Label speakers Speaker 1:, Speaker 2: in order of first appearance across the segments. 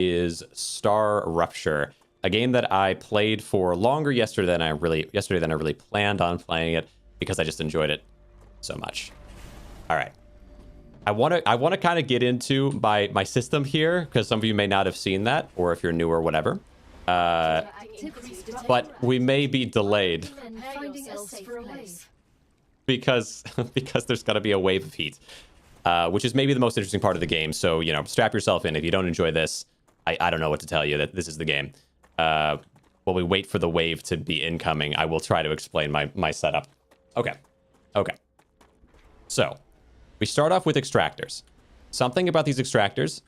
Speaker 1: is StarRupture, a game that I played for longer yesterday than I really planned on playing it because I just enjoyed it so much. All right. I want to kind of get into my system here because some of you may not have seen that, or if you're new or whatever. But we may be delayed because there's got to be a wave of heat, which is maybe the most interesting part of the game. So, you know, strap yourself in. If you don't enjoy this, I don't know what to tell you. That this is the game. While we wait for the wave to be incoming, I will try to explain my setup. Okay. So we start off with extractors. Something about these extractors,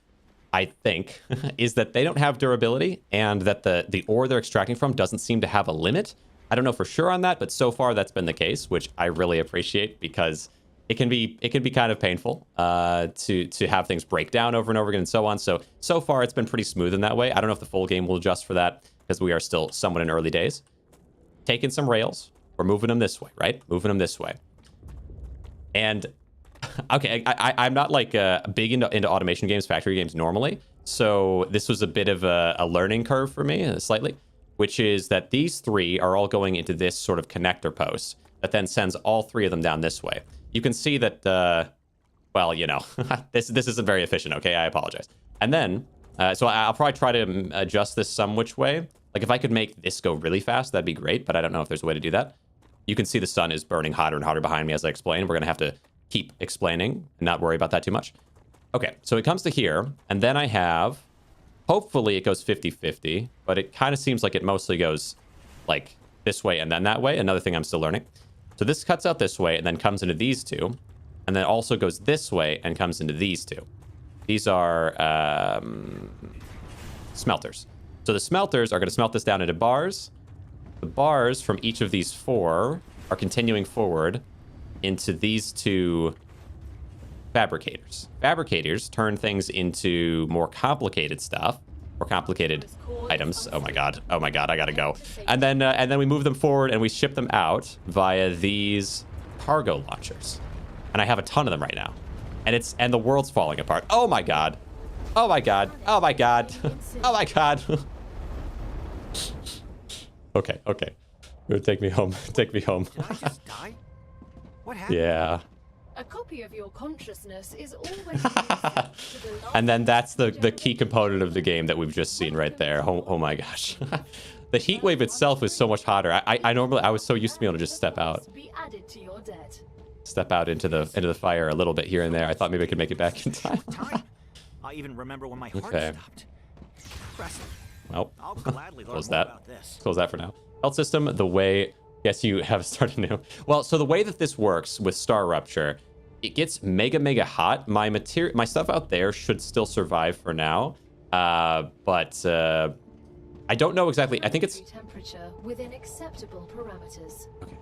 Speaker 1: I think, is that they don't have durability, and that the ore they're extracting from doesn't seem to have a limit. I don't know for sure on that, but so far that's been the case, which I really appreciate because it can be kind of painful to have things break down over and over again and so on. So far it's been pretty smooth in that way. I don't know if the full game will adjust for that because we are still somewhat in early days. Taking some rails, we're moving them this way, right? Moving them this way. And okay, I'm not like big into automation games, factory games normally. So this was a bit of a learning curve for me, slightly, which is that these three are all going into this sort of connector post that then sends all three of them down this way. You can see that, well, you know, this isn't very efficient, okay? I apologize. And then, so I'll probably try to adjust this some which way. Like if I could make this go really fast, that'd be great, but I don't know if there's a way to do that. You can see the sun is burning hotter and hotter behind me as I explain. We're going to have to keep explaining and not worry about that too much. Okay, so it comes to here, and then I have, hopefully it goes 50-50, but it kind of seems like it mostly goes like this way and then that way. Another thing I'm still learning. So this cuts out this way and then comes into these two, and then also goes this way and comes into these two. These are smelters. So the smelters are going to smelt this down into bars. The bars from each of these four are continuing forward into these two fabricators. Fabricators turn things into more complicated stuff, more complicated items. Oh my god, I gotta go. And then we move them forward and we ship them out via these cargo launchers. And I have a ton of them right now. And the world's falling apart. Oh my god. Oh my god. Oh my god. Oh my god. Okay. Take me home. Take me home.
Speaker 2: Did I just die? What happened?
Speaker 1: Yeah.
Speaker 3: A copy of your consciousness is always to
Speaker 1: And then that's the key component of the game that we've just seen right there. Oh my gosh. The heat wave itself is so much hotter. I was so used to being able to just step out. Step out into the fire a little bit here and there. I thought maybe I could make it back in time.
Speaker 2: I even remember when my heart stopped. Impressive.
Speaker 1: Well,
Speaker 2: I'll gladly learn
Speaker 1: close
Speaker 2: more
Speaker 1: that.
Speaker 2: about this.
Speaker 1: Close that for now. Health system, the way... Yes, you have started new. Well, so the way that this works with StarRupture, it gets mega hot. My stuff out there should still survive for now, but I don't know exactly. I think it's
Speaker 3: temperature within acceptable parameters.
Speaker 1: Okay.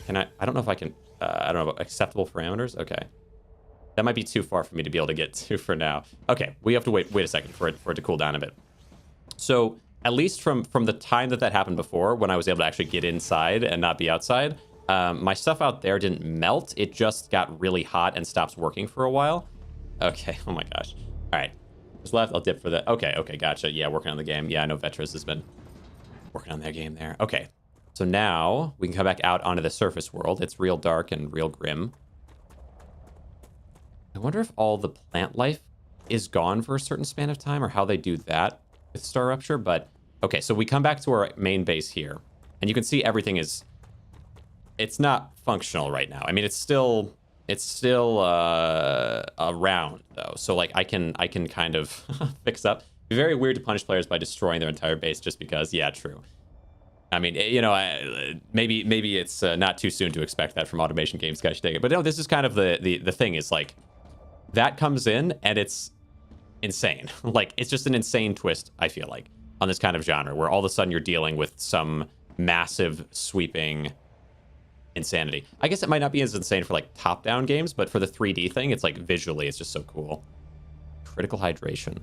Speaker 1: Can I don't know if I can. I don't know about acceptable parameters. Okay, that might be too far for me to be able to get to for now. Okay, we have to wait a second for it to cool down a bit. So at least from the time that happened before, when I was able to actually get inside and not be outside, my stuff out there didn't melt. It just got really hot and stops working for a while. Okay. Oh my gosh. All right. What's left? I'll dip for that. Okay. Gotcha. Yeah, working on the game. Yeah, I know Vetras has been working on their game there. Okay. So now we can come back out onto the surface world. It's real dark and real grim. I wonder if all the plant life is gone for a certain span of time or how they do that with StarRupture, but okay, so we come back to our main base here, and you can see everything is... It's not functional right now. I mean, it's still around, though, so like I can kind of fix up. It'd be very weird to punish players by destroying their entire base just because, yeah, true. I mean, you know, maybe it's not too soon to expect that from automation games, guys should take it. But no, this is kind of the thing is like, that comes in, and it's insane. Like, it's just an insane twist, I feel like, on this kind of genre, where all of a sudden you're dealing with some massive, sweeping insanity. I guess it might not be as insane for, like, top-down games, but for the 3D thing, it's, like, visually, it's just so cool. Critical hydration.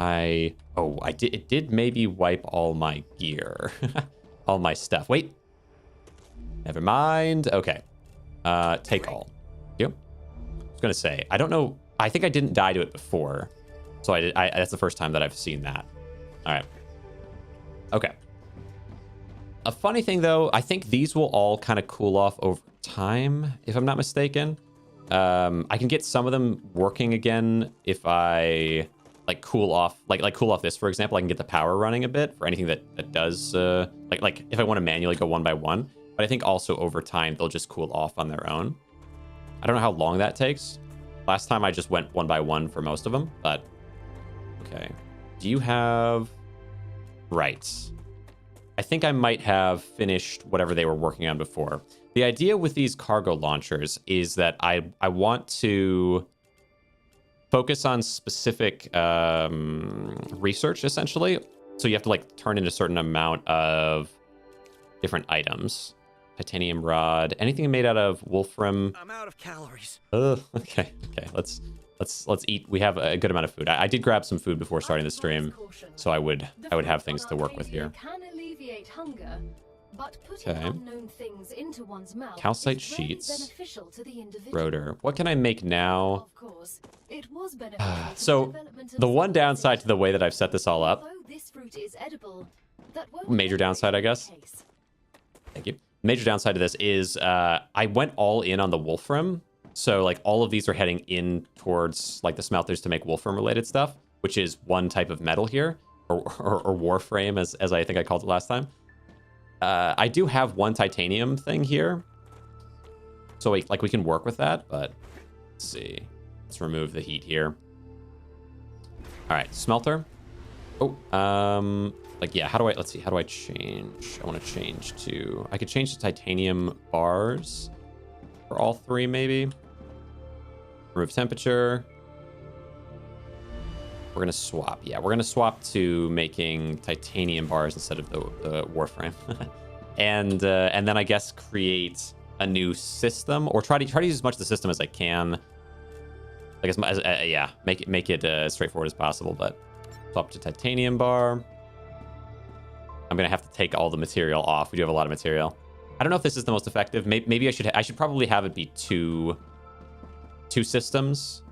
Speaker 1: It did maybe wipe all my gear. All my stuff. Wait. Never mind. Okay. Take all. Yep. I was gonna say, I don't know. I think I didn't die to it before. So that's the first time that I've seen that. All right. Okay. A funny thing, though, I think these will all kind of cool off over time, if I'm not mistaken. I can get some of them working again if I like cool off, like cool off this, for example. I can get the power running a bit for anything that does like if I want to manually go one by one. But I think also over time they'll just cool off on their own. I don't know how long that takes. Last time I just went one by one for most of them, but okay. Do you have right? I think I might have finished whatever they were working on before. The idea with these cargo launchers is that I want to focus on specific research, essentially. So you have to like turn in a certain amount of different items. Titanium rod, anything made out of wolfram.
Speaker 2: I'm out of calories.
Speaker 1: Okay. Let's eat. We have a good amount of food. I did grab some food before starting the stream, so I would have things to work with here.
Speaker 3: Can alleviate hunger, but putting unknown things into one's mouth
Speaker 1: calcite
Speaker 3: is rarely
Speaker 1: sheets.
Speaker 3: beneficial to the individual.
Speaker 1: Rotor. What can I make now?
Speaker 3: Of course, it was beneficial to
Speaker 1: So
Speaker 3: development of
Speaker 1: the one downside to the way that I've set this all up,
Speaker 3: although this fruit is edible, that won't
Speaker 1: major downside, I guess.
Speaker 3: case.
Speaker 1: Thank you. Major downside to this is I went all in on the wolfram. So like all of these are heading in towards like the smelters to make wolfram related stuff, which is one type of metal here, or warframe as I think I called it last time. I do have one titanium thing here. So we can work with that, but let's see. Let's remove the heat here. All right, smelter. Oh, like, yeah, let's see, how do I change? I want to change to, I could change to titanium bars for all three, maybe. Remove temperature. We're going to swap. Yeah, we're going to swap to making titanium bars instead of the warframe. and then I guess create a new system, or try to use as much of the system as I can. Like yeah, make it as straightforward as possible, but swap to titanium bar. I'm gonna have to take all the material off. We do have a lot of material. I don't know if this is the most effective. Maybe I should probably have it be two systems.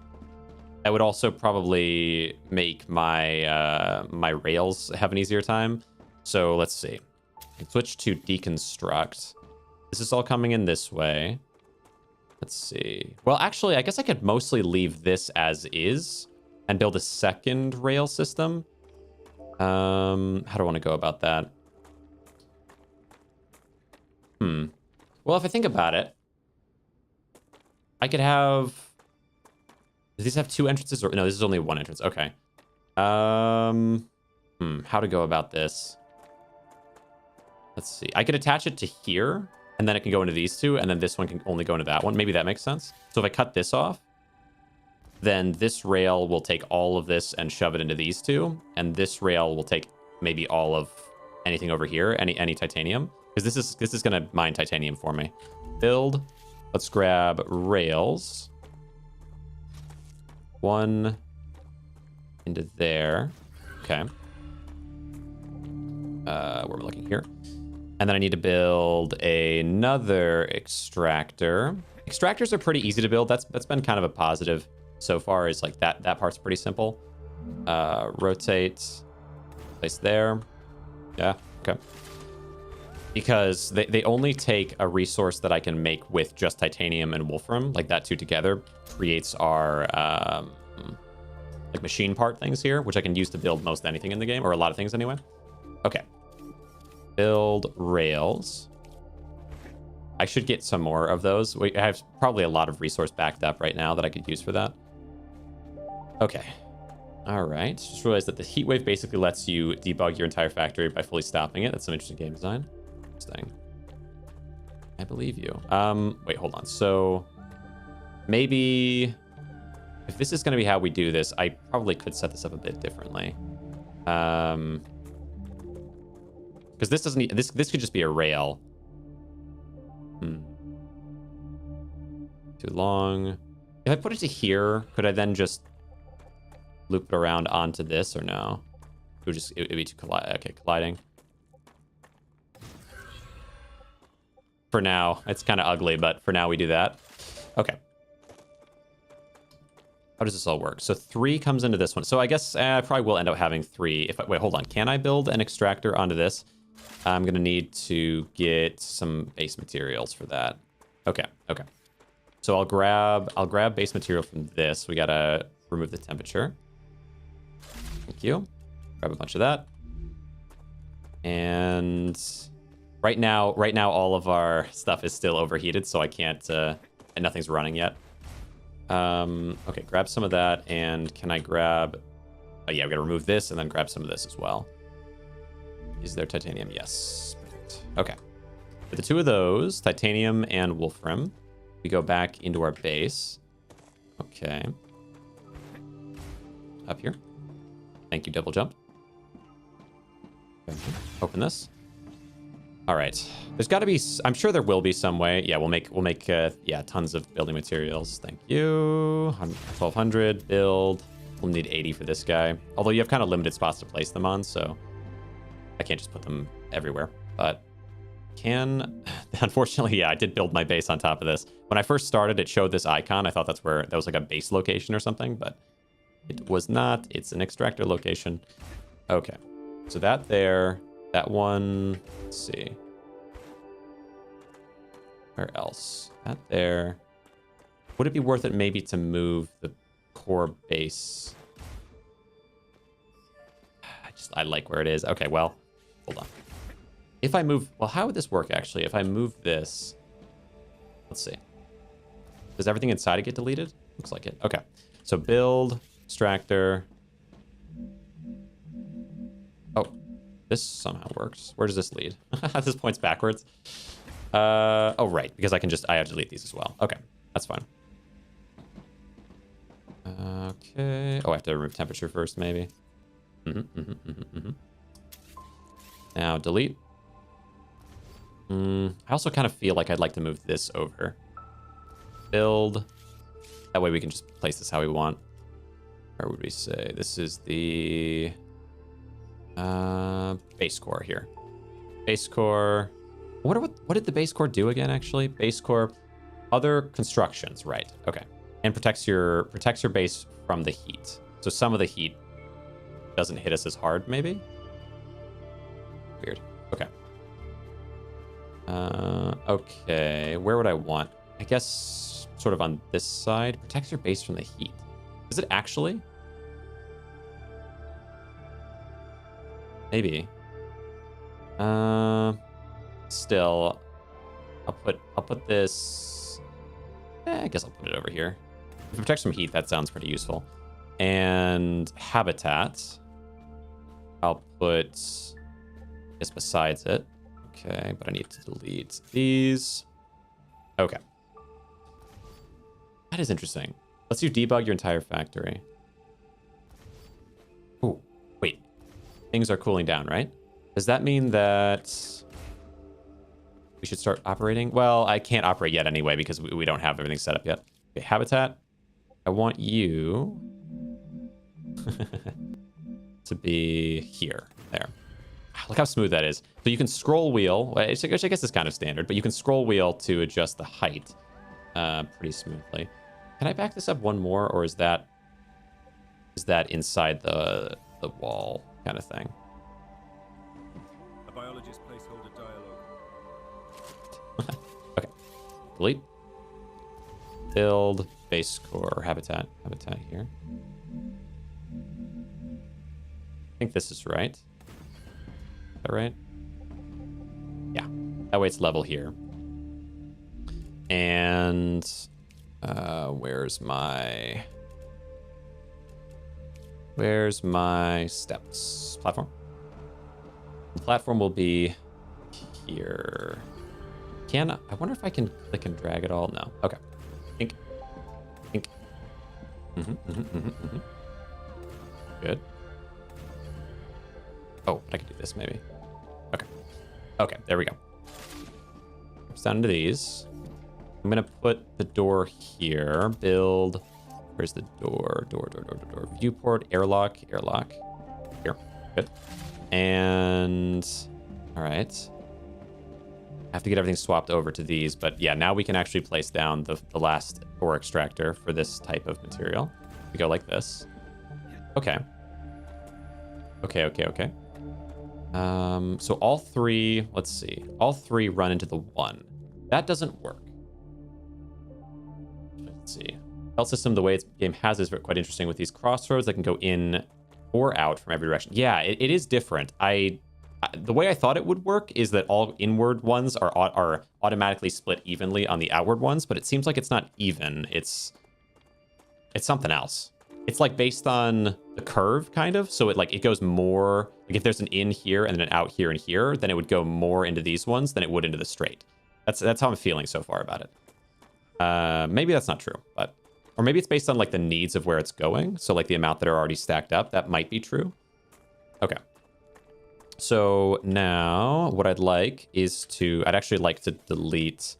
Speaker 1: That would also probably make my my rails have an easier time. So let's see. I can switch to deconstruct. This is all coming in this way. Let's see. Well, actually, I guess I could mostly leave this as is and build a second rail system. How do I want to go about that? Well, if I think about it, I could have... Does these have two entrances? Or no, this is only one entrance. Okay. How to go about this? Let's see. I could attach it to here, and then it can go into these two, and then this one can only go into that one. Maybe that makes sense. So if I cut this off, then this rail will take all of this and shove it into these two, and this rail will take maybe all of anything over here, any titanium, because this is gonna mine titanium for me. Build. Let's grab rails. One into there. Okay. Where we're looking here. And then I need to build another extractor. Extractors are pretty easy to build. That's been kind of a positive so far, is like that part's pretty simple. Rotate, place there. Yeah, okay. Because they only take a resource that I can make with just titanium and wolfram. Like that two together creates our like machine part things here, which I can use to build most anything in the game, or a lot of things anyway. Okay. Build rails. I should get some more of those. I have probably a lot of resource backed up right now that I could use for that. Okay. All right. Just realized that the heat wave basically lets you debug your entire factory by fully stopping it. That's some interesting game design. Interesting. I believe you. Wait, hold on. So maybe if this is going to be how we do this, I probably could set this up a bit differently. Because this doesn't need, this could just be a rail. Too long. If I put it to here, could I then just loop it around onto this, or no? It'd be too colliding. For now, it's kind of ugly, but for now we do that. Okay. How does this all work? So 3 comes into this one. So I guess I probably will end up having 3. Wait, hold on. Can I build an extractor onto this? I'm going to need to get some base materials for that. Okay. So I'll grab base material from this. We got to remove the temperature. Thank you. Grab a bunch of that. And right now all of our stuff is still overheated, so I can't and nothing's running yet. Okay, grab some of that, and can I grab... Oh yeah, we gotta remove this and then grab some of this as well. Is there titanium? Yes. Perfect. Okay. With the 2 of those, titanium and wolfram, we go back into our base. Okay. Up here. Thank you, double jump. Okay. Open this. All right. There's got to be... I'm sure there will be some way. Yeah, we'll make yeah, tons of building materials. Thank you. 1200 build. We'll need 80 for this guy. Although you have kind of limited spots to place them on, so I can't just put them everywhere. But can... Unfortunately, yeah, I did build my base on top of this. When I first started, it showed this icon. I thought that was like a base location or something, but it was not. It's an extractor location. Okay. So that there... That one, let's see. Where else? That there. Would it be worth it maybe to move the core base? I like where it is. Okay, well, hold on. If I move, well, how would this work actually? If I move this, let's see. Does everything inside it get deleted? Looks like it. Okay. So build, extractor. Oh. This somehow works. Where does this lead? This points backwards. Oh, right. Because I have to delete these as well. Okay. That's fine. Okay. Oh, I have to remove temperature first, maybe. Now, delete. I also kind of feel like I'd like to move this over. Build. That way we can just place this how we want. Where would we say? This is the... base core here. Base core. What did the base core do again, actually? Base core. Other constructions, right. Okay. And protects your base from the heat. So some of the heat doesn't hit us as hard, maybe? Weird. Okay. Okay. Where would I want? I guess sort of on this side. Protects your base from the heat. Is it actually? Maybe. Still, I'll put this. I guess I'll put it over here. If it protects from heat, that sounds pretty useful. And habitat, I'll put this besides it. Okay, but I need to delete these. Okay. That is interesting. Let's you debug your entire factory. Oh, wait. Things are cooling down, right? Does that mean that we should start operating? Well, I can't operate yet anyway because we don't have everything set up yet. Okay, habitat. I want you to be here. There. Look how smooth that is. So you can scroll wheel, which I guess is kind of standard, but you can scroll wheel to adjust the height pretty smoothly. Can I back this up one more, or is that inside the wall kind of thing?
Speaker 4: A biologist placeholder dialogue.
Speaker 1: Okay. Delete. Build base core habitat here. I think this is right. Is that right? Yeah. That way it's level here. And where's my steps platform? The platform will be here. I wonder if I can click and drag it all. No. Okay. Think. Good. Oh, I can do this maybe. Okay. Okay, there we go. It's down into these. I'm gonna put the door here. Build. Where's the door? Door. Viewport. Airlock. Here. Good. And all right. I have to get everything swapped over to these, but yeah, now we can actually place down the last ore extractor for this type of material. We go like this. Okay. Okay. So all three, let's see. All three run into the 1. That doesn't work. Let's see. Health system, the way its game has is quite interesting with these crossroads that can go in or out from every direction. Yeah, it is different. The way I thought it would work is that all inward ones are automatically split evenly on the outward ones, but it seems like it's not even. It's something else. It's like based on the curve, kind of. So it goes more, like if there's an in here and then an out here and here, then it would go more into these ones than it would into the straight. That's how I'm feeling so far about it. Maybe that's not true, but, or maybe it's based on like the needs of where it's going. So like the amount that are already stacked up, that might be true. Okay. So now what I'd like is I'd actually like to delete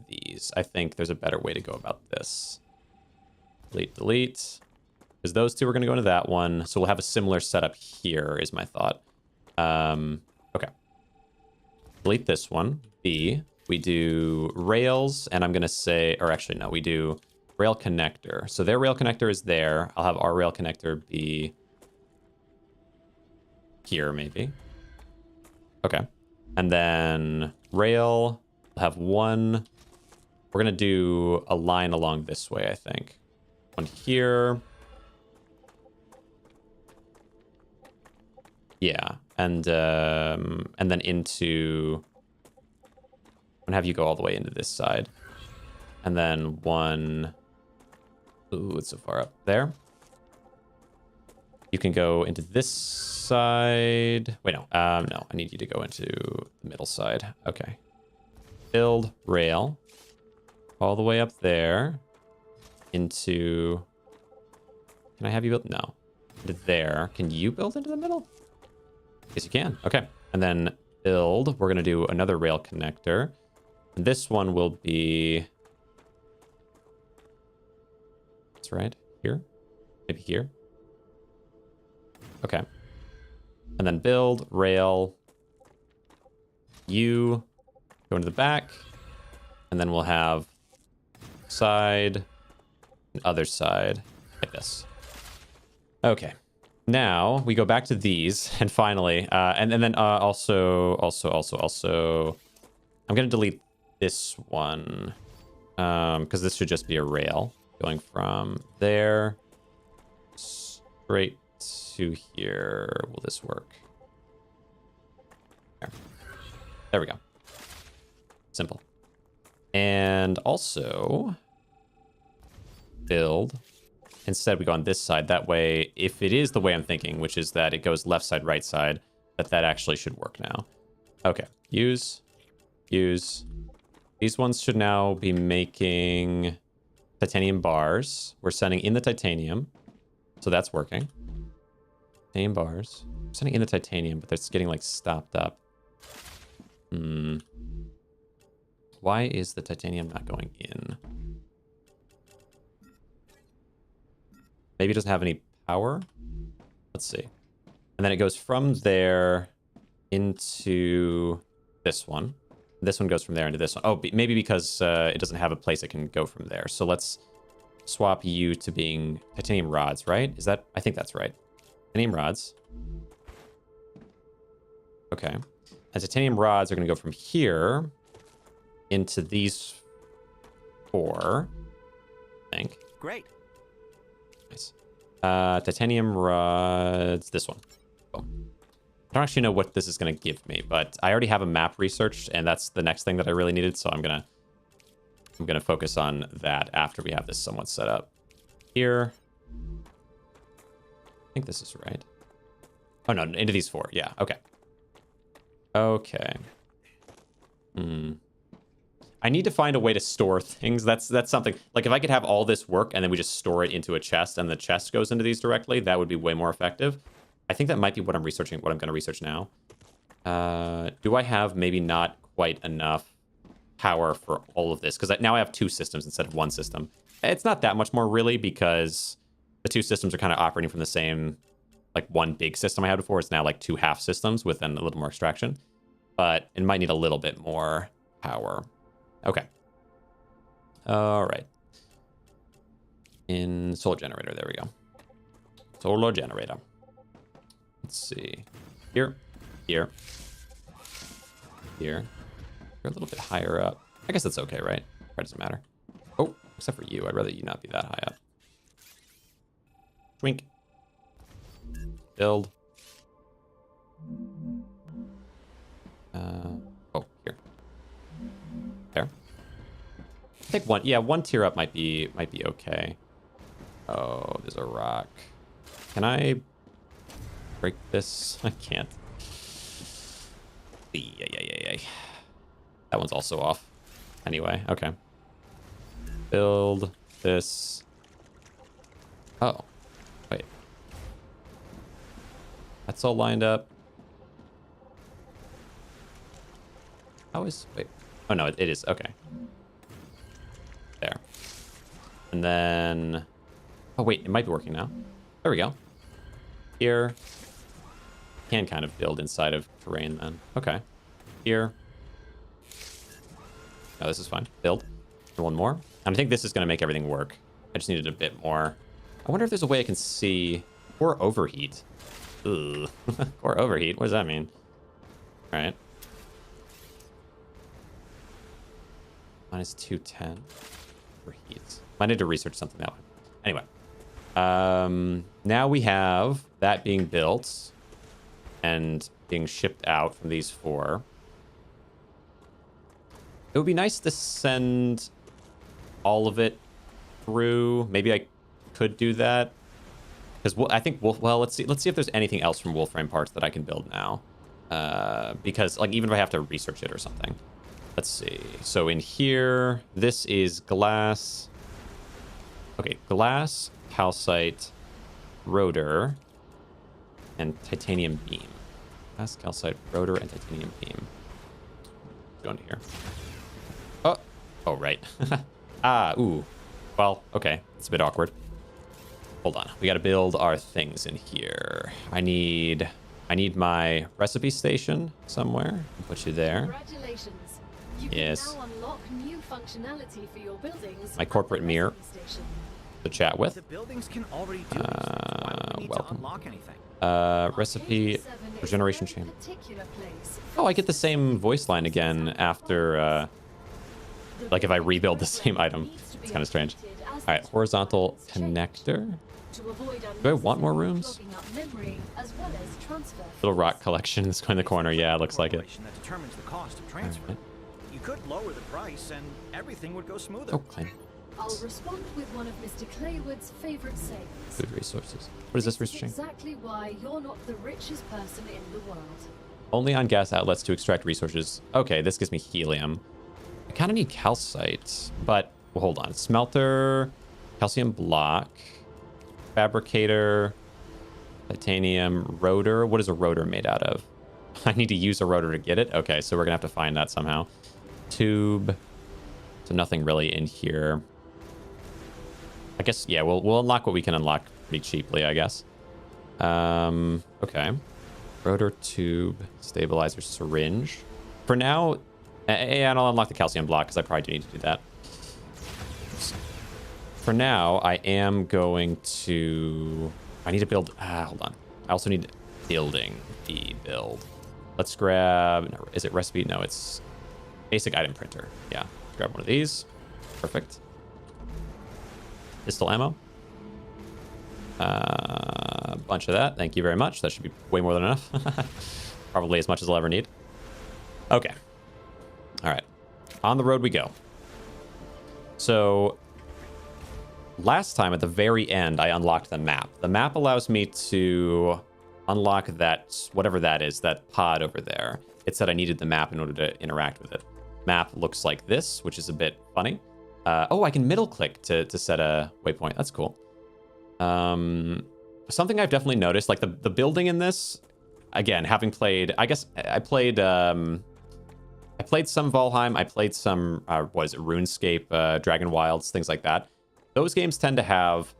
Speaker 1: these. I think there's a better way to go about this. Delete. Because those two are going to go into that one. So we'll have a similar setup here, is my thought. Okay. Delete this one. B. We do rails, and I'm going to say, or actually, no, we do rail connector. So their rail connector is there. I'll have our rail connector be here, maybe. Okay. And then rail, we'll have one. We're going to do a line along this way, I think. One here. Yeah, and then into. I'm gonna have you go all the way into this side, and then one. Ooh, it's so far up there. You can go into this side. Wait, no, no. I need you to go into the middle side. Okay. Build rail all the way up there. Into, can I have you build? No, into there. Can you build into the middle? Yes, you can. Okay, and then build. We're gonna do another rail connector, and this one will be. That's right here, maybe here. Okay, and then build rail. You go into the back, and then we'll have side. Other side, like this. Okay. Now we go back to these, and finally, and then also, I'm gonna delete this one, because this should just be a rail going from there straight to here. Will this work? There we go. Simple. And also. Build. Instead, we go on this side. That way, if it is the way I'm thinking, which is that it goes left side, right side, that actually should work now. Okay. Use. These ones should now be making titanium bars. We're sending in the titanium. So that's working. Titanium bars. We're sending in the titanium, but it's getting like stopped up. Why is the titanium not going in? Maybe it doesn't have any power. Let's see. And then it goes from there into this one. This one goes from there into this one. Oh, maybe because it doesn't have a place it can go from there. So let's swap you to being titanium rods, right? Is that? I think that's right. Titanium rods. Okay. And titanium rods are going to go from here into these 4, I think.
Speaker 2: Great.
Speaker 1: Nice. Titanium rods, this one. Boom. I don't actually know what this is going to give me, but I already have a map researched, and that's the next thing that I really needed, so I'm gonna focus on that after we have this somewhat set up. Here. I think this is right. Oh, no, into these 4. Yeah, okay. Okay. I need to find a way to store things. That's something. Like, if I could have all this work and then we just store it into a chest and the chest goes into these directly, that would be way more effective. I think that might be what I'm researching, what I'm going to research now. Do I have maybe not quite enough power for all of this? Because now I have 2 systems instead of 1 system. It's not that much more, really, because the 2 systems are kind of operating from the same, like, one big system I had before. It's now, like, 2 half systems with then a little more extraction. But it might need a little bit more power. Okay. All right. in solar generator. There we go. Solar generator. Let's see. Here. Here. Here. You're a little bit higher up. I guess that's okay, right? Probably doesn't matter. Oh, except for you. I'd rather you not be that high up. Twink. Build. Oh, here. There. I think one. Yeah, one tier up might be okay. Oh, there's a rock. Can I break this? I can't. Yeah. That one's also off. Anyway, okay. Build this. Oh, wait. That's all lined up. How is... Wait. Oh, no, it is. Okay. There. And then... Oh, wait. It might be working now. There we go. Here. Can kind of build inside of terrain then. Okay. Here. Oh, this is fine. Build. And one more. And I think this is going to make everything work. I just needed a bit more. I wonder if there's a way I can see... Or overheat. Ugh. Or overheat. What does that mean? All right. Minus 210. Overheat. Might need to research something that way. Anyway. Now we have that being built and being shipped out from these 4. It would be nice to send all of it through. Maybe I could do that. Because I think let's see if there's anything else from Wolfram parts that I can build now. Because like even if I have to research it or something. Let's see. So in here, this is glass. Okay, glass, calcite, rotor, and titanium beam. Glass, calcite, rotor, and titanium beam. Go into here. Oh, right. Ooh. Well, okay. It's a bit awkward. Hold on. We got to build our things in here. I need my recipe station somewhere. Put you there.
Speaker 3: Congratulations. You
Speaker 1: Yes.
Speaker 3: can now unlock new functionality for your buildings.
Speaker 1: My corporate mirror to chat with.
Speaker 2: The buildings can already do these things. Why would we need
Speaker 1: welcome.
Speaker 2: to unlock anything?
Speaker 1: Recipe regeneration chamber. Oh, I get the same voice line again after, like if I rebuild the same item. It's kind of strange. All right, horizontal connector. Do I want more rooms? Little rock collection is going in the corner. Yeah, it looks like it.
Speaker 2: That determines the cost of transfer.
Speaker 1: Right.
Speaker 2: You could lower the price and everything would go smoother.
Speaker 1: Oh, claim.
Speaker 3: I'll respond with one of Mr. Claywood's favorite sayings.
Speaker 1: Food resources. What is this
Speaker 3: This
Speaker 1: researching?
Speaker 3: exactly why you're not the richest person in the world.
Speaker 1: Only on gas outlets to extract resources. Okay, this gives me helium. I kind of need calcite, but well, hold on. Smelter, calcium block, fabricator, titanium, rotor. What is a rotor made out of? I need to use a rotor to get it. Okay, so we're gonna have to find that somehow. Tube. So nothing really in here. I guess, yeah, we'll unlock what we can unlock pretty cheaply, I guess. Okay. Rotor, tube, stabilizer, syringe. For now, and I'll unlock the calcium block because I probably do need to do that. For now, I am going to... I need to build... hold on. I also need building the build. Let's grab... No, is it recipe? No, it's basic item printer. Yeah. Let's grab one of these. Perfect. Pistol ammo. A bunch of that. Thank you very much. That should be way more than enough. Probably as much as I'll ever need. Okay. All right. On the road we go. So last time at the very end, I unlocked the map. The map allows me to unlock that, whatever that is, that pod over there. It said I needed the map in order to interact with it. Map looks like this, which is a bit funny. Oh, I can middle click to set a waypoint. That's cool. Something I've definitely noticed, like the building in this, again, having played, I guess I played some Valheim. I played some, what is it, RuneScape, Dragon Wilds, things like that. Those games tend to have,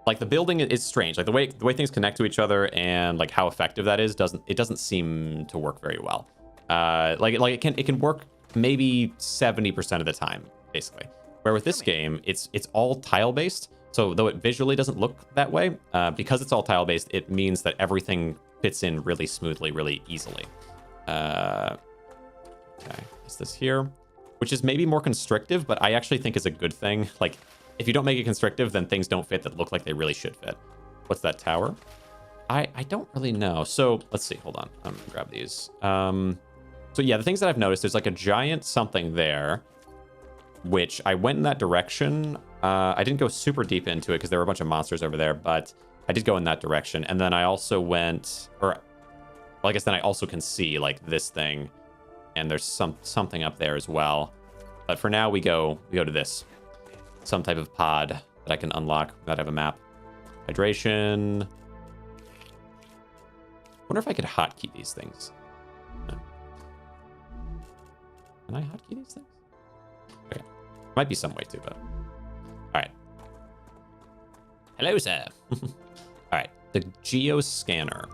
Speaker 1: like, the building is strange. Like the way things connect to each other and like how effective that is doesn't seem to work very well. Like it can work maybe 70% of the time, basically. Where with this game, it's all tile-based. So though it visually doesn't look that way, because it's all tile-based, it means that everything fits in really smoothly, really easily. Okay, is this here? Which is maybe more constrictive, but I actually think is a good thing. Like, if you don't make it constrictive, then things don't fit that look like they really should fit. What's that tower? I don't really know. So let's see. Hold on. I'm gonna grab these. So yeah, the things that I've noticed, there's like a giant something there, which I went in that direction. I didn't go super deep into it because there were a bunch of monsters over there, but I did go in that direction. And then I also went, well, I guess then I also can see like this thing, and there's something up there as well. But for now, we go to this, some type of pod that I can unlock that I have a map. Hydration. Wonder if I could hotkey these things. No. Can I hotkey these things? Okay. Might be some way to, but... Alright. Hello, sir. Alright. The geo scanner.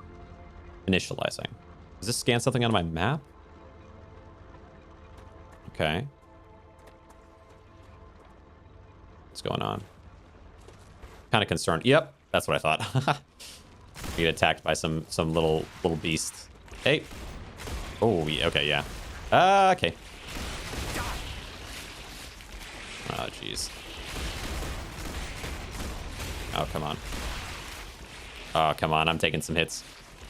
Speaker 1: Initializing. Does this scan something on my map? Okay. What's going on? Kind of concerned. Yep, that's what I thought. Get attacked by some little beast. Hey. Oh, yeah, okay, yeah. Okay. Oh, jeez. Oh, come on. Oh, come on. I'm taking some hits.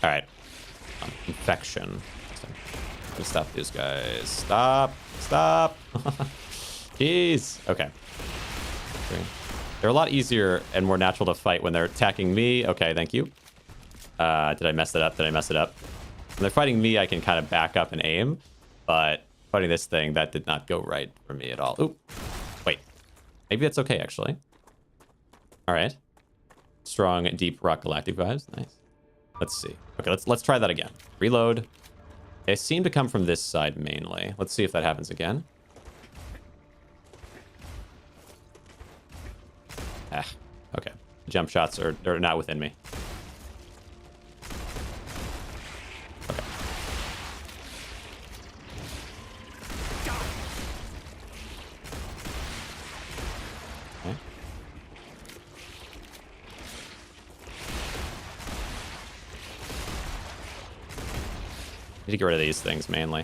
Speaker 1: All right. Infection. Stop these guys. Stop. Stop. Jeez. Okay. They're a lot easier and more natural to fight when they're attacking me. Okay, thank you. Did I mess it up? Did I mess it up? When they're fighting me, I can kind of back up and aim. But fighting this thing, that did not go right for me at all. Oop. Wait. Maybe that's okay, actually. All right. Strong, deep rock galactic vibes. Nice. Let's see. Okay, let's try that again. Reload. They seem to come from this side mainly. Let's see if that happens again. Ah, okay. Jump shots are not within me. Okay. Okay. Need to get rid of these things mainly.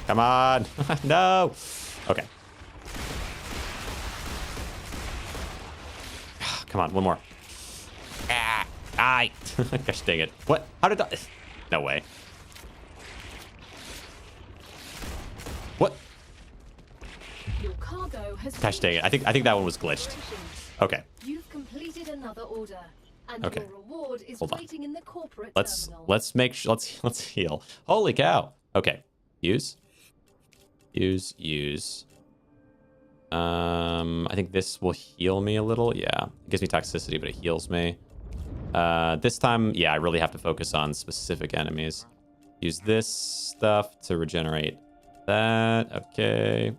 Speaker 1: Come on. No. Okay. Come on, one more. Ah, I. Gosh dang it. What? How did I? No way. What?
Speaker 3: Your cargo has
Speaker 1: Gosh dang it. I think that one was glitched. Okay.
Speaker 3: You've completed another order, and
Speaker 1: Okay.
Speaker 3: your reward is
Speaker 1: Hold on.
Speaker 3: waiting in the corporate
Speaker 1: Let's
Speaker 3: terminal.
Speaker 1: make sure. Let's heal. Holy cow. Okay. Use. I think this will heal me a little. Yeah, it gives me toxicity, but it heals me. This time, yeah, I really have to focus on specific enemies. Use this stuff to regenerate that. Okay.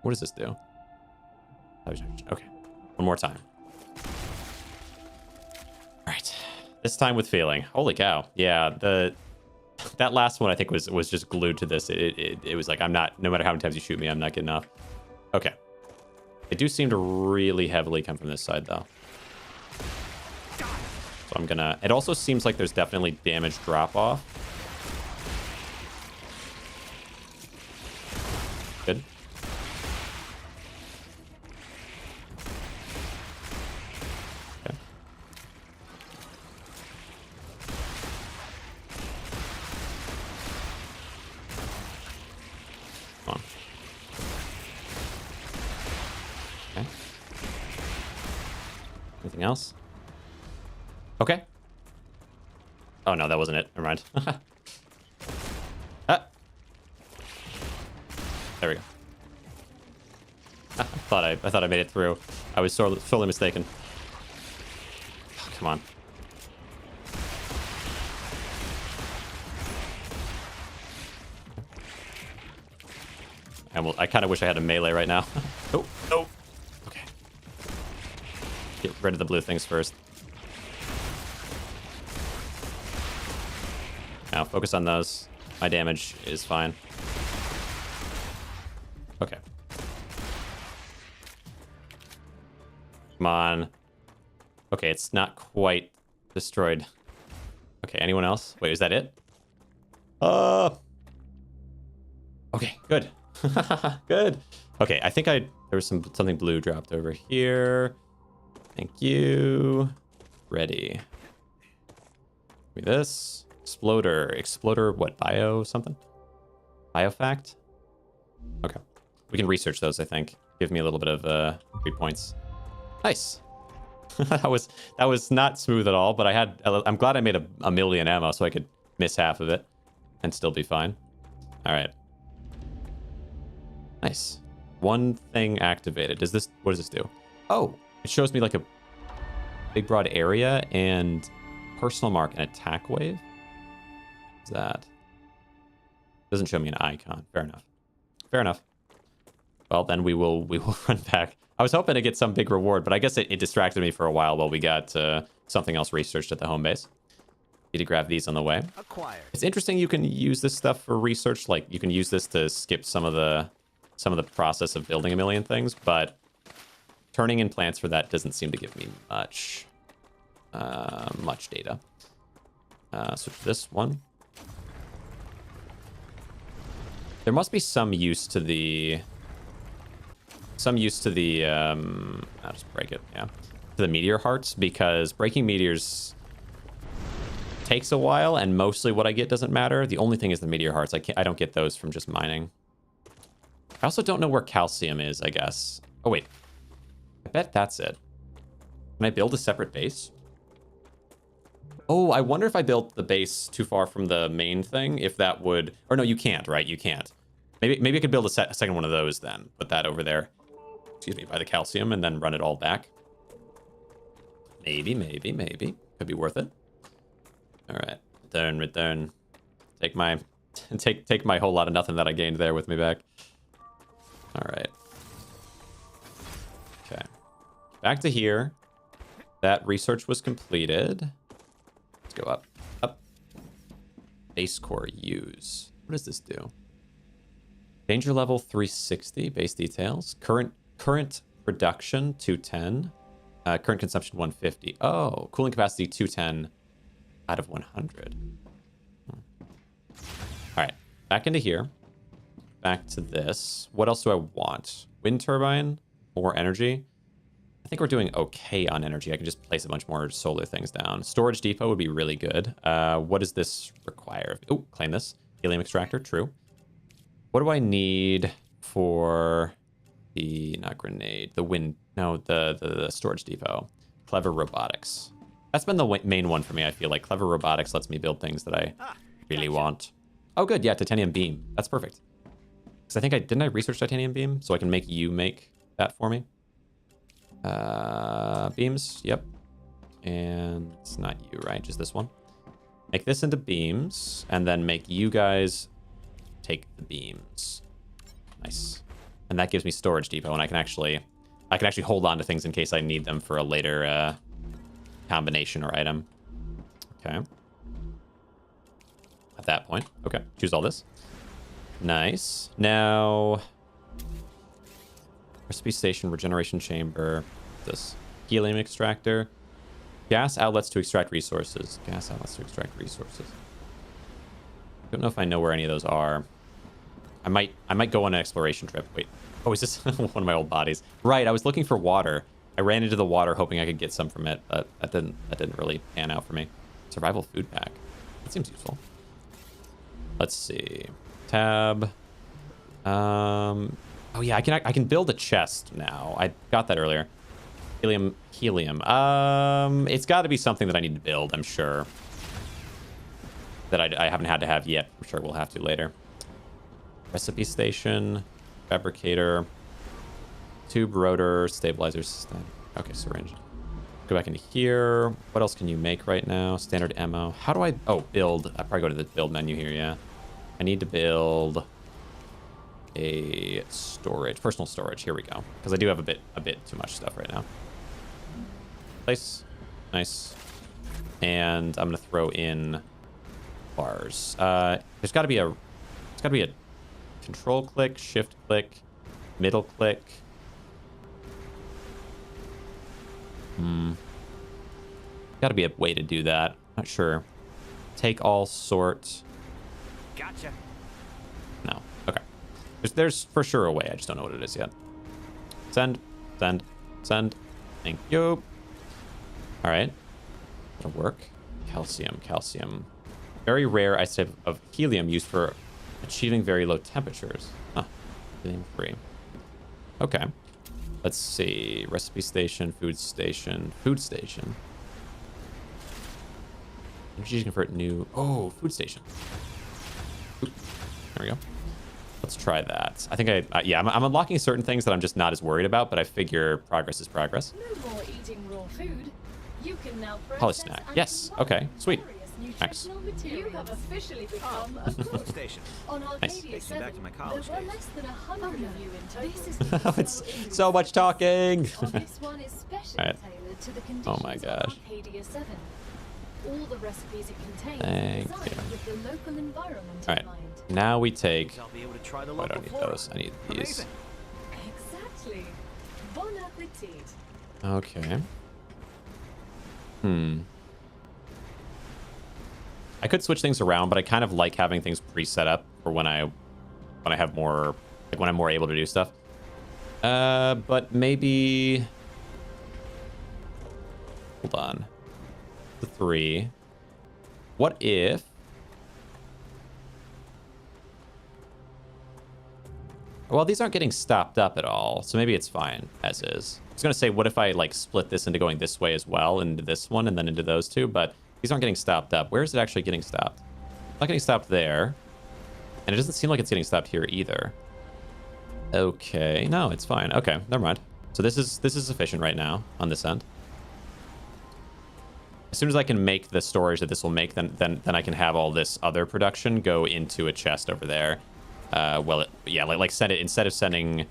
Speaker 1: What does this do? Okay. One more time. All right. This time with feeling. Holy cow. Yeah, that last one I think was just glued to this. It was like, I'm not, no matter how many times you shoot me, I'm not getting off. Okay. They do seem to really heavily come from this side, though. So I'm gonna... It also seems like there's definitely damage drop-off. Good. Okay. Come on. Okay. Anything else? Okay. Oh no, that wasn't it. Never mind. Ah. There we go. I thought I made it through. I was sorely mistaken. Oh, come on. I kind of wish I had a melee right now. Oh, no. Okay. Get rid of the blue things first. Now, focus on those. My damage is fine. Okay. Come on. Okay, it's not quite destroyed. Okay, anyone else? Wait, is that it? Okay, good. Good. Okay, I think there was something blue dropped over here. Thank you. Ready. Give me this. Exploder, what, bio something? Biofact? Okay. We can research those, I think. Give me a little bit of 3 points. Nice. that was not smooth at all, but I'm glad I made a million ammo so I could miss half of it and still be fine. All right. Nice. One thing activated. What does this do? Oh, it shows me like a big broad area and personal mark and attack wave. What's that? Doesn't show me an icon. Fair enough. Fair enough. Well, then we will run back. I was hoping to get some big reward, but I guess it distracted me for a while we got something else researched at the home base. Need to grab these on the way.
Speaker 2: Acquired. It's
Speaker 1: interesting you can use this stuff for research. Like, you can use this to skip some of the process of building a million things, but turning in plants for that doesn't seem to give me much data. Switch to this one. There must be some use to the I'll just break it, yeah. To the meteor hearts, because breaking meteors takes a while, and mostly what I get doesn't matter. The only thing is the meteor hearts. I don't get those from just mining. I also don't know where calcium is, I guess. Oh, wait. I bet that's it. Can I build a separate base? Oh, I wonder if I built the base too far from the main thing, if that would... Or no, you can't, right? You can't. Maybe I could build a second one of those then. Put that over there. Excuse me, by the calcium, and then run it all back. Maybe. Could be worth it. All right. Return. Take my whole lot of nothing that I gained there with me back. All right. Okay. Back to here. That research was completed. Let's go up. Base core use. What does this do? Danger level 360. Base details. Current production 210. Current consumption 150. Oh, cooling capacity 210 out of 100. All right, back into here. Back to this. What else do I want? Wind turbine, more energy. I think we're doing okay on energy. I can just place a bunch more solar things down. Storage depot would be really good. What does this require? Oh, claim this. Helium extractor, true. What do I need for the, not grenade, the wind, no, the storage depot? Clever robotics. That's been the main one for me, I feel like. Clever robotics lets me build things that I really want. Oh, good, yeah, titanium beam. That's perfect. Because I think didn't I research titanium beam? So I can make you make that for me. Beams, yep. And it's not you, right? Just this one. Make this into beams, and then make you guys take the beams. Nice. And that gives me storage depot, and I can actually hold on to things in case I need them for a later combination or item. Okay. At that point. Okay. Choose all this. Nice. Now, recipe station, regeneration chamber, this helium extractor, gas outlets to extract resources. Gas outlets to extract resources. Don't know if I know where any of those are. I might go on an exploration trip. Wait. Oh, is this one of my old bodies? Right. I was looking for water. I ran into the water hoping I could get some from it, but that didn't really pan out for me. Survival food pack. That seems useful. Let's see. Tab. Oh yeah, I can build a chest now. I got that earlier. Helium. It's got to be something that I need to build, I'm sure. That I haven't had to have yet. I'm sure we'll have to later. Recipe station, fabricator, tube rotor, stabilizer system. Okay, syringe. Go back into here. What else can you make right now? Standard ammo. How do I... Oh, build. I probably go to the build menu here, yeah. I need to build a storage, personal storage. Here we go. Because I do have a bit too much stuff right now. Place. Nice. And I'm gonna throw in bars. There's gotta be a control click, shift click, middle click. Gotta be a way to do that. Not sure. Take all sorts.
Speaker 2: Gotcha.
Speaker 1: No. Okay. There's for sure a way. I just don't know what it is yet. Send. Send. Send. Thank you. All right. That'll work. Calcium. Calcium. Very rare isotope of helium used for achieving very low temperatures. Huh. Helium free. Okay. Let's see. Recipe station. Food station. Food station. Energy to convert new. Oh, food station. Oop. There we go. Let's try that. I think yeah, I'm unlocking certain things that I'm just not as worried about, but I figure progress is progress.
Speaker 3: No more eating raw food. You can now
Speaker 1: Poly snack. Yes. Okay. Sweet. Thanks.
Speaker 3: You have officially become a
Speaker 2: Food station.
Speaker 3: On
Speaker 1: Nice.
Speaker 3: Arcadia
Speaker 2: Takes me back
Speaker 3: 7,
Speaker 2: to my college
Speaker 3: there were
Speaker 2: days.
Speaker 3: less than 100 of you in total. This is the
Speaker 1: It's so much talking.
Speaker 3: this one is specially
Speaker 1: Alright.
Speaker 3: tailored to the conditions
Speaker 1: Oh my gosh.
Speaker 3: of Arcadia 7. All the recipes it contains
Speaker 1: Thank
Speaker 3: are designed
Speaker 1: you.
Speaker 3: with the local environment
Speaker 1: All
Speaker 3: in
Speaker 1: right.
Speaker 3: mind.
Speaker 1: Now we take.
Speaker 2: I'll be able to try the
Speaker 1: Oh, I
Speaker 2: local
Speaker 1: don't need
Speaker 2: flora.
Speaker 1: those. I need these.
Speaker 2: Amazing.
Speaker 3: Exactly. Bon appetit.
Speaker 1: Okay. I could switch things around, but I kind of like having things pre-set up for when I have more, like when I'm more able to do stuff. But maybe. Hold on. The 3. What if? Well, these aren't getting stopped up at all, so maybe it's fine as is. I was gonna say, what if I like split this into going this way as well, into this one, and then into those two? But these aren't getting stopped up. Where is it actually getting stopped? Not getting stopped there, and it doesn't seem like it's getting stopped here either. Okay, no, it's fine. Okay, never mind. So this is sufficient right now on this end. As soon as I can make the storage that this will make, then I can have all this other production go into a chest over there. Yeah, like send it, instead of sending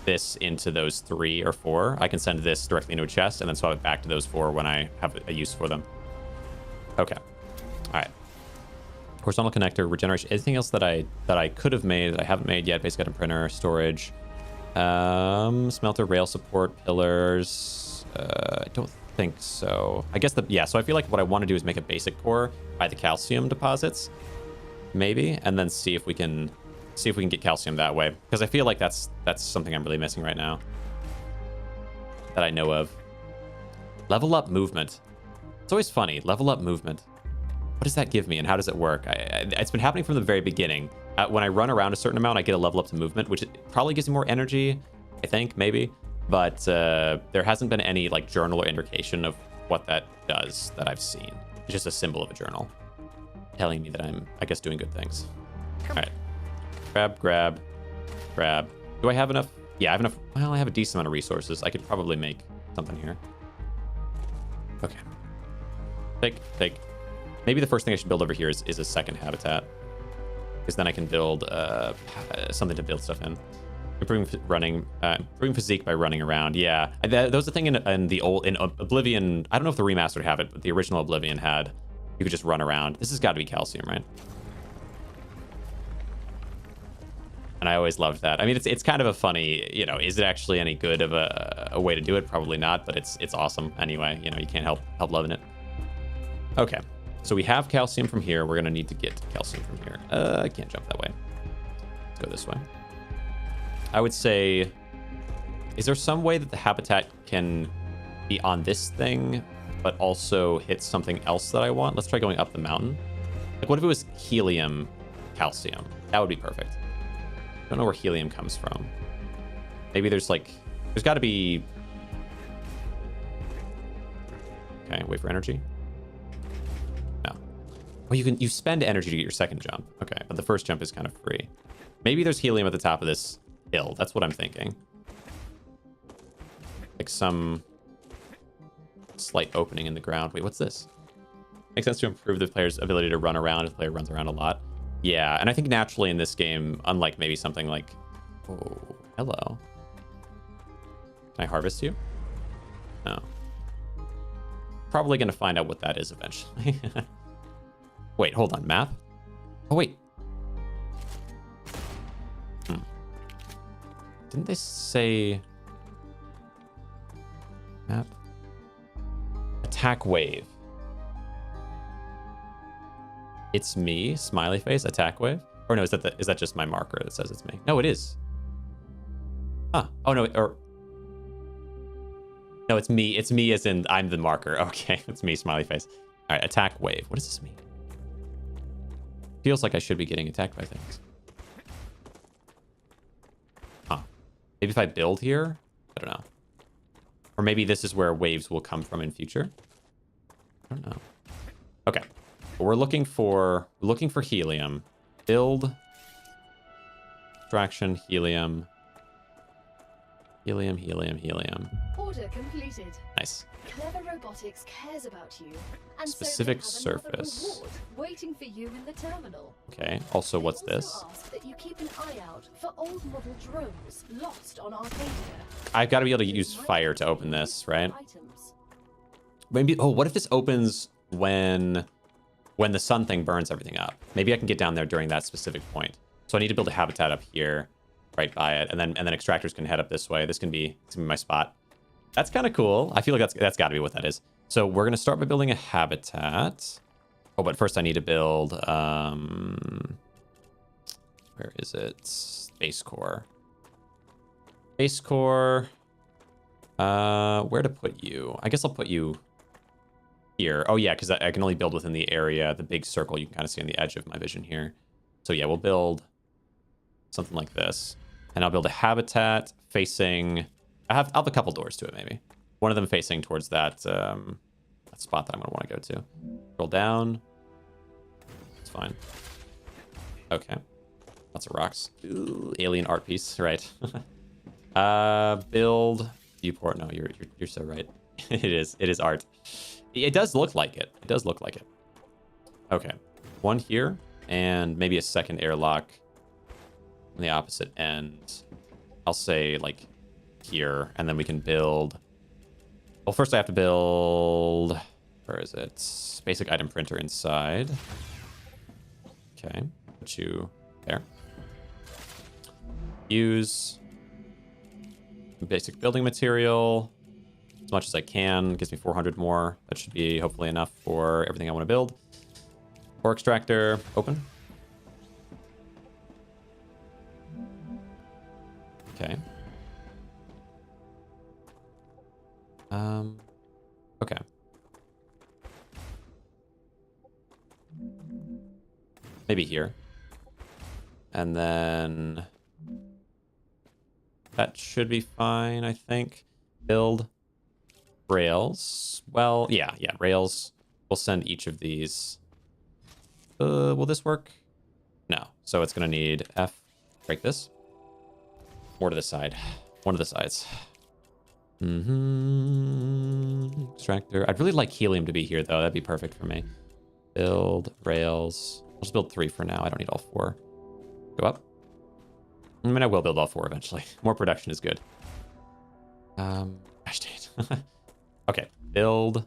Speaker 1: this into those 3 or 4, I can send this directly into a chest and then swap it back to those 4 when I have a use for them. Okay. All right. Horizontal connector, regeneration. Anything else that I could have made that I haven't made yet? Basic item printer, storage, smelter, rail support, pillars. I don't think so. I guess yeah. So I feel like what I want to do is make a basic core by the calcium deposits. Maybe, and then see if we can get calcium that way, because I feel like that's something I'm really missing right now that I know of. Level up movement. It's always funny. Level up movement. What does that give me, and how does it work? It's been happening from the very beginning. When I run around a certain amount, I get a level up to movement, which probably gives me more energy, I think, maybe. But there hasn't been any like journal or indication of what that does that I've seen. It's just a symbol of a journal telling me that I'm, I guess, doing good things. All right. Grab, grab, grab. Do I have enough? Yeah, I have enough. Well, I have a decent amount of resources. I could probably make something here. Okay. Take. Maybe the first thing I should build over here is a second habitat, because then I can build something to build stuff in. Improving physique by running around. Yeah, that was the thing in Oblivion. I don't know if the remastered have it, but the original Oblivion had. You could just run around. This has got to be calcium, right? And I always loved that. I mean, it's kind of a funny, you know, is it actually any good of a way to do it? Probably not, but it's awesome anyway. You know, you can't help loving it. Okay, so we have calcium from here. We're gonna need to get calcium from here. I can't jump that way. Let's go this way. I would say, is there some way that the habitat can be on this thing, but also hit something else that I want? Let's try going up the mountain. Like, what if it was helium, calcium? That would be perfect. I don't know where helium comes from. Maybe there's got to be. Okay, wait for energy. No. Well, you spend energy to get your second jump. Okay, but the first jump is kind of free. Maybe there's helium at the top of this hill. That's what I'm thinking. Like some slight opening in the ground. Wait, what's this? Makes sense to improve the player's ability to run around if the player runs around a lot. Yeah, and I think naturally in this game, unlike maybe something like... Oh, hello. Can I harvest you? No. Probably going to find out what that is eventually. Wait, hold on. Map? Oh, wait. Didn't they say... Attack wave. It's me, smiley face, attack wave. Or no, is that just my marker that says it's me? No, it is. Huh. Oh no, or no, it's me. It's me as in I'm the marker. Okay, it's me, smiley face. All right, attack wave. What does this mean? Feels like I should be getting attacked by things. Huh. Maybe if I build here? I don't know. Or maybe this is where waves will come from in future. I don't know. Okay. But we're looking for helium. Build. Extraction, helium. Helium, helium, helium.
Speaker 3: Order completed.
Speaker 1: Nice.
Speaker 3: Clever Robotics cares about you. And
Speaker 1: Specific
Speaker 3: so they have another
Speaker 1: surface.
Speaker 3: reward waiting for you in the terminal.
Speaker 1: Okay. Also, what's
Speaker 3: They
Speaker 1: this?
Speaker 3: also ask that you keep an eye out for old model drones lost on Arcadia.
Speaker 1: I've got to be able to
Speaker 3: These
Speaker 1: use
Speaker 3: might
Speaker 1: fire to
Speaker 3: be
Speaker 1: open this,
Speaker 3: useful
Speaker 1: right?
Speaker 3: items.
Speaker 1: Maybe. Oh, what if this opens when the sun thing burns everything up? Maybe I can get down there during that specific point. So I need to build a habitat up here, right by it, and then extractors can head up this way. This can be my spot. That's kind of cool. I feel like that's got to be what that is. So we're gonna start by building a habitat. Oh, but first I need to build. Where is it? Base core. Base core. Where to put you? I guess I'll put you here. Oh yeah, because I can only build within the area, the big circle you can kind of see on the edge of my vision here. So yeah, we'll build something like this. And I'll build a habitat facing... I'll have a couple doors to it, maybe. One of them facing towards that, that spot that I'm going to want to go to. Roll down. It's fine. Okay. Lots of rocks. Ooh, alien art piece, right. Build... Viewport. No, you're so right. It is art. It does look like it. It does look like it. Okay. One here, and maybe a second airlock on the opposite end. I'll say, like, here, and then we can build... Well, first I have to build... Where is it? Basic item printer inside. Okay. Put you there. Use basic building material as much as I can. Gives me 400 more. That should be hopefully enough for everything I want to build. Ore extractor, open. Okay. Okay. Maybe here. And then that should be fine, I think. Build rails. Well, yeah, rails. We'll send each of these. Will this work? No. So it's going to need F. Break this. More to the side. One of the sides. Extractor. I'd really like helium to be here, though. That'd be perfect for me. Build rails. I'll just build 3 for now. I don't need all 4. Go up. I mean, I will build all 4 eventually. More production is good. Gosh dang it. Okay. Build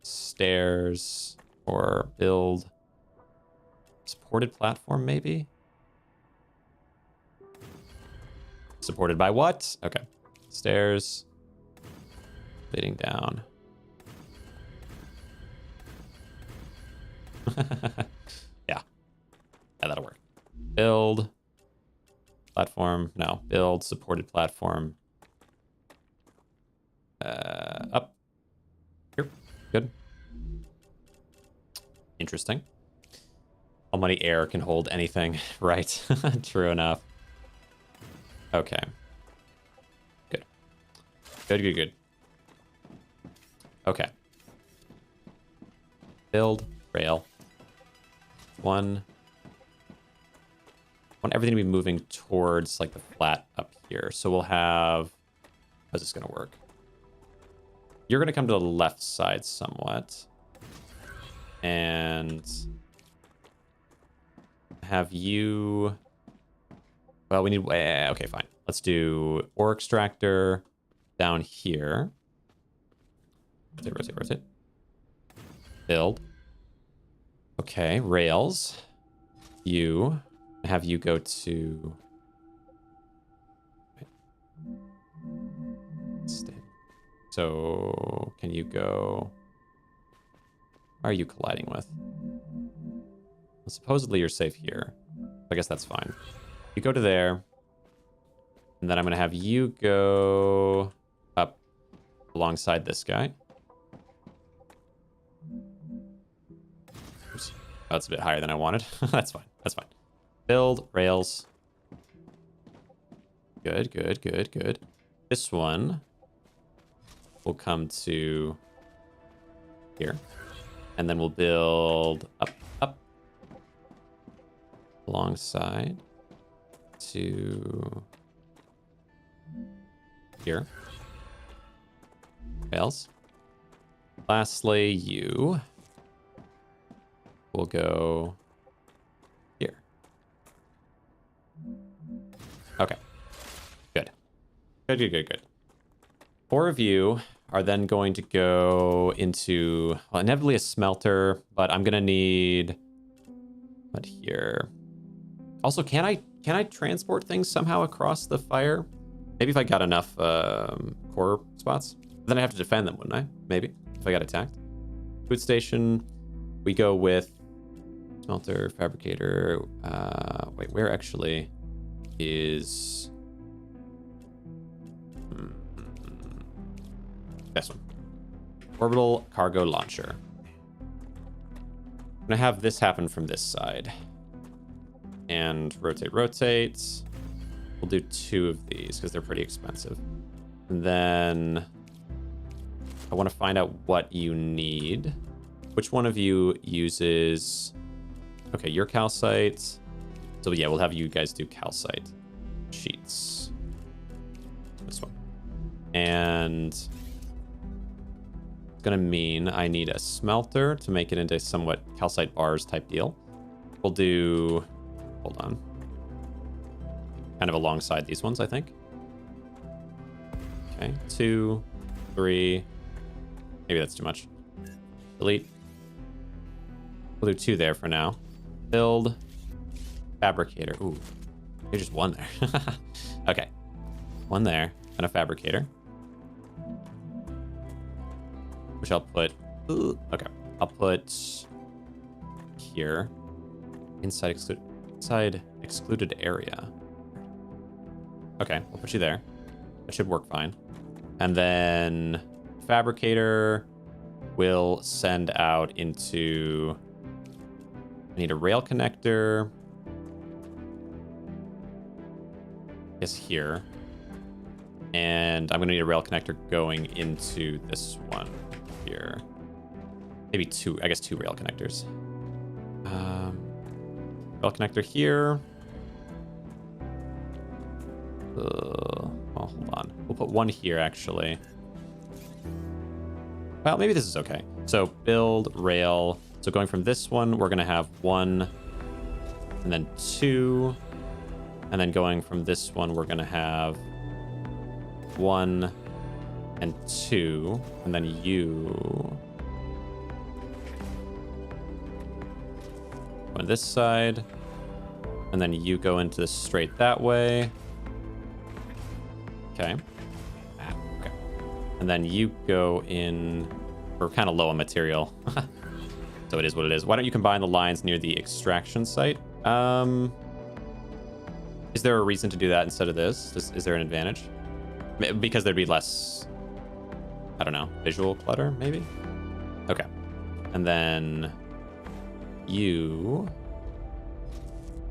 Speaker 1: stairs or build supported platform, maybe? Supported by what? Okay. Stairs. Leading down. Yeah, that'll work. Build. Platform. No. Build supported platform. Up. Here. Good. Interesting. Almighty air can hold anything. Right. True enough. Okay. Good. Good. Okay. Build. Rail. Want everything to be moving towards, like, the flat up here. So we'll have... How's this going to work? You're going to come to the left side somewhat. And... have you... Well, we need... Okay, fine. Let's do ore extractor down here. Rotate. Build. Okay, rails. You... have you go to... So, can you go? What are you colliding with? Well, supposedly you're safe here. I guess that's fine. You go to there. And then I'm going to have you go up alongside this guy. Oops. Oh, that's a bit higher than I wanted. That's fine. That's fine. Build rails. Good, good, good, good. This one will come to here. And then we'll build up, alongside to here. Rails. Lastly, you will go here. Okay. Good. Good, good, good, good. 4 of you are then going to go into, well, inevitably a smelter, but I'm gonna need what here. Also, can I transport things somehow across the fire? Maybe if I got enough core spots. Then I have to defend them, wouldn't I? Maybe if I got attacked. Food station. We go with smelter, fabricator. Wait, where actually is this one? Orbital cargo launcher. I'm gonna have this happen from this side. And rotate, rotate. We'll do 2 of these because they're pretty expensive. And then I want to find out what you need. Which one of you uses... Okay, your calcite. So yeah, we'll have you guys do calcite sheets. This one. And it's going to mean I need a smelter to make it into somewhat calcite bars type deal. We'll do... Hold on. Kind of alongside these ones, I think. Okay, 2, 3. Maybe that's too much. Delete. We'll do 2 there for now. Build. Fabricator. Ooh. There's just 1 there. Okay. 1 there. And a fabricator. Which I'll put... Okay. I'll put... here. Inside excluded area. Okay, we'll put you there. That should work fine. And then fabricator will send out into... I need a rail connector. I guess here. And I'm going to need a rail connector going into this one here. Maybe 2, I guess 2 rail connectors. Rail connector here. Oh, hold on. We'll put 1 here, actually. Well, maybe this is okay. So build rail. So going from this one, we're going to have 1 and then 2. And then going from this one, we're going to have 1 and 2. And then you... on this side. And then you go into the straight that way. Okay. Okay. And then you go in... We're kind of low on material. So it is what it is. Why don't you combine the lines near the extraction site? Is there a reason to do that instead of this? Is there an advantage? Because there'd be less... I don't know. Visual clutter, maybe? Okay. And then... you...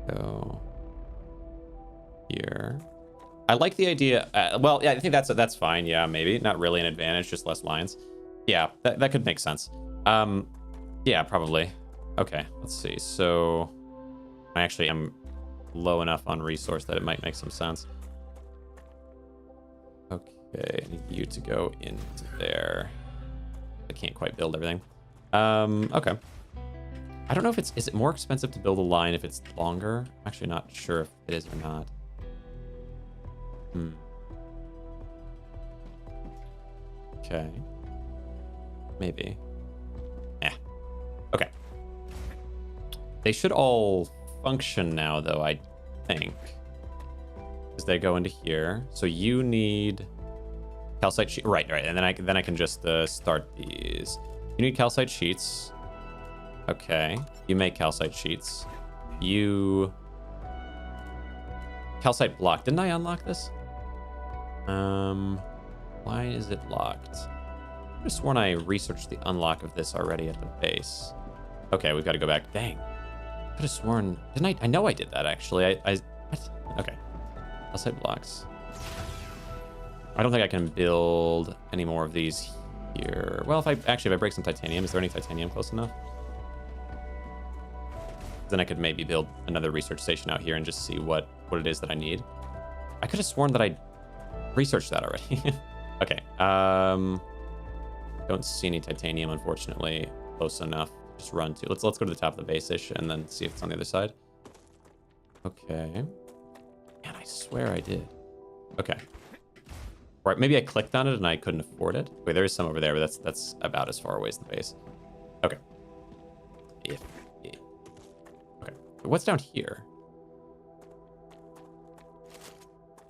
Speaker 1: go... here... I like the idea. Well, yeah, I think that's fine. Yeah, maybe not really an advantage, just less lines. Yeah, that could make sense. Yeah, probably. Okay, let's see. So I actually am low enough on resource that it might make some sense. Okay, I need you to go into there. I can't quite build everything. Okay. I don't know if is it more expensive to build a line if it's longer? I'm actually not sure if it is or not. Okay. Maybe. Okay. They should all function now, though, I think. Because they go into here. So you need Calcite sheet. Right. And then I can just start these. You need calcite sheets. Okay. You make calcite sheets. You calcite block. Didn't I unlock this? Why is it locked? I could have sworn I researched the unlock of this already at the base. Okay, we've got to go back. Dang. I could have sworn. Didn't I? I know I did that actually. What? Okay. Calcite blocks. I don't think I can build any more of these here. Well, if I break some titanium, is there any titanium close enough? Then I could maybe build another research station out here and just see what it is that I need. I could have sworn that I researched that already. Okay. Don't see any titanium, unfortunately, close enough. Just run to. Let's go to the top of the base-ish and then see if it's on the other side. Okay. Man, I swear I did. Okay. Right, maybe I clicked on it and I couldn't afford it. Wait, there is some over there, but that's about as far away as the base. Okay. Okay. What's down here?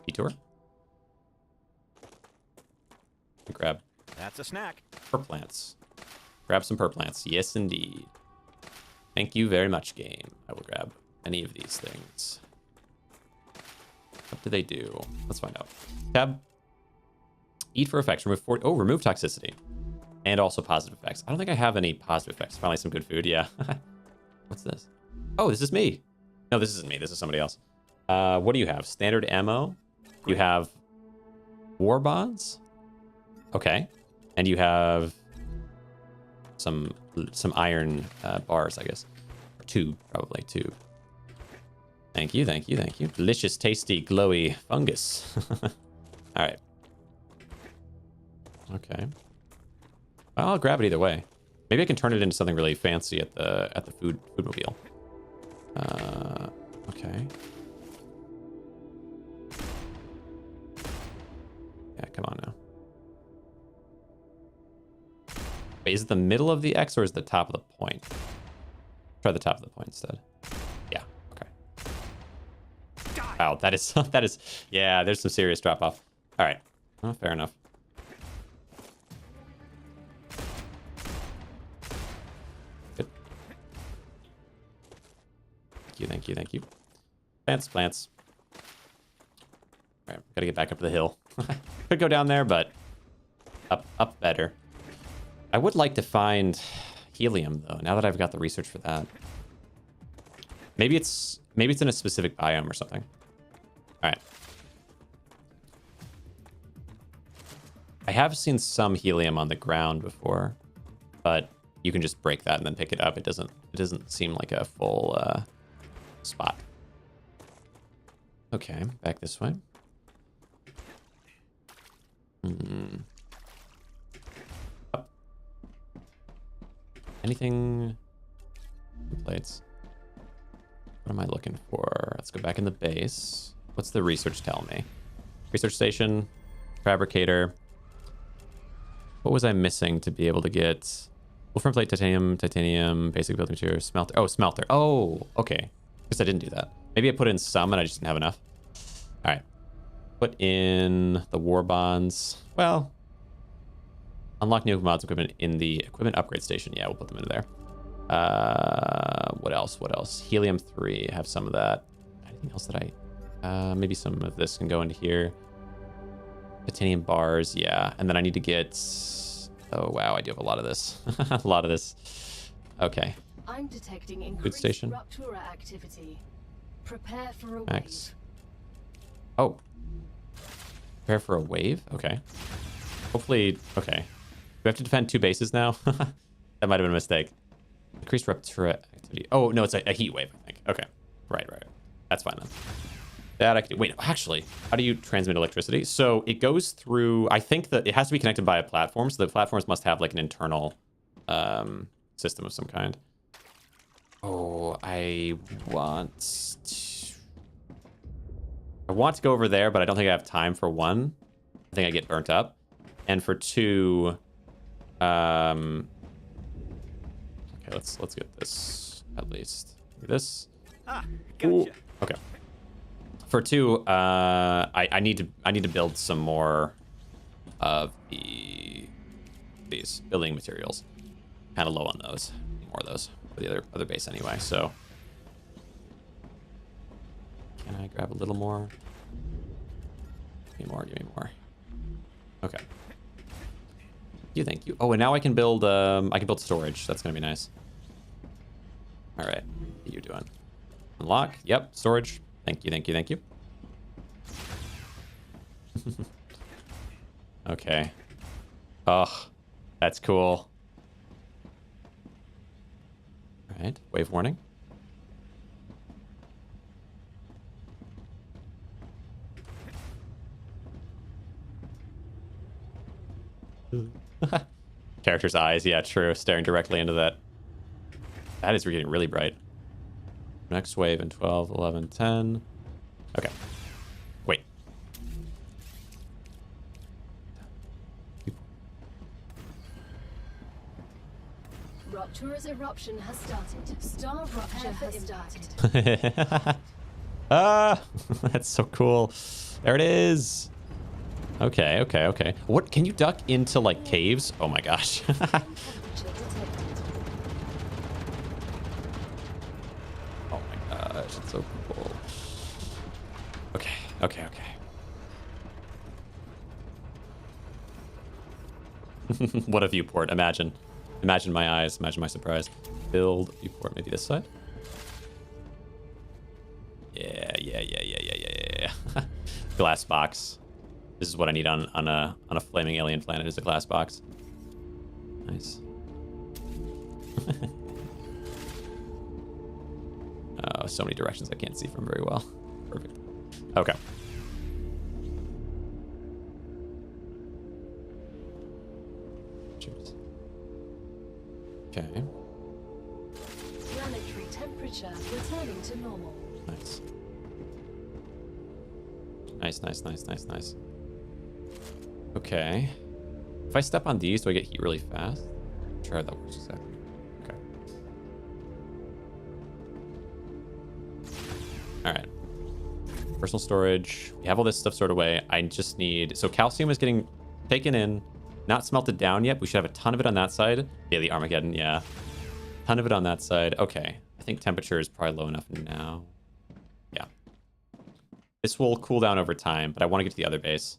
Speaker 1: Detour? Grab.
Speaker 2: That's a snack.
Speaker 1: Perplants. Grab some perplants. Yes, indeed. Thank you very much, game. I will grab any of these things. What do they do? Let's find out. Tab. Eat for effects. Remove 40. Oh, remove toxicity. And also positive effects. I don't think I have any positive effects. Finally, some good food. Yeah. What's this? Oh, this is me. No, this isn't me. This is somebody else. What do you have? Standard ammo. You have war bonds. Okay. And you have some iron bars, I guess. Or tube, probably. Tube. Thank you, thank you, thank you. Delicious, tasty, glowy fungus. All right. Okay. Well, I'll grab it either way. Maybe I can turn it into something really fancy at the foodmobile. Okay. Yeah, come on now. Wait, is it the middle of the X or is it the top of the point? Try the top of the point instead. Yeah, okay. Wow, that is, yeah, there's some serious drop off. All right, well, fair enough. Good. Thank you, thank you, thank you. Plants. All right, gotta get back up the hill. Could go down there, but up better. I would like to find helium though. Now that I've got the research for that, maybe it's in a specific biome or something. All right. I have seen some helium on the ground before, but you can just break that and then pick it up. It doesn't seem like a full spot. Okay, back this way. Up. Anything? Plates. What am I looking for? Let's go back in the base. What's the research tell me? Research station, fabricator. What was I missing to be able to get wolfram plate, titanium, basic building material, smelter? Oh, smelter. Oh, okay. Guess I didn't do that. Maybe I put in some and I just didn't have enough. All right. Put in the war bonds. Well, unlock new mods equipment in the equipment upgrade station. Yeah, we'll put them into there. What else? Helium 3. I have some of that. Anything else that maybe some of this can go into here. Titanium bars. Yeah. And then I need to get, oh, wow. I do have a lot of this. A lot of this. Okay.
Speaker 3: I'm detecting increased
Speaker 1: Food station.
Speaker 3: Rupture activity. Prepare for a
Speaker 1: Max.
Speaker 3: wave.
Speaker 1: Oh. Prepare for a wave? Okay. Hopefully, okay. Do we have to defend 2 bases now? That might have been a mistake. Increased Rupture activity. Oh, no, it's a heat wave, I think. Okay. Right. That's fine then. That I can do. Wait, actually, how do you transmit electricity? So it goes through, I think that it has to be connected by a platform. So the platforms must have like an internal system of some kind. Oh, I want to go over there, but I don't think I have time for 1. I think I get burnt up. And for 2, okay, let's get this at least. This.
Speaker 2: Ah, gotcha.
Speaker 1: Ooh, okay. For 2, I need to build some more of these building materials. Kind of low on those. Need more of those for the other base anyway. So can I grab a little more? Give me more. Give me more. Okay. Thank you. Oh, and now I can build storage. That's gonna be nice. All right. What are you doing? Unlock. Yep. Storage. Thank you. Thank you. Thank you. Okay. Oh, that's cool. All right. Wave warning. Character's eyes. Yeah, true. Staring directly into that. That is getting really bright. Next wave in 12, 11, 10. Okay. Wait.
Speaker 3: Rupture's eruption has started. StarRupture has started.
Speaker 1: Ah, that's so cool. There it is. Okay, okay, okay. What, can you duck into like caves? Oh my gosh. Oh my gosh, it's so cool. Okay, okay, okay. What a viewport. Imagine my eyes, imagine my surprise. Build viewport, maybe this side. Yeah. Glass box. This is what I need on a flaming alien planet, is a glass box. Nice. Oh, so many directions I can't see from very well. Perfect. Okay. Cheers. Okay.
Speaker 3: Planetary temperature returning to normal.
Speaker 1: Nice. Nice. Okay. If I step on these, do I get heat really fast? I'm sure how that works exactly. Okay. All right. Personal storage. We have all this stuff stored away. I just need... So calcium is getting taken in, not smelted down yet. We should have a ton of it on that side. Daily Armageddon, yeah. Ton of it on that side. Okay. I think temperature is probably low enough now. Yeah. This will cool down over time, but I want to get to the other base.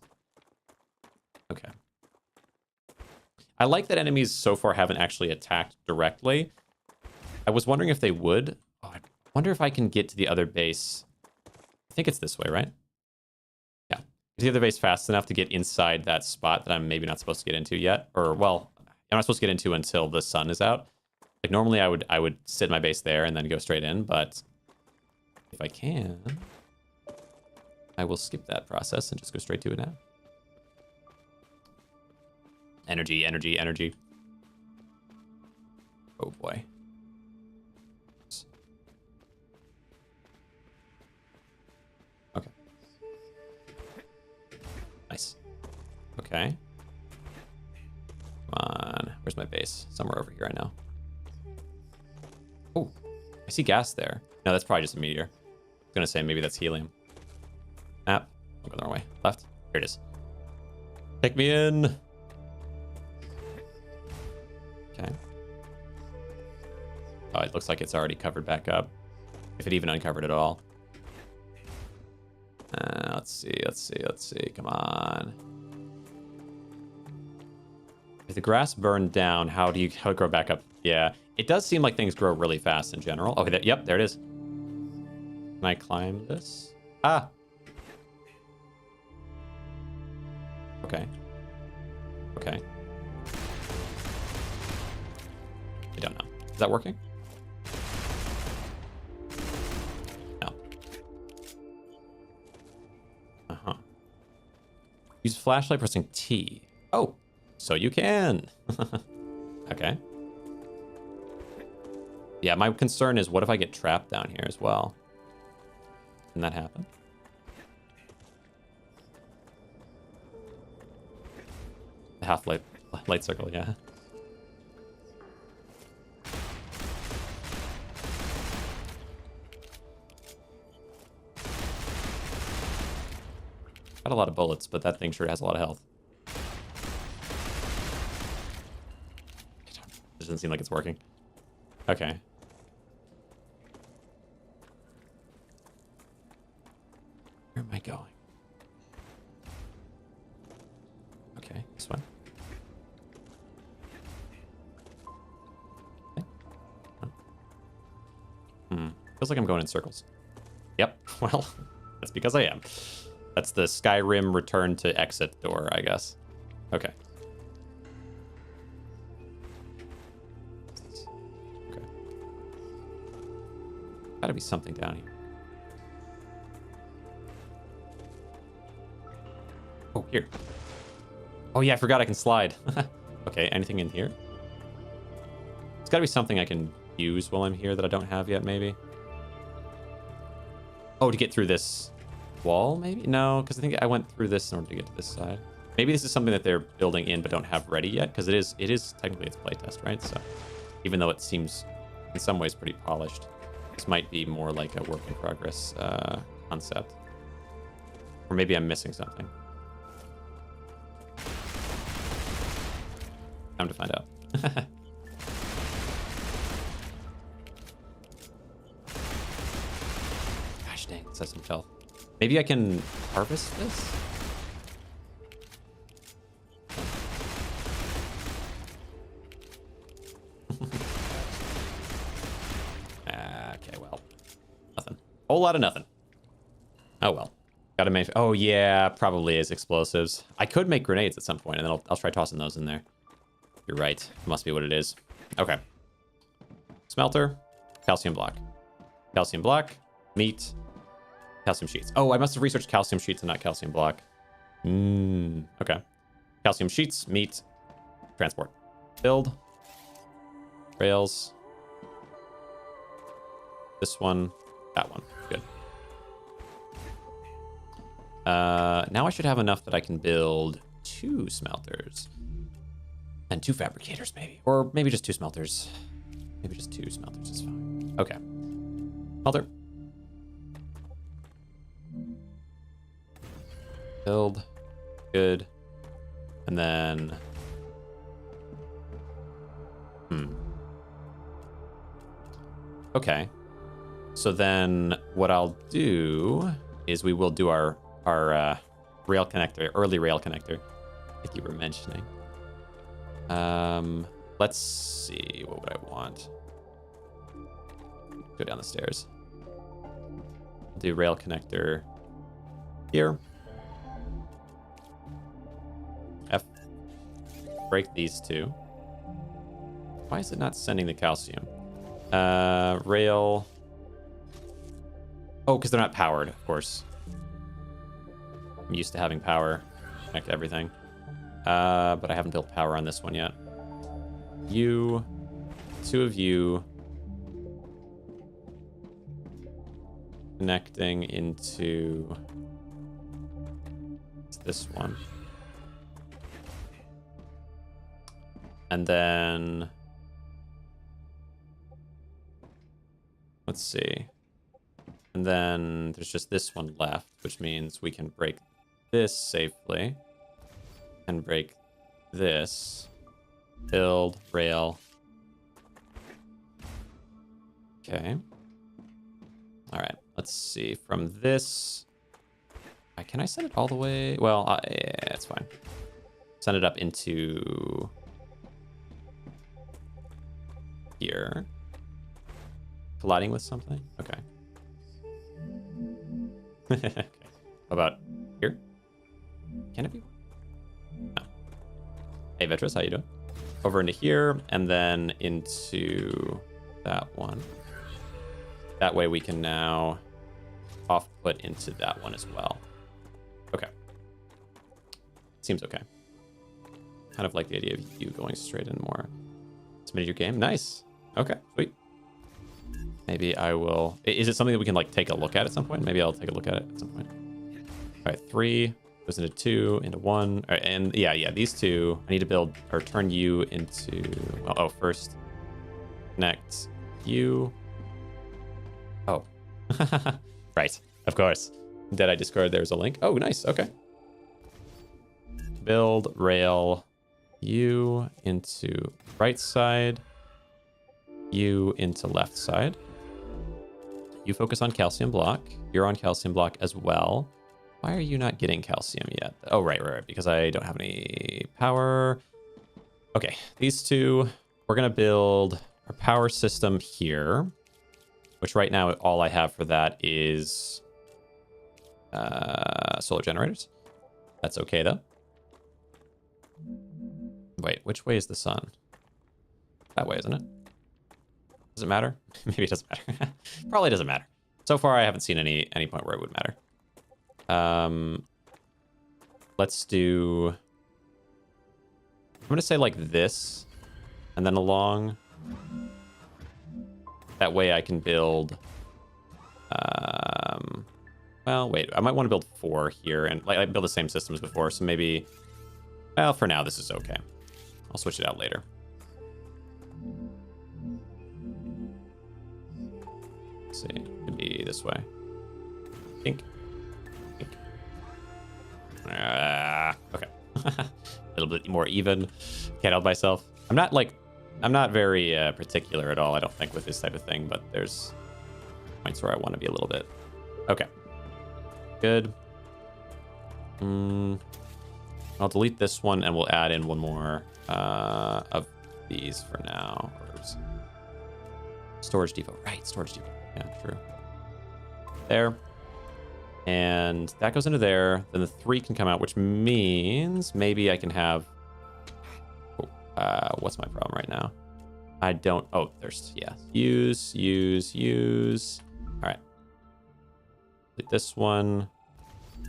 Speaker 1: Okay. I like that enemies so far haven't actually attacked directly. I was wondering if they would. Oh, I wonder if I can get to the other base. I think it's this way, right? Yeah. The other base fast enough to get inside that spot that I'm maybe not supposed to get into yet. Or, well, I'm not supposed to get into until the sun is out. Like, normally I would sit my base there and then go straight in, but if I can, I will skip that process and just go straight to it now. Energy. Oh boy. Okay. Nice. Okay. Come on. Where's my base? Somewhere over here, I know. Oh, I see gas there. No, that's probably just a meteor. I was gonna say maybe that's helium. I'll go the wrong way. Left. Here it is. Take me in. Okay. Oh, it looks like it's already covered back up. If it even uncovered at all. Let's see. Come on. If the grass burned down, how do it grow back up? Yeah, it does seem like things grow really fast in general. Okay, yep, there it is. Can I climb this? Ah. Okay. Okay. I don't know. Is that working? No. Uh-huh. Use flashlight pressing T. Oh, so you can. Okay. Yeah, my concern is what if I get trapped down here as well? Can that happen? The half-light light circle, yeah. Got a lot of bullets, but that thing sure has a lot of health. Doesn't seem like it's working. Okay. Where am I going? Okay, this one. Okay. Feels like I'm going in circles. Yep, well, that's because I am. That's the Skyrim return to exit door, I guess. Okay. Okay. Gotta be something down here. Oh, here. Oh, yeah, I forgot I can slide. Okay, anything in here? There's gotta be something I can use while I'm here that I don't have yet, maybe. Oh, to get through this wall, maybe? No, because I think I went through this in order to get to this side. Maybe this is something that they're building in but don't have ready yet, because it is technically its playtest, right? So even though it seems in some ways pretty polished, this might be more like a work in progress concept. Or maybe I'm missing something. Time to find out. Gosh dang, it says some health. Maybe I can harvest this? Okay, well. Nothing. Whole lot of nothing. Oh well. Gotta make... Oh yeah, probably is explosives. I could make grenades at some point, and then I'll try tossing those in there. You're right. Must be what it is. Okay. Smelter. Calcium block. Calcium block. Meat. Calcium sheets. Oh, I must have researched calcium sheets and not calcium block. Okay. Calcium sheets. Meat. Transport. Build. Rails. This one. That one. Good. Now I should have enough that I can build 2 smelters. And 2 fabricators, maybe. Or maybe just 2 smelters. Maybe just 2 smelters is fine. Okay. Smelter. Build. Good. And then... Okay. So then what I'll do is we will do our rail connector, early rail connector, like you were mentioning. Let's see, what would I want? Go down the stairs. Do rail connector here. F. Break these 2. Why is it not sending the calcium? Rail. Oh, because they're not powered, of course. I'm used to having power connect everything. But I haven't built power on this one yet. You, 2 of you, connecting into this one. And then, let's see. And then there's just this one left, which means we can break this safely. And break this. Build, rail. Okay. All right, let's see. From this, can I send it all the way? Well, yeah, it's fine. Send it up into here. Colliding with something? Okay. Okay. How about here? Can it be? No. Hey, Vetris, how you doing? Over into here, and then into that one. That way we can now off-put into that one as well. Okay. Seems okay. Kind of like the idea of you going straight in more. Submitted your game? Nice. Okay, sweet. Maybe I will... Is it something that we can, like, take a look at some point? Maybe I'll take a look at it at some point. All right, 3 goes into 2, into 1. All right, and yeah, these 2, I need to build, or turn you into... Well, oh, first connect you. Oh. Right, of course. Deadeye Discord, there's a link. Oh, nice, okay. Build rail you into right side. you into left side. You focus on calcium block. You're on calcium block as well. Why are you not getting calcium yet? Oh, right, because I don't have any power. Okay, these two, we're going to build our power system here, which right now all I have for that is solar generators. That's okay, though. Wait, which way is the sun? That way, isn't it? Does it matter? Maybe it doesn't matter. Probably doesn't matter. So far, I haven't seen any point where it would matter. Let's do... I'm going to say like this, and then along. That way I can build... well, wait. I might want to build 4 here, and like I build the same system as before, so maybe... Well, for now, this is okay. I'll switch it out later. Let's see. Could be this way. Think. Okay. A little bit more even. Can't help myself. I'm not very particular at all, I don't think, with this type of thing, but there's points where I want to be a little bit. Okay. Good. I'll delete this one and we'll add in one more of these for now. Oops. Storage depot. Right, storage depot. Yeah, true. There. And that goes into there. Then the 3 can come out, which means maybe I can have... what's my problem right now? I don't... Oh, there's... Yeah. Use. All right. Delete this one.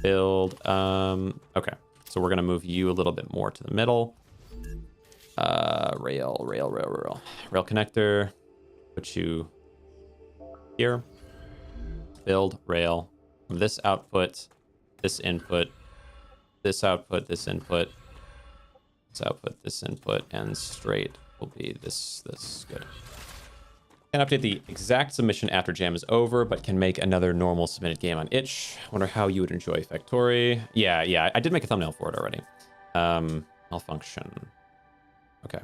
Speaker 1: Build. Okay. So we're going to move you a little bit more to the middle. Rail connector. Put you here. Build rail. This output, this input, this output, this input, this output, this input, and straight will be this. Good. Can update the exact submission after jam is over, but can make another normal submitted game on itch. Wonder how you would enjoy Factory. Yeah, I did make a thumbnail for it already. Malfunction. Okay.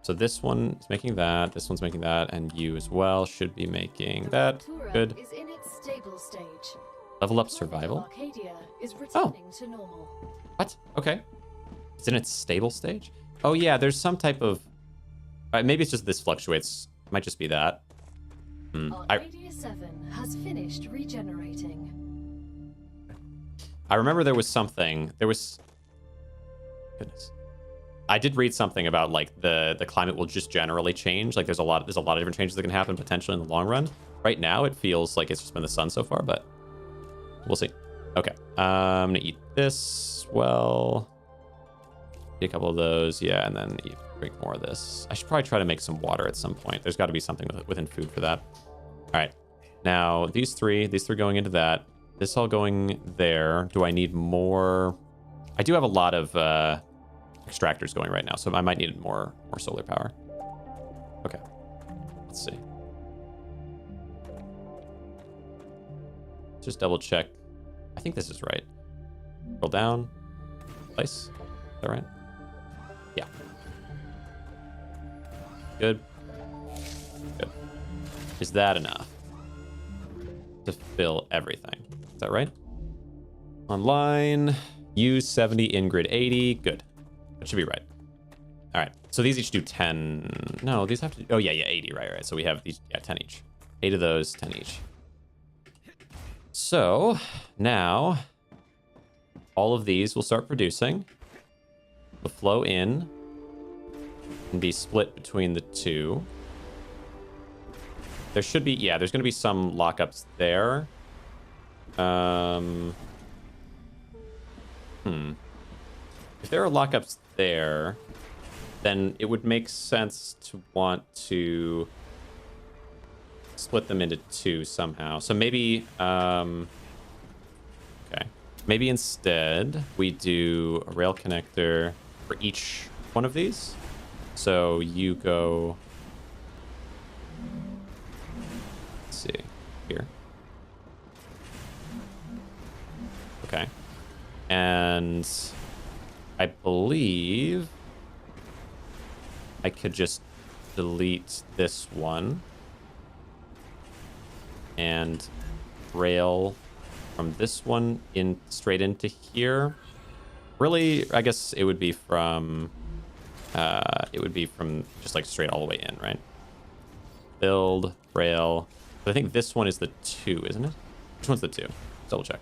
Speaker 1: So this one is making that, this one's making that, and you as well should be making that. Good.
Speaker 3: Is in its stable stage.
Speaker 1: Level up survival.
Speaker 3: Arcadia is returning to normal.
Speaker 1: What? Okay. It's in its stable stage? Oh yeah, there's some type of... maybe it's just this fluctuates. Might just be that.
Speaker 3: Arcadia 7 has finished regenerating.
Speaker 1: I remember there was something. There was... Goodness. I did read something about like the climate will just generally change. Like there's a lot of different changes that can happen potentially in the long run. Right now it feels like it's just been the sun so far, but we'll see. Okay. I'm gonna eat this. Well, eat a couple of those, yeah, and then drink more of this. I should probably try to make some water at some point. There's got to be something within food for that. All right. Now these three going into that. This all going there. Do I need more? I do have a lot of extractors going right now, so I might need more solar power. Okay. Let's see. Just double check. I think this is right. Scroll down. Place. Is that right? Yeah. Good. Good. Is that enough to fill everything? Is that right? Online. Use 70, in-grid 80. Good. That should be right. All right. So these each do 10. No, these have to... Oh, yeah, 80. Right. So we have these... Yeah, 10 each. 8 of those, 10 each. So now all of these will start producing. Will flow in and be split between the two. There should be... Yeah, there's going to be some lockups there. If there are lockups there, then it would make sense to want to split them into 2 somehow. So maybe, okay. Maybe instead we do a rail connector for each one of these. So you go, let's see, here. Okay. And I believe I could just delete this one and rail from this one in straight into here. Really, I guess it would be from just like straight all the way in, right? Build, rail. But I think this one is the 2, isn't it? Which one's the 2? Double check.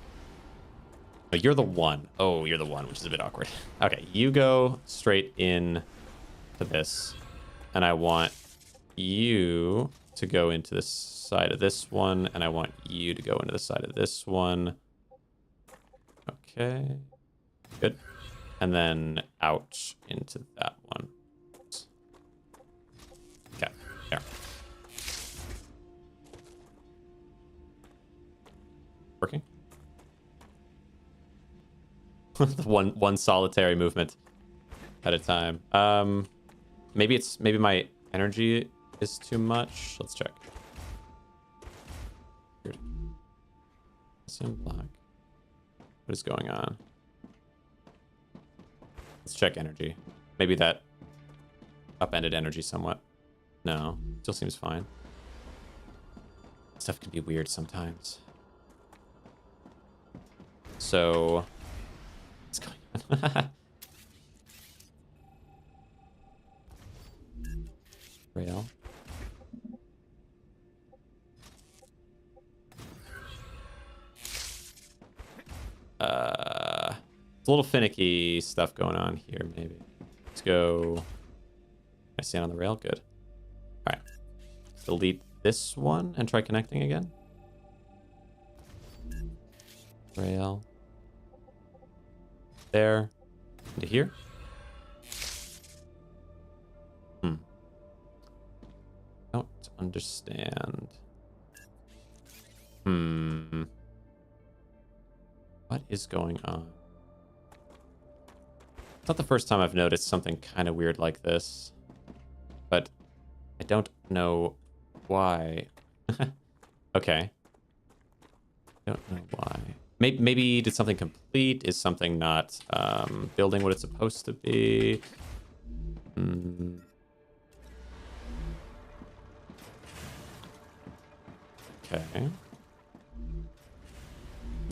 Speaker 1: Oh, you're the 1. Oh, you're the 1, which is a bit awkward. Okay, you go straight in to this. And I want you to go into the side of this one. And I want you to go into the side of this one. Okay. Good. And then out into that one. Okay, there. Working? one solitary movement at a time. Maybe my energy is too much. Let's check. Weird. Block. What is going on? Let's check energy. Maybe that upended energy somewhat. No, still seems fine. Stuff can be weird sometimes. So, what's going on? Rail. It's a little finicky stuff going on here, maybe. Let's go. I stand on the rail? Good. All right. Delete this one and try connecting again. Rail. There. Into here. Don't understand. What is going on? It's not the first time I've noticed something kind of weird like this, but I don't know why. Okay. Don't know why. Maybe did something complete? Is something not building what it's supposed to be? Okay.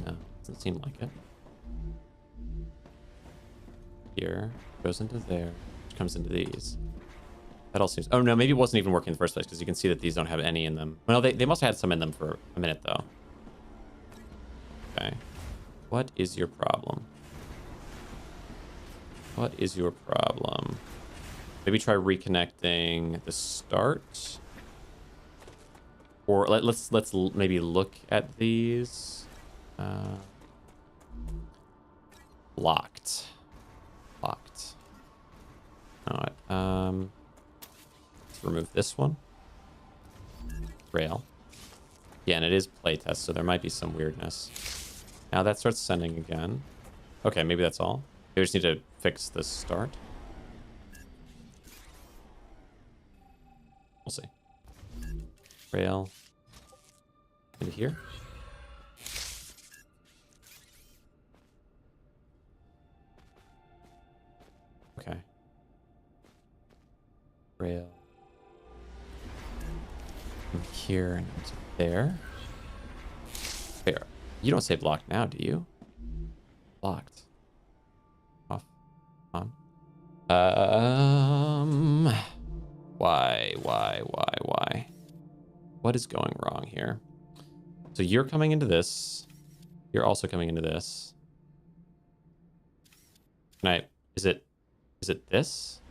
Speaker 1: No, doesn't seem like it. Here, goes into there, which comes into these. That all seems... Oh, no, maybe it wasn't even working in the first place, because you can see that these don't have any in them. Well, they must have had some in them for a minute, though. Okay. What is your problem? What is your problem? Maybe try reconnecting the start. Or let's maybe look at these. Locked. Locked. All right. Let's remove this one. Rail. Yeah, and it is playtest, so there might be some weirdness. Now that starts sending again. Okay, maybe that's all. We just need to fix the start. We'll see. Rail. Into here. Okay. Rail. From here and into there. There. You don't say blocked now, do you? Blocked. Off. On. Why? What is going wrong here? So you're coming into this. You're also coming into this. Can I... Is it this?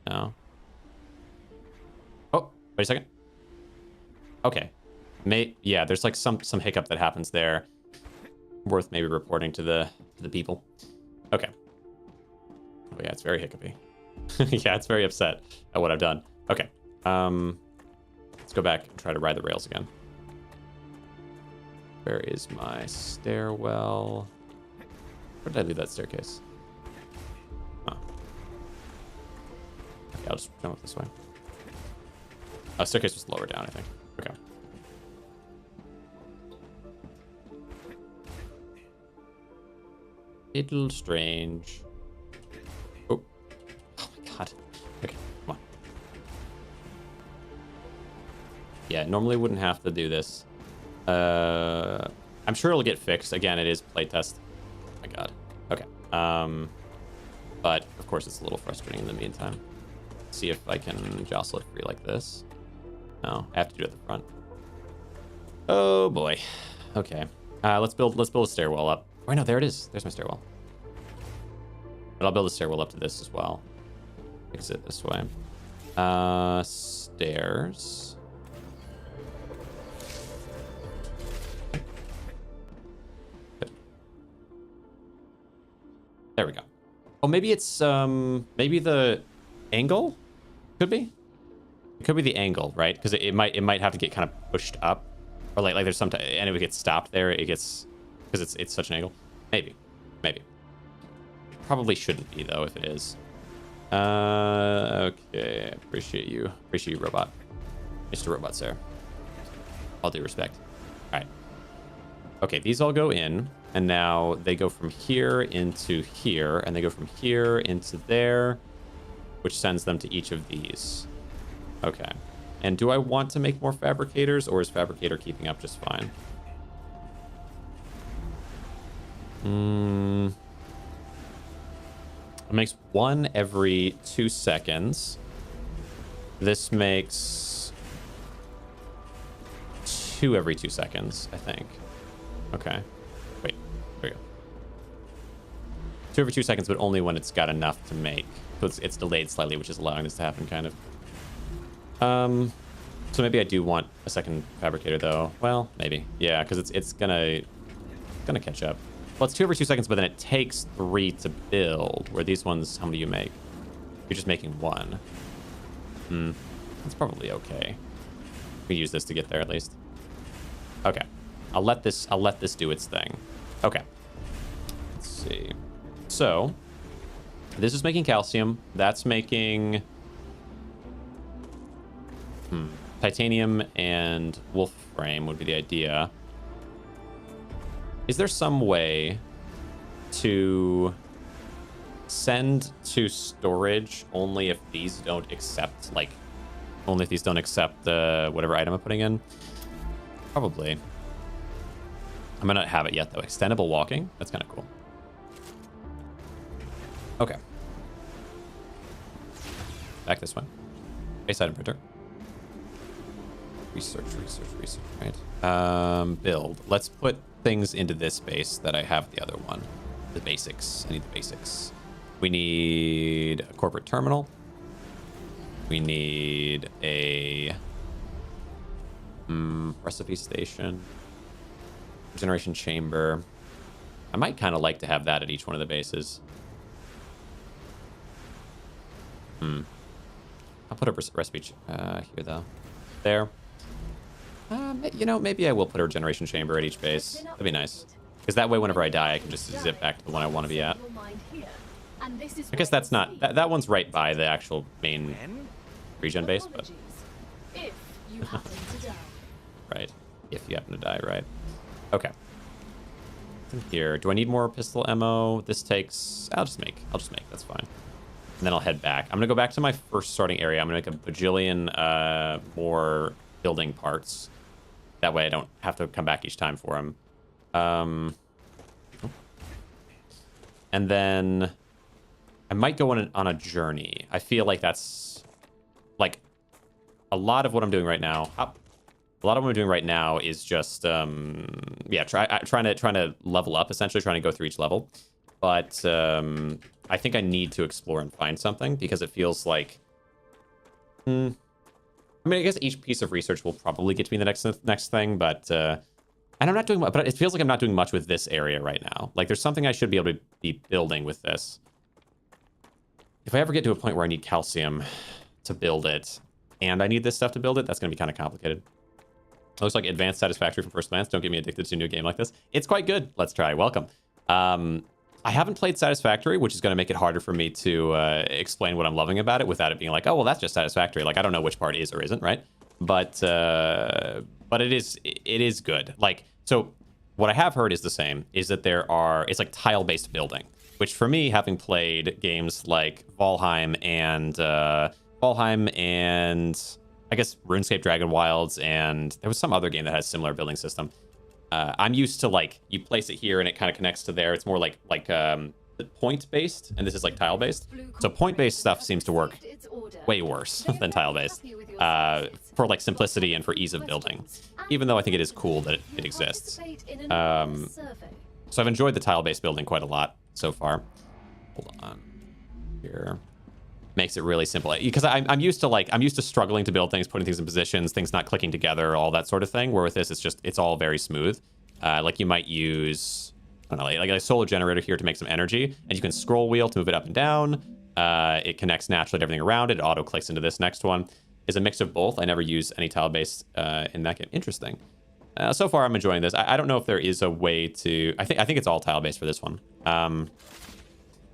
Speaker 1: No. Oh, wait a second. Okay. Yeah, there's like some hiccup that happens there. Worth maybe reporting to the people. Okay. Oh yeah, it's very hiccupy. Yeah, it's very upset at what I've done. Okay. Let's go back and try to ride the rails again. Where is my stairwell? Where did I leave that staircase? Oh. Okay, I'll just jump up this way. Oh, staircase was lower down, I think. Okay. Little strange. Oh. Oh my god. Okay, come on. Yeah, normally wouldn't have to do this. I'm sure it'll get fixed. Again, it is playtest. Oh my god. Okay. But of course it's a little frustrating in the meantime. Let's see if I can jostle it free like this. No, I have to do it at the front. Oh boy. Okay. Let's build a stairwell up. Oh no, there it is. There's my stairwell. But I'll build a stairwell up to this as well. Fix it this way. Stairs. Good. There we go. Oh, maybe it's maybe the angle? Could be. It could be the angle, right? Because it might have to get kind of pushed up, or like there's some and if it gets stopped there, it gets because it's such an angle. Maybe. Probably shouldn't be though if it is. Okay. Appreciate you, robot. Mr. Robot, sir. All due respect. All right. Okay, these all go in, and now they go from here into here, and they go from here into there, which sends them to each of these. Okay. And do I want to make more fabricators, or is fabricator keeping up just fine? It makes 1 every 2 seconds. This makes 2 every 2 seconds, I think. Okay. Wait, there we go. 2 every 2 seconds, but only when it's got enough to make. So it's delayed slightly, which is allowing this to happen, kind of. So maybe I do want a second fabricator, though. Well, maybe. Yeah, because it's gonna catch up. Well, it's 2 every 2 seconds, but then it takes 3 to build. Where these ones, how many do you make? You're just making 1. That's probably okay. We use this to get there at least. Okay. I'll let this do its thing. Okay. Let's see. So this is making calcium. That's making titanium and wolfram would be the idea. Is there some way to send to storage only if these don't accept, like, only if these don't accept whatever item I'm putting in? Probably. I might not have it yet, though. Extendable walking? That's kind of cool. Okay. Back this way. Base item printer. Research, right? Build. Let's put things into this base that I have the other one. The basics. I need the basics. We need a corporate terminal. We need a recipe station. Generation chamber. I might kind of like to have that at each one of the bases. I'll put a recipe here, though. There. You know, maybe I will put a generation chamber at each base. That'd be nice. Because that way, whenever I die, I can just zip back to the one I want to be at. I guess that's not... That one's right by the actual main regen base, but...
Speaker 3: If you happen to die.
Speaker 1: Right. If you happen to die, right. Okay. Here. Do I need more pistol ammo? This takes... I'll just make. That's fine. And then I'll head back. I'm going to go back to my first starting area. I'm going to make a bajillion more building parts. That way I don't have to come back each time for them. And then I might go on a journey. I feel like that's like a lot of what I'm doing right now. A lot of what I'm doing right now is just yeah, trying to level up, essentially trying to go through each level. But I think I need to explore and find something because it feels like I mean, I guess each piece of research will probably get to me the next thing, but and I'm not doing much, but it feels like I'm not doing much with this area right now. Like there's something I should be able to be building with this. If I ever get to a point where I need calcium to build it and I need this stuff to build it, that's going to be kind of complicated. It looks like advanced satisfactory from first glance. Don't get me addicted to a new game like this. It's quite good. Let's try. Welcome. I haven't played Satisfactory, which is going to make it harder for me to explain what I'm loving about it without it being like, oh, well, that's just Satisfactory. Like, I don't know which part is or isn't, right? But it is good. Like, so what I have heard is the same, is that it's like tile-based building, which for me, having played games like Valheim and I guess RuneScape Dragon Wilds, and there was some other game that has similar building system. I'm used to like you place it here and it kind of connects to there. It's more like point based, and this is like tile based. So point based stuff seems to work way worse than tile based for like simplicity and for ease of building. Even though I think it is cool that it exists. So I've enjoyed the tile based building quite a lot so far. Hold on here. Makes it really simple because I'm used to struggling to build things, putting things in positions, things not clicking together, all that sort of thing. Where with this, it's all very smooth. Like you might use, I don't know, like a solar generator here to make some energy, and you can scroll wheel to move it up and down. It connects naturally to everything around it. It auto clicks into this next one. Is a mix of both. I never use any tile based in that game. Interesting. So far, I'm enjoying this. I don't know if there is a way to. I think it's all tile based for this one.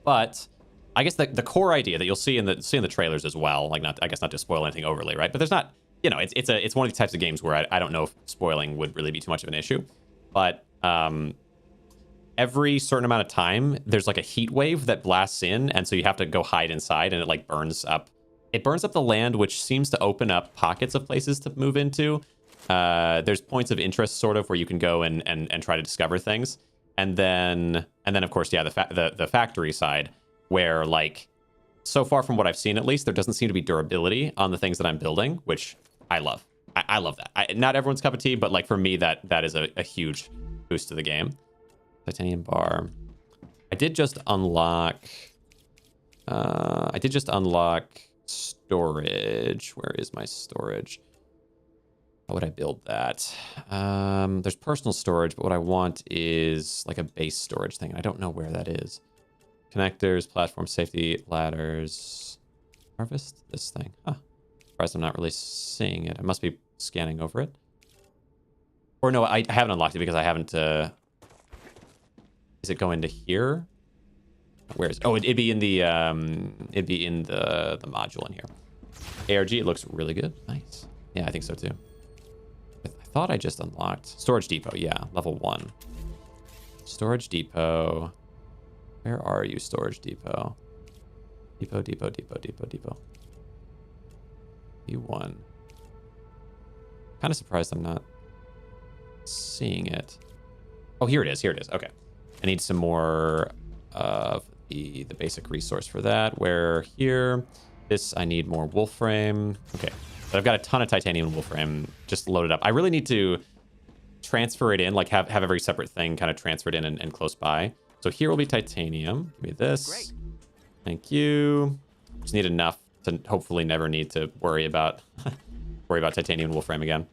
Speaker 1: But I guess the core idea that you'll see in the trailers as well, like not to spoil anything overly, right? But there's not, it's one of these types of games where I don't know if spoiling would really be too much of an issue. But every certain amount of time, there's like a heat wave that blasts in, and so you have to go hide inside, and it like burns up. It burns up the land, which seems to open up pockets of places to move into. There's points of interest sort of where you can go and try to discover things, and then of course, yeah, the factory side, where like so far from what I've seen, at least, there doesn't seem to be durability on the things that I'm building, which I love. I love that. Not everyone's cup of tea, but like for me, that is a huge boost to the game. Titanium bar. I did just unlock storage. Where is my storage? How would I build that? There's personal storage, but what I want is like a base storage thing. I don't know where that is. Connectors, platform safety, ladders. Harvest this thing. Huh. Surprised I'm not really seeing it. I must be scanning over it. Or no, I haven't unlocked it because I haven't. Is it going to here? Where is it? Oh, it'd be in the module in here. ARG, it looks really good. Nice. Yeah, I think so too. I thought I just unlocked storage depot. Yeah, level 1. Storage depot. Where are you, storage depot? Depot. E1. Kind of surprised I'm not seeing it. Oh, here it is. Okay. I need some more of the basic resource for that. Where here? This, I need more wolframe. Okay. But I've got a ton of titanium wolframe just loaded up. I really need to transfer it in, like have every separate thing kind of transferred in and close by. So here will be titanium. Give me this. Great. Thank you. Just need enough to hopefully never need to worry about titanium wolframe again.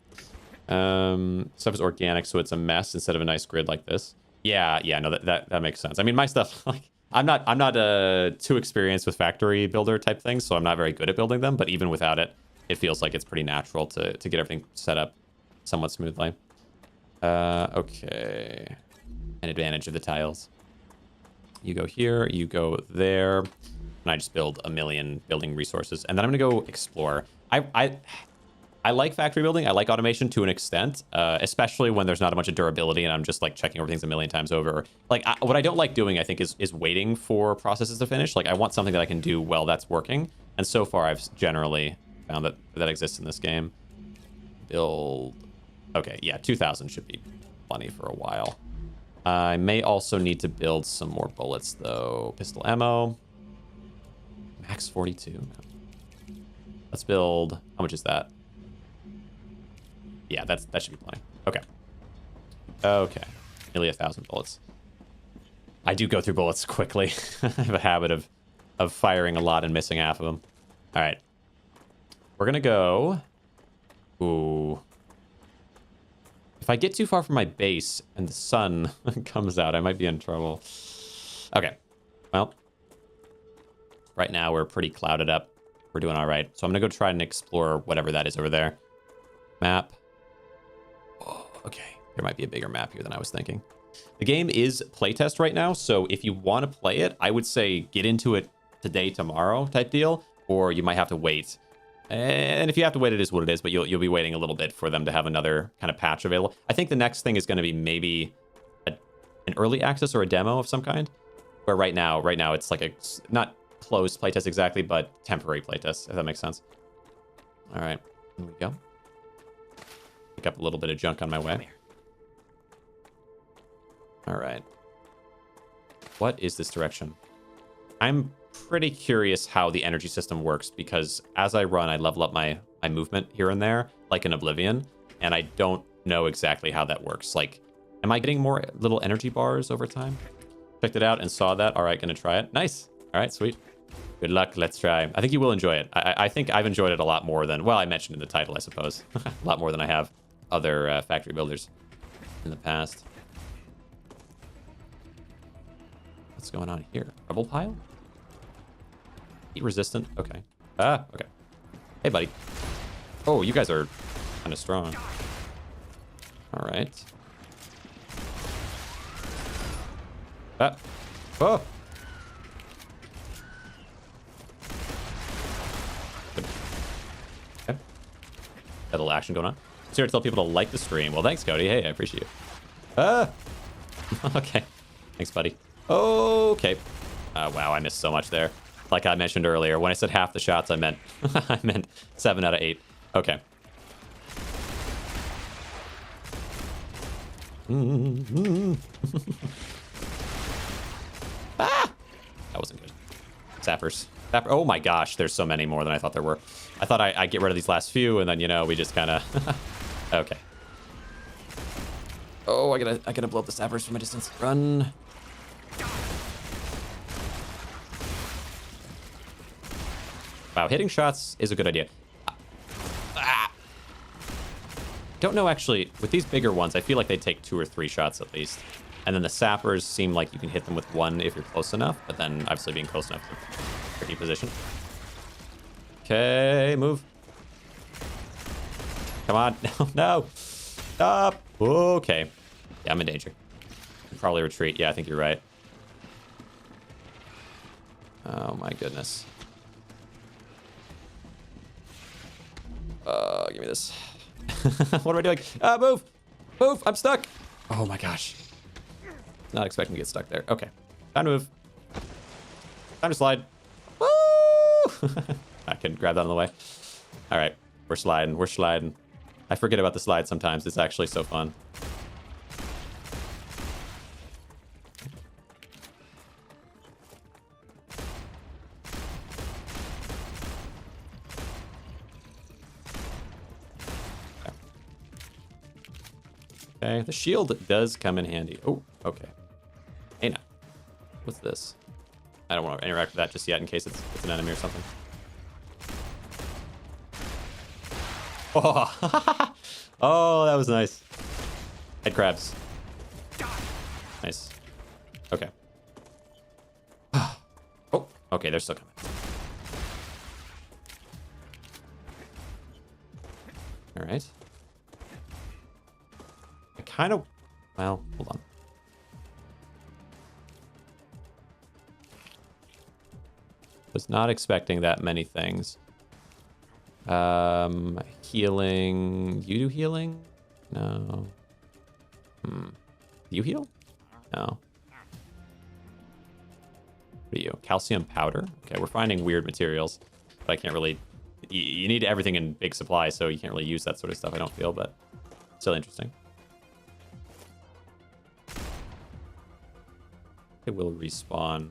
Speaker 1: Stuff is organic, so it's a mess instead of a nice grid like this. Yeah, no, that makes sense. I mean, my stuff, like, I'm not too experienced with factory builder type things, so I'm not very good at building them. But even without it, it feels like it's pretty natural to get everything set up somewhat smoothly. Okay. An advantage of the tiles. You go here, you go there, and I just build a million building resources, and then I'm gonna go explore. I like factory building. I like automation to an extent, especially when there's not a bunch of durability and I'm just like checking over things a million times over. Like what I don't like doing, I think, is waiting for processes to finish. Like I want something that I can do while that's working. And so far, I've generally found that exists in this game. Build. Okay, yeah, 2,000 should be plenty for a while. I may also need to build some more bullets, though. Pistol ammo. Max 42. Let's build. How much is that? Yeah, that should be plenty. Okay. Nearly 1,000 bullets. I do go through bullets quickly. I have a habit of firing a lot and missing half of them. All right. We're going to go. Ooh. If I get too far from my base and the sun comes out, I might be in trouble. Okay. Well, right now we're pretty clouded up. We're doing all right. So I'm going to go try and explore whatever that is over there. Map. Oh, okay. There might be a bigger map here than I was thinking. The game is playtest right now, so if you want to play it, I would say get into it today, tomorrow type deal, or you might have to wait. And if you have to wait, it is what it is, but you'll be waiting a little bit for them to have another kind of patch available. I think the next thing is going to be maybe an early access or a demo of some kind, where right now it's like a not closed playtest exactly, but temporary playtest, if that makes sense. All right, Here we go. Pick up a little bit of junk on my way. All right. What is this direction? I'm pretty curious how the energy system works because as I run, I level up my movement here and there, like in Oblivion, and I don't know exactly how that works. Like, am I getting more little energy bars over time? Checked it out and saw that. All right, gonna try it. Nice. All right, sweet. Good luck. Let's try. I think you will enjoy it. I think I've enjoyed it a lot more than, well, I mentioned in the title, I suppose. A lot more than I have other factory builders in the past. What's going on here? Rubble pile? Heat resistant? Okay. Ah, okay. Hey, buddy. Oh, you guys are kind of strong. All right. Ah. Oh. Good. Okay. Got a little action going on. Just here to tell people to like the stream. Well, thanks, Cody. Hey, I appreciate you. Ah. Okay. Thanks, buddy. Okay. Wow, I missed so much there. Like I mentioned earlier, when I said half the shots, I meant I meant 7 out of 8. Okay. Ah! That wasn't good. Sappers. Oh my gosh, there's so many more than I thought there were. I thought I'd get rid of these last few, and then, you know, we just kind of... Okay. Oh, I gotta blow up the sappers from a distance. Run. Wow, hitting shots is a good idea. Don't know, actually, with these bigger ones, I feel like they take 2 or 3 shots at least. And then the sappers seem like you can hit them with 1 if you're close enough, but then obviously being close enough is a tricky position. Okay, move. Come on. No. Stop. Okay. Yeah, I'm in danger. I'll probably retreat. Yeah, I think you're right. Oh my goodness. Give me this. What am I doing? Move! Move! I'm stuck! Oh my gosh. Not expecting to get stuck there. Okay. Time to move. Time to slide. Woo! I can grab that on the way. All right. We're sliding. We're sliding. I forget about the slide sometimes. It's actually so fun. Okay, the shield does come in handy. Oh, okay. Hey, now. What's this? I don't want to interact with that just yet in case it's an enemy or something. Oh, oh, that was nice. Head crabs. Nice. Okay. Oh, okay, they're still coming. All right. Kind of, well, hold on. Was not expecting that many things. Healing. You do healing? No. You heal? No. What are you? Calcium powder? Okay, we're finding weird materials, but I can't really. You need everything in big supply, so you can't really use that sort of stuff, I don't feel, but still interesting. It will respawn.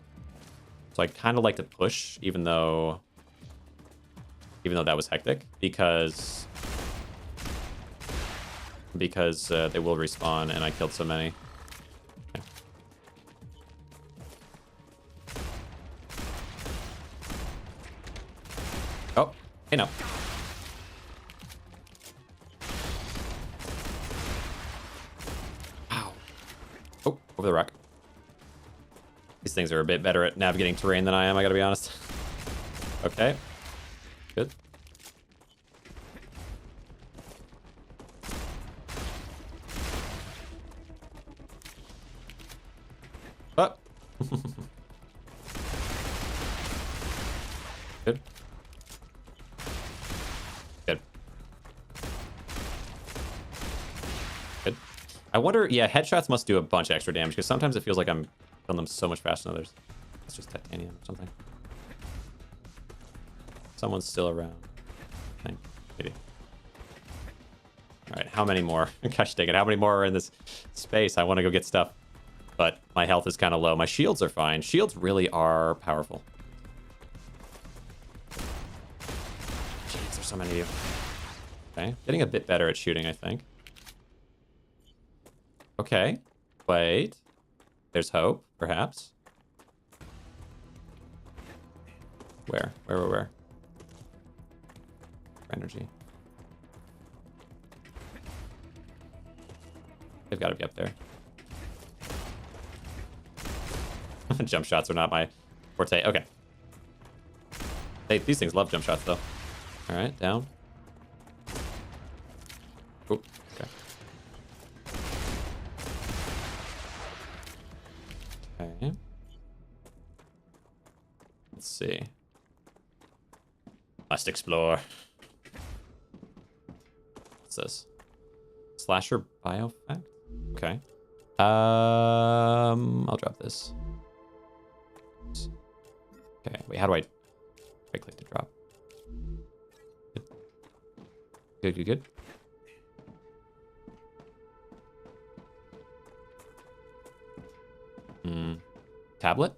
Speaker 1: So I kind of like to push, even though that was hectic, because they will respawn, and I killed so many. Okay. Oh, hey, no. Ow. Oh, over the rock. These things are a bit better at navigating terrain than I am, I gotta be honest. Okay. Good. Oh. Good. Good. Good. I wonder, yeah, headshots must do a bunch of extra damage, because sometimes it feels like I'm killing them so much faster than others. It's just titanium or something. Someone's still around. I think. Maybe. How many more? Gosh dang it. How many more are in this space? I want to go get stuff. But my health is kind of low. My shields are fine. Shields really are powerful. Jeez, there's so many of you. Okay. Getting a bit better at shooting, I think. Okay. Wait. There's hope, perhaps. Where? Where? Energy. They've got to be up there. Jump shots are not my forte. Okay. These things love jump shots, though. All right, down. Oop, okay. Okay. Let's see. Must explore. What's this? Slasher biofact? Okay. I'll drop this. Okay, wait, how do I right click to drop? Good. Tablet?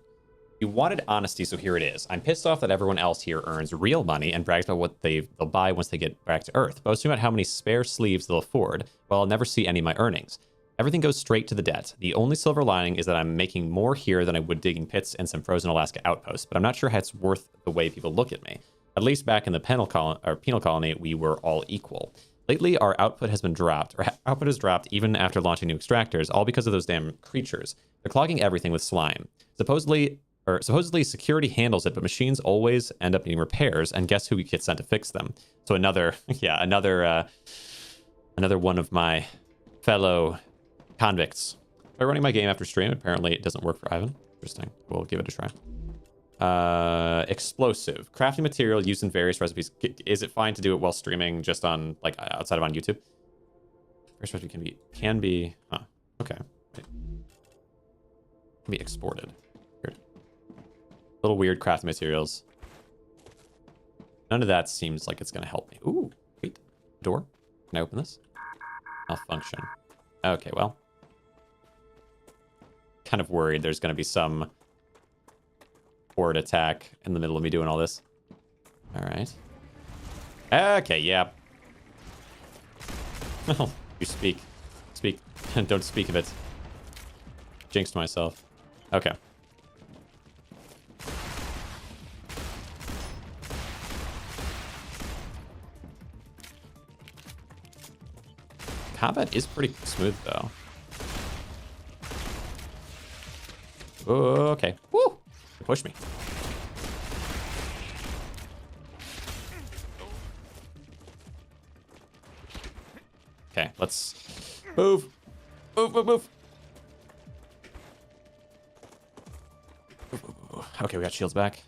Speaker 1: You wanted honesty, so here it is. I'm pissed off that everyone else here earns real money and brags about what they'll buy once they get back to Earth, boasting about how many spare sleeves they'll afford, while I'll never see any of my earnings. Everything goes straight to the debt. The only silver lining is that I'm making more here than I would digging pits and some frozen Alaska outposts, but I'm not sure how it's worth the way people look at me. At least back in the penal colony, we were all equal. Lately, our output has been dropped, or output has dropped even after launching new extractors, all because of those damn creatures. They're clogging everything with slime. Supposedly security handles it, but machines always end up needing repairs, and guess who gets sent to fix them? So another one of my fellow convicts. Try running my game after stream. Apparently it doesn't work for Ivan. Interesting. We'll give it a try. Explosive. Crafting material used in various recipes. Is it fine to do it while streaming just on, like, outside of on YouTube? First recipe can be, huh. Okay. Wait. Can be exported. Weird. Little weird crafting materials. None of that seems like it's going to help me. Ooh, wait. Door. Can I open this? Malfunction. Okay, well. Kind of worried there's going to be some horde attack in the middle of me doing all this. All right. Okay, yeah. Oh, you speak. Speak. Don't speak of it. Jinxed myself. Okay. Combat is pretty smooth, though. Okay. Woo! Push me. Okay, let's move. Move. Okay, we got shields back.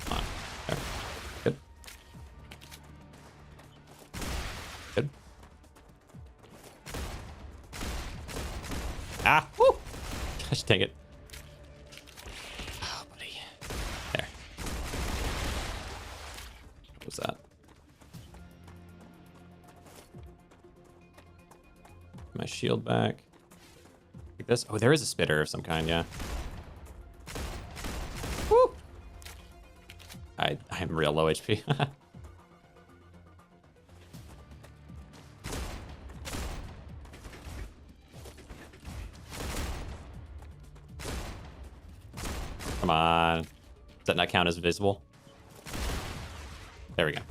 Speaker 1: Come on. There. Good. Good. Ah! Woo! Gosh, dang it. Oh, buddy. There. What was that? My shield back. Like this. Oh, there is a spitter of some kind, yeah. Woo! I'm real low HP. Come on. Does that not count as visible? There we go.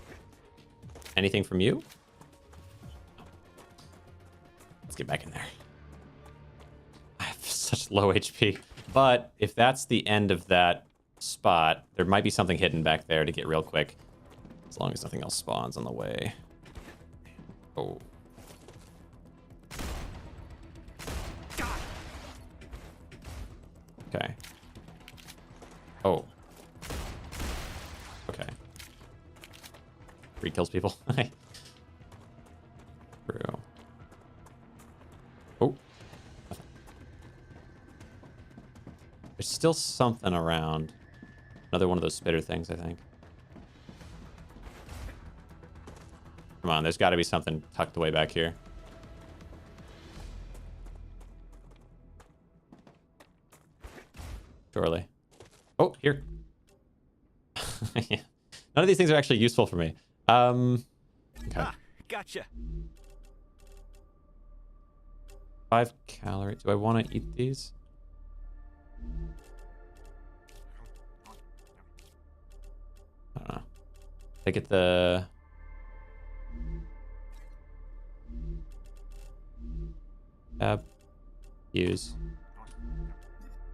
Speaker 1: Anything from you? Let's get back in there. I have such low HP. But if that's the end of that spot, there might be something hidden back there to get real quick. As long as nothing else spawns on the way. Oh. Okay. Oh. Okay. 3 kills people. True. Oh. There's still something around. Another one of those spitter things, I think. Come on, there's got to be something tucked away back here. Surely. Oh, here. Yeah. None of these things are actually useful for me. Okay.
Speaker 2: Ah, gotcha.
Speaker 1: 5 calories. Do I want to eat these? I don't know. I get the... use.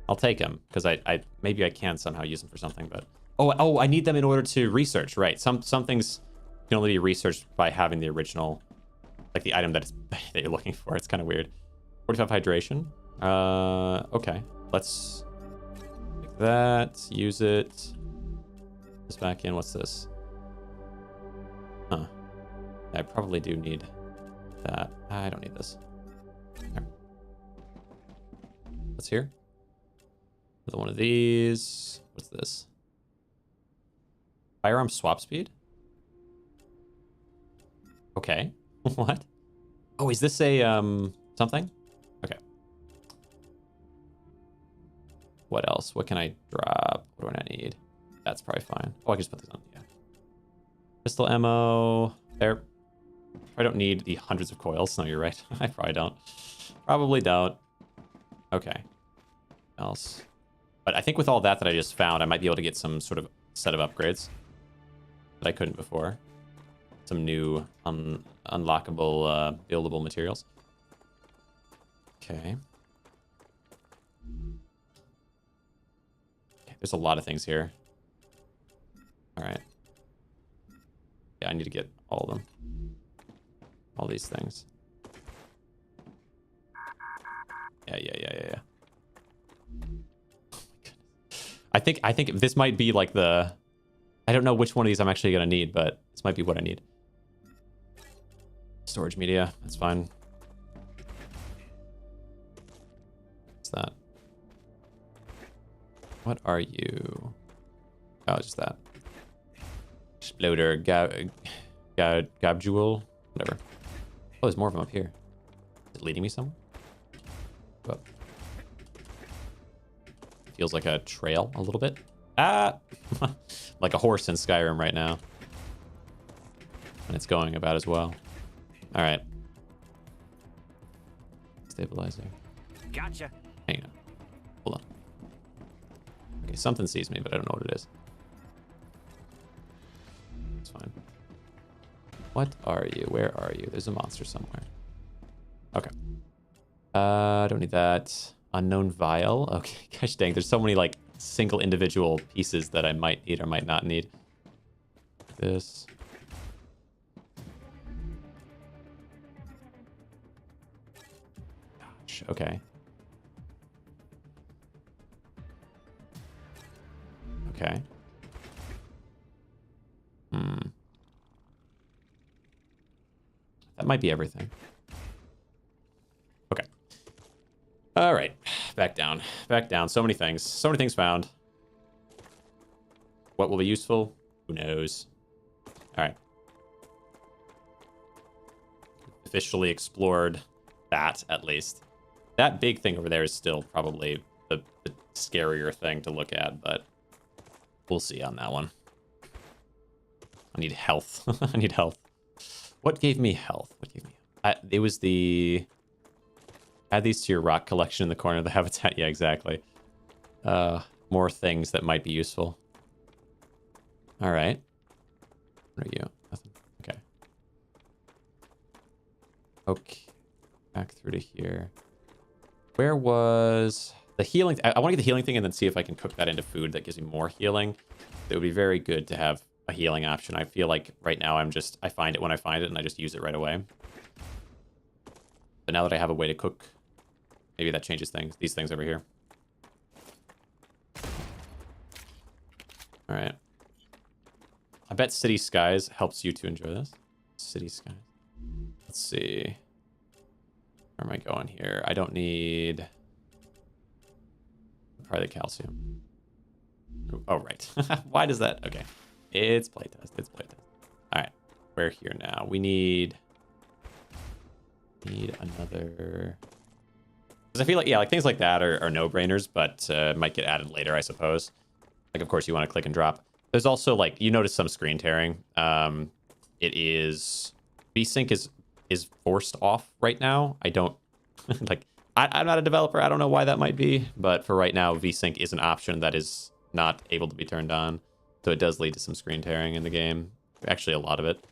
Speaker 1: I'll take them because I maybe I can somehow use them for something, but oh, I need them in order to research. Right. Some things can only be researched by having the original, like the item that you're looking for. It's kind of weird. 45 hydration. Okay. Let's take that. Use it. This back in. What's this? Huh. I probably do need that. I don't need this. There. What's here? Another one of these. What's this? Firearm swap speed? Okay. What? Oh, is this a something? Okay. What else? What can I drop? What do I need? That's probably fine. Oh, I can just put this on. Yeah. Pistol ammo. There. I don't need the hundreds of coils. No, you're right. I probably don't. Probably don't. Okay. Else. But I think with all that I just found, I might be able to get some sort of set of upgrades that I couldn't before. Some new unlockable, buildable materials. Okay. There's a lot of things here. All right. Yeah, I need to get all of them. All these things. Yeah. I think this might be like the... I don't know which one of these I'm actually going to need, but this might be what I need. Storage media. That's fine. What's that? What are you? Oh, just that. Exploder. Gabjewel. Whatever. Oh, there's more of them up here. Is it leading me somewhere? Oh. Feels like a trail a little bit. Ah! Like a horse in Skyrim right now. And it's going about as well. All right. Stabilizing.
Speaker 2: Gotcha.
Speaker 1: Hang on. Hold on. Okay, something sees me, but I don't know what it is. It's fine. What are you? Where are you? There's a monster somewhere. Okay. Don't need that. Unknown vial. Okay, gosh dang. There's so many like single individual pieces that I might need or might not need. This. Gosh, okay. Okay. That might be everything. Okay. All right. Back down. Back down. So many things. So many things found. What will be useful? Who knows? All right. Officially explored that, at least. That big thing over there is still probably the scarier thing to look at, but we'll see on that one. I need health. I need health. What gave me health? What gave me health? It was the... Add these to your rock collection in the corner of the habitat. Yeah, exactly. More things that might be useful. All right. What are you? Nothing. Okay. Okay. Back through to here. Where was the healing? I want to get the healing thing and then see if I can cook that into food that gives me more healing. It would be very good to have a healing option. I feel like right now I find it when I find it and I just use it right away. But now that I have a way to cook, maybe that changes things. These things over here. All right. I bet City Skies helps you to enjoy this. City Skies. Let's see. Where am I going here? I don't need... Probably the calcium. Oh, right. Why does that? Okay. It's playtest. It's playtest. All right. We're here now. We need another... Because I feel like, yeah, like things like that are no-brainers, but might get added later, I suppose. Like, of course, you want to click and drop. There's also, like, you notice some screen tearing. It is... VSync is forced off right now. I don't... like, I'm not a developer. I don't know why that might be. But for right now, VSync is an option that is not able to be turned on. So it does lead to some screen tearing in the game. Actually, a lot of it.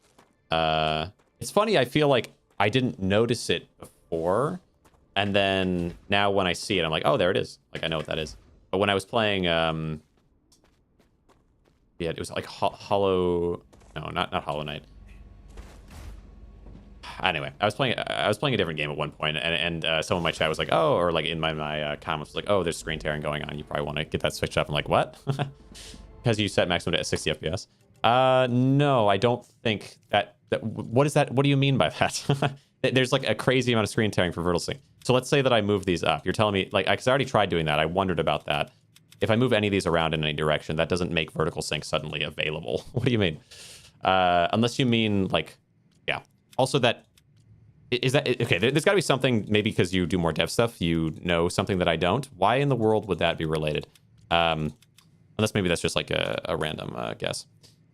Speaker 1: It's funny. I feel like I didn't notice it before. And then now when I see it, I'm like, oh, there it is. Like, I know what that is. But when I was playing... yeah, it was like Hollow... No, not Hollow Knight. Anyway, I was playing a different game at one point, and someone in my chat was like, oh, or like in my comments was like, oh, there's screen tearing going on. You probably want to get that switched up. I'm like, what? Because you set maximum to 60 FPS. No, I don't think that what is that? What do you mean by that? There's like a crazy amount of screen tearing for vertical sync. So let's say that I move these up. You're telling me, like, because I already tried doing that. I wondered about that. If I move any of these around in any direction, that doesn't make vertical sync suddenly available. What do you mean? Unless you mean, like, yeah. Also, that... Is that... Okay, there's got to be something, maybe because you do more dev stuff, you know something that I don't. Why in the world would that be related? Unless maybe that's just like a random guess.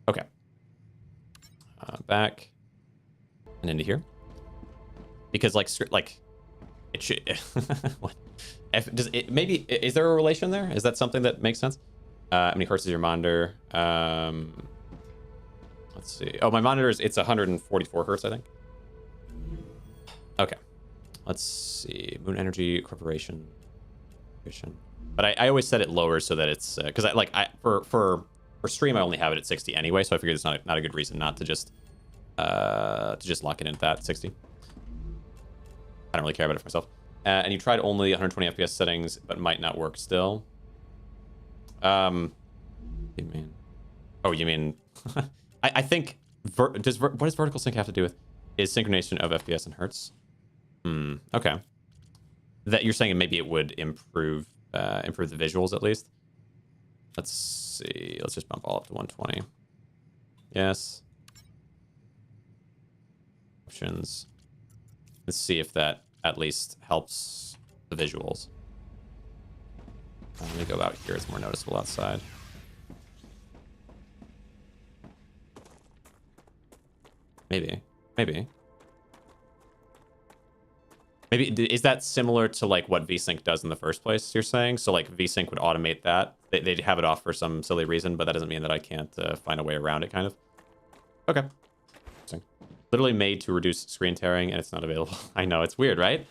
Speaker 1: Okay. Back and into here. Because, like it should... what? Does it, maybe... Is there a relation there? Is that something that makes sense? How many hertz is your monitor? Let's see. Oh, my monitor is... It's 144 hertz, I think. Okay. Let's see. Moon Energy Corporation. But I always set it lower so that it's... Because for stream, I only have it at 60 anyway, so I figured it's not a good reason not to just lock it in at that 60. I don't really care about it for myself. And you tried only 120 FPS settings, but might not work still. You mean? Oh, you mean? I think what does vertical sync have to do with? Is synchronization of FPS and hertz? Okay. That you're saying maybe it would improve the visuals at least. Let's see. Let's just bump all up to 120. Yes. Options. Let's see if that at least helps the visuals. Let me go out here. It's more noticeable outside. Maybe. Is that similar to like what VSync does in the first place, you're saying? So like VSync would automate that. They'd have it off for some silly reason, but that doesn't mean that I can't find a way around it, kind of. Okay. Literally made to reduce screen tearing, and it's not available. I know, it's weird, right?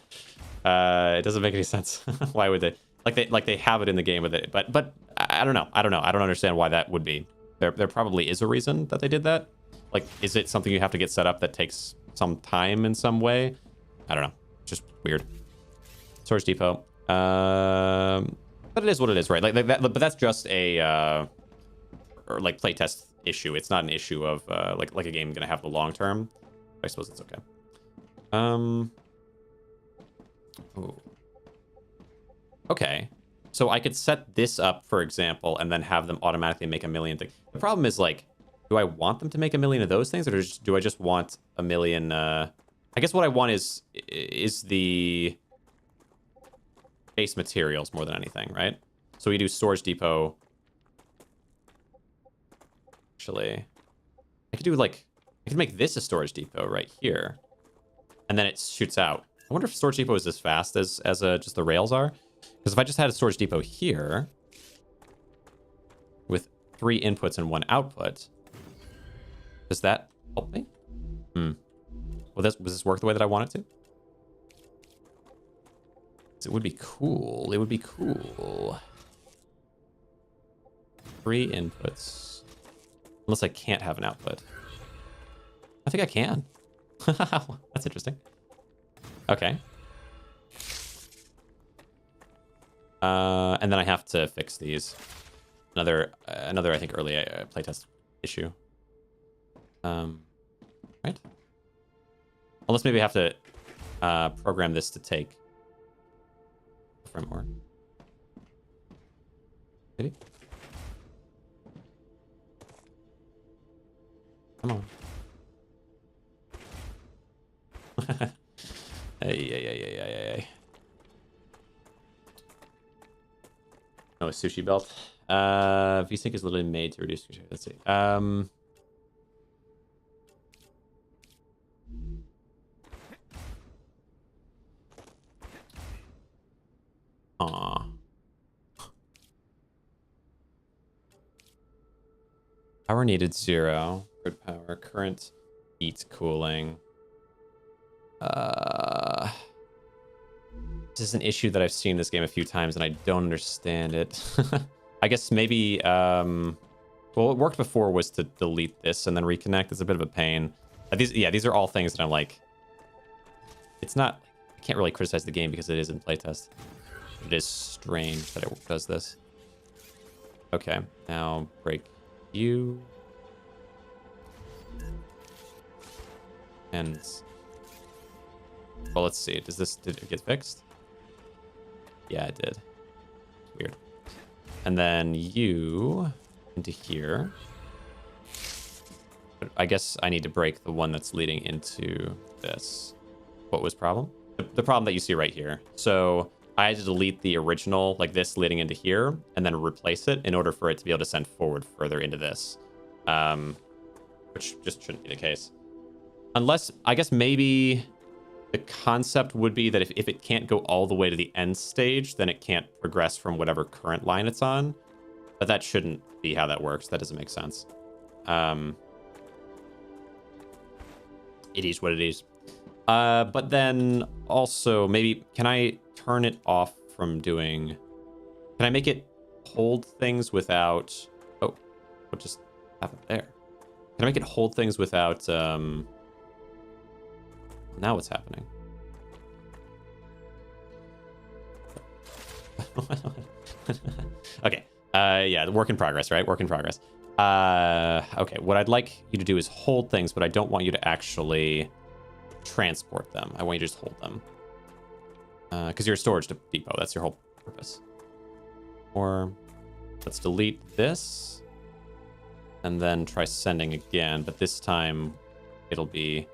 Speaker 1: It doesn't make any sense. Why would they? Like they have it in the game with it, but I don't know. I don't understand why that would be. There probably is a reason that they did that. Like, is it something you have to get set up that takes some time in some way? I don't know. Just weird. Storage depot. But it is what it is, right? Like that. But that's just a or like playtest issue. It's not an issue of like a game gonna have the long term. I suppose it's okay. Oh. Okay. So I could set this up, for example, and then have them automatically make a million things. The problem is, like, do I want them to make a million of those things, or do I just want a million? I guess what I want is the base materials more than anything, right? So we do storage depot. Actually, I could do like, I could make this a storage depot right here, and then it shoots out. I wonder if storage depot is as fast as just the rails are. Because if I just had a storage depot here with 3 inputs and 1 output, does that help me? Will this work the way that I want it to? It would be cool. It would be cool. 3 inputs. Unless I can't have an output. I think I can. That's interesting. Okay. And then I have to fix these. Another I think early playtest issue. Right? Unless maybe I have to program this to take from more. Maybe. Come on. Hey. Oh, a sushi belt. VSync is literally made to reduce. Let's see. Aw. Power needed 0. Grid power. Current heat cooling. This is an issue that I've seen in this game a few times, and I don't understand it. I guess maybe, well, what worked before was to delete this and then reconnect. It's a bit of a pain. These are all things that I'm like, it's not, I can't really criticize the game because it is in playtest. It is strange that it does this. Okay, now break you. And, well, let's see. Did it get fixed? Yeah, it did. Weird. And then you into here. But I guess I need to break the one that's leading into this. What was problem? The problem that you see right here. So I had to delete the original, like this leading into here, and then replace it in order for it to be able to send forward further into this. Which just shouldn't be the case. Unless, I guess maybe the concept would be that if it can't go all the way to the end stage, then it can't progress from whatever current line it's on. But that shouldn't be how that works. That doesn't make sense. It is what it is. But then also, maybe, can I turn it off from doing... Can I make it hold things without... Oh, what just happened there? Can I make it hold things without... Now what's happening? Okay. Yeah, work in progress, right? Work in progress. Okay, what I'd like you to do is hold things, but I don't want you to actually transport them. I want you to just hold them. Because you're a storage depot. That's your whole purpose. Or let's delete this. And then try sending again. But this time it'll be...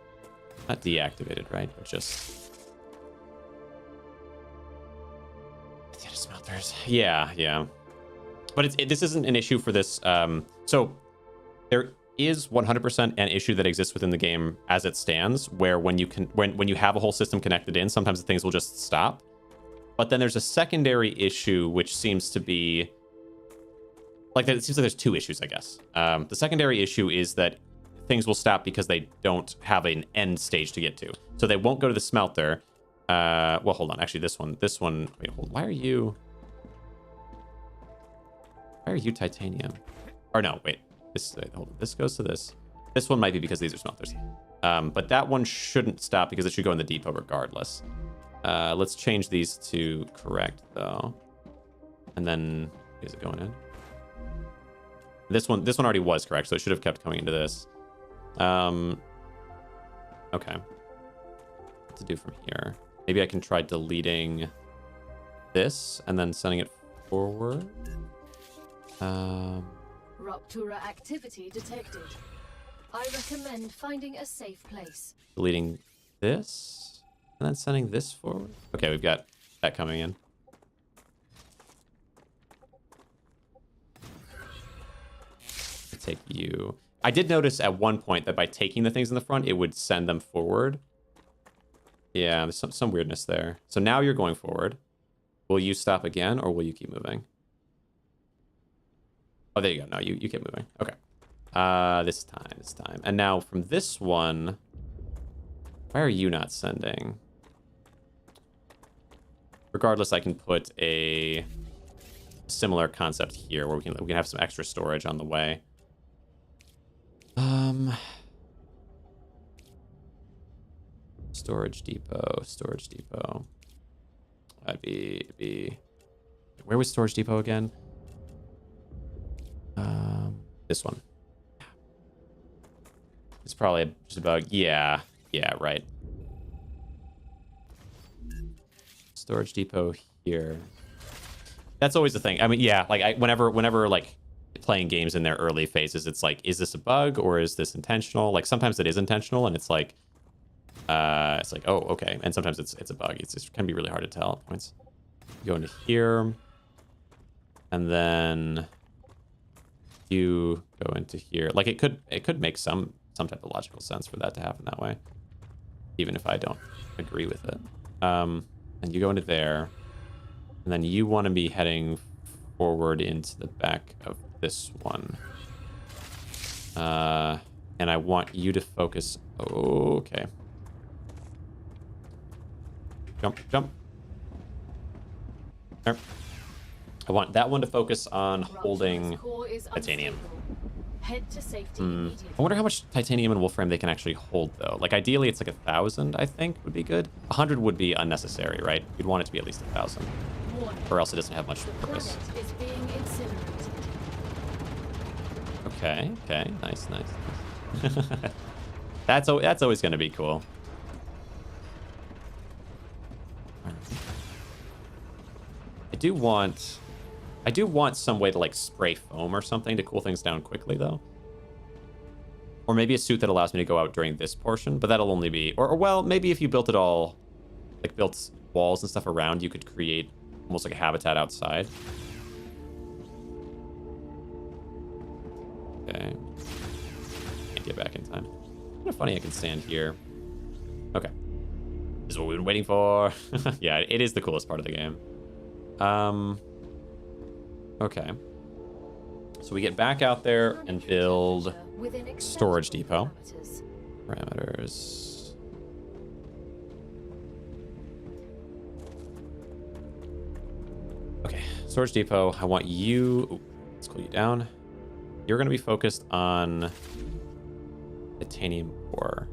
Speaker 1: Not deactivated, right? But just... Data smelters. Yeah. But this isn't an issue for this. So there is 100% an issue that exists within the game as it stands, where when you have a whole system connected in, sometimes the things will just stop. But then there's a secondary issue, which seems to be... Like, it seems like there's two issues, I guess. The secondary issue is that things will stop because they don't have an end stage to get to. So they won't go to the smelter. Well, hold on. Actually, this one, wait, hold, why are you titanium? Or no, wait, hold on. This goes to this. This one might be because these are smelters. But that one shouldn't stop because it should go in the depot regardless. Let's change these to correct though. And then, is it going in? This one already was correct, so it should have kept coming into this. Okay. What to do from here? Maybe I can try deleting this and then sending it forward.
Speaker 3: Rupture activity detected. I recommend finding a safe place.
Speaker 1: Deleting this and then sending this forward. Okay, we've got that coming in. Take you. I did notice at one point that by taking the things in the front, it would send them forward. Yeah, there's some weirdness there. So now you're going forward. Will you stop again, or will you keep moving? Oh, there you go. No, you keep moving. Okay. This time. And now from this one, why are you not sending? Regardless, I can put a similar concept here where we can have some extra storage on the way. Storage depot. That'd be where was storage depot again? This one. It's probably just about, yeah, right. Storage depot here. That's always the thing. I mean, yeah, like whenever like playing games in their early phases, it's like, is this a bug or is this intentional? Like sometimes it is intentional, and it's like, oh, okay. And sometimes it's a bug. It can be really hard to tell at points. Go into here, and then you go into here. Like it could make some type of logical sense for that to happen that way, even if I don't agree with it. And you go into there, and then you want to be heading forward into the back of this one. And I want you to focus. Okay. Jump. There. I want that one to focus on holding titanium.
Speaker 3: Head to safety
Speaker 1: I
Speaker 3: immediately.
Speaker 1: wonder how much titanium and wolfram they can actually hold, though. Like, ideally, it's like 1,000, I think, would be good. 100 would be unnecessary, right? You'd want it to be at least 1,000. Or else it doesn't have much purpose.
Speaker 3: Planet is being incinerated.
Speaker 1: Okay. Nice. That's always going to be cool. I do want some way to like spray foam or something to cool things down quickly, though. Or maybe a suit that allows me to go out during this portion, but that'll only be, or well, maybe if you built it all, like built walls and stuff around, you could create almost like a habitat outside. Okay. Can't get back in time. Kind of funny I can stand here. Okay. This is what we've been waiting for. Yeah, it is the coolest part of the game. Okay. So we get back out there and build storage depot. Parameters. Okay, storage depot. I want you... Ooh, let's cool you down. You're going to be focused on titanium ore.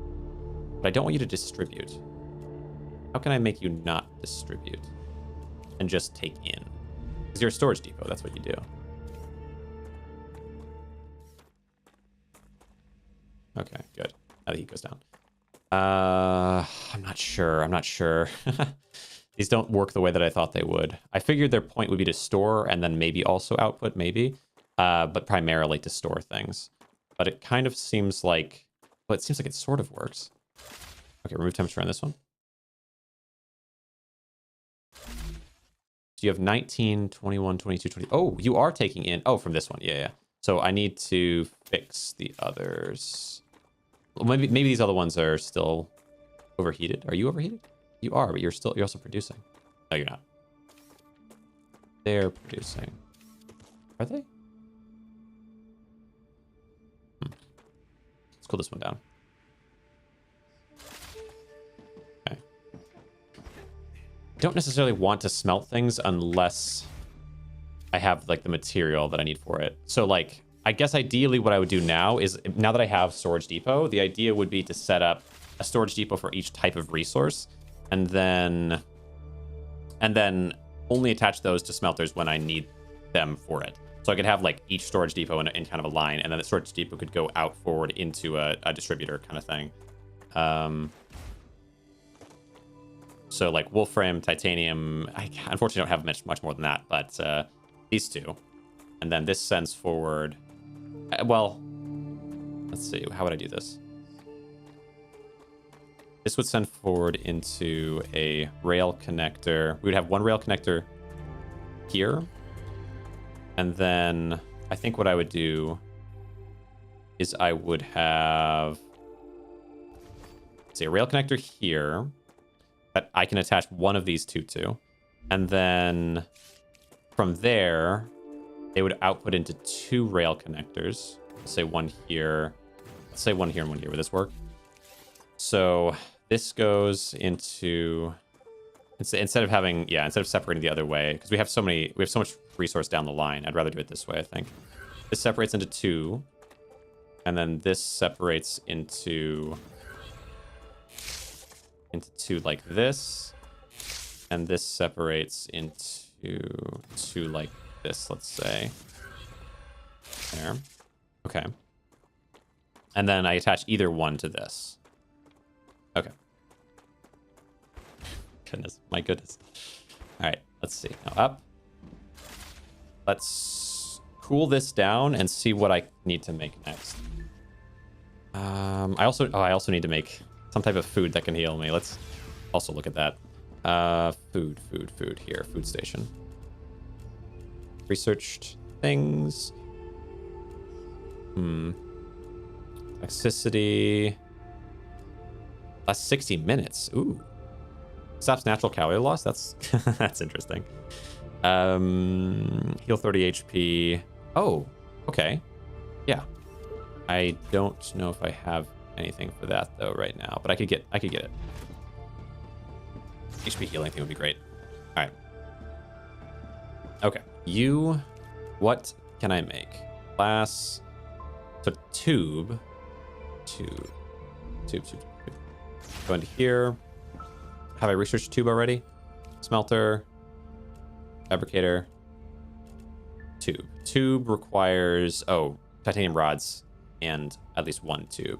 Speaker 1: But I don't want you to distribute. How can I make you not distribute? And just take in? Because you're a storage depot. That's what you do. Okay, good. Now the heat goes down. I'm not sure. These don't work the way that I thought they would. I figured their point would be to store and then maybe also output, maybe. But primarily to store things. But it kind of seems like... Well, it seems like it sort of works. Okay, remove temperature on this one. So you have 19, 21, 22, 20. Oh, you are taking in... Oh, from this one. Yeah. So I need to fix the others. Well, maybe these other ones are still overheated. Are you overheated? You are, but you're also producing. No, you're not. They're producing. Are they? Let's cool this one down. Okay. I don't necessarily want to smelt things unless I have like the material that I need for it. So like, I guess ideally what I would do now is, now that I have storage depot, the idea would be to set up a storage depot for each type of resource, and then only attach those to smelters when I need them for it. So I could have like each storage depot in kind of a line, and then the storage depot could go out forward into a distributor kind of thing. So like wolfram, titanium, I unfortunately don't have much more than that, but these two. And then this sends forward, well, let's see, how would I do this? This would send forward into a rail connector. We would have one rail connector here. And then I think what I would do is I would have, let's see, a rail connector here that I can attach one of these two to. And then from there, they would output into two rail connectors. Let's say one here. Let's say one here and one here. Would this work? So this goes into, instead of separating the other way, because we have so much resource down the line. I'd rather do it this way, I think. This separates into two, and then this separates into two like this, and this separates into two like this, let's say. There. Okay. And then I attach either one to this. Okay. My goodness. All right, let's see. Now up. Let's cool this down and see what I need to make next. I also need to make some type of food that can heal me. Let's also look at that. Food here. Food station. Researched things. Toxicity. Last 60 minutes. Ooh. Stops natural calorie loss. That's that's interesting. Heal 30 HP. Oh, okay. Yeah. I don't know if I have anything for that though right now, but I could get it. HP healing thing would be great. All right. Okay. What can I make? Glass. So tube. Go into here. Have I researched tube already? Smelter. Fabricator. Tube. Tube requires, titanium rods and at least one tube.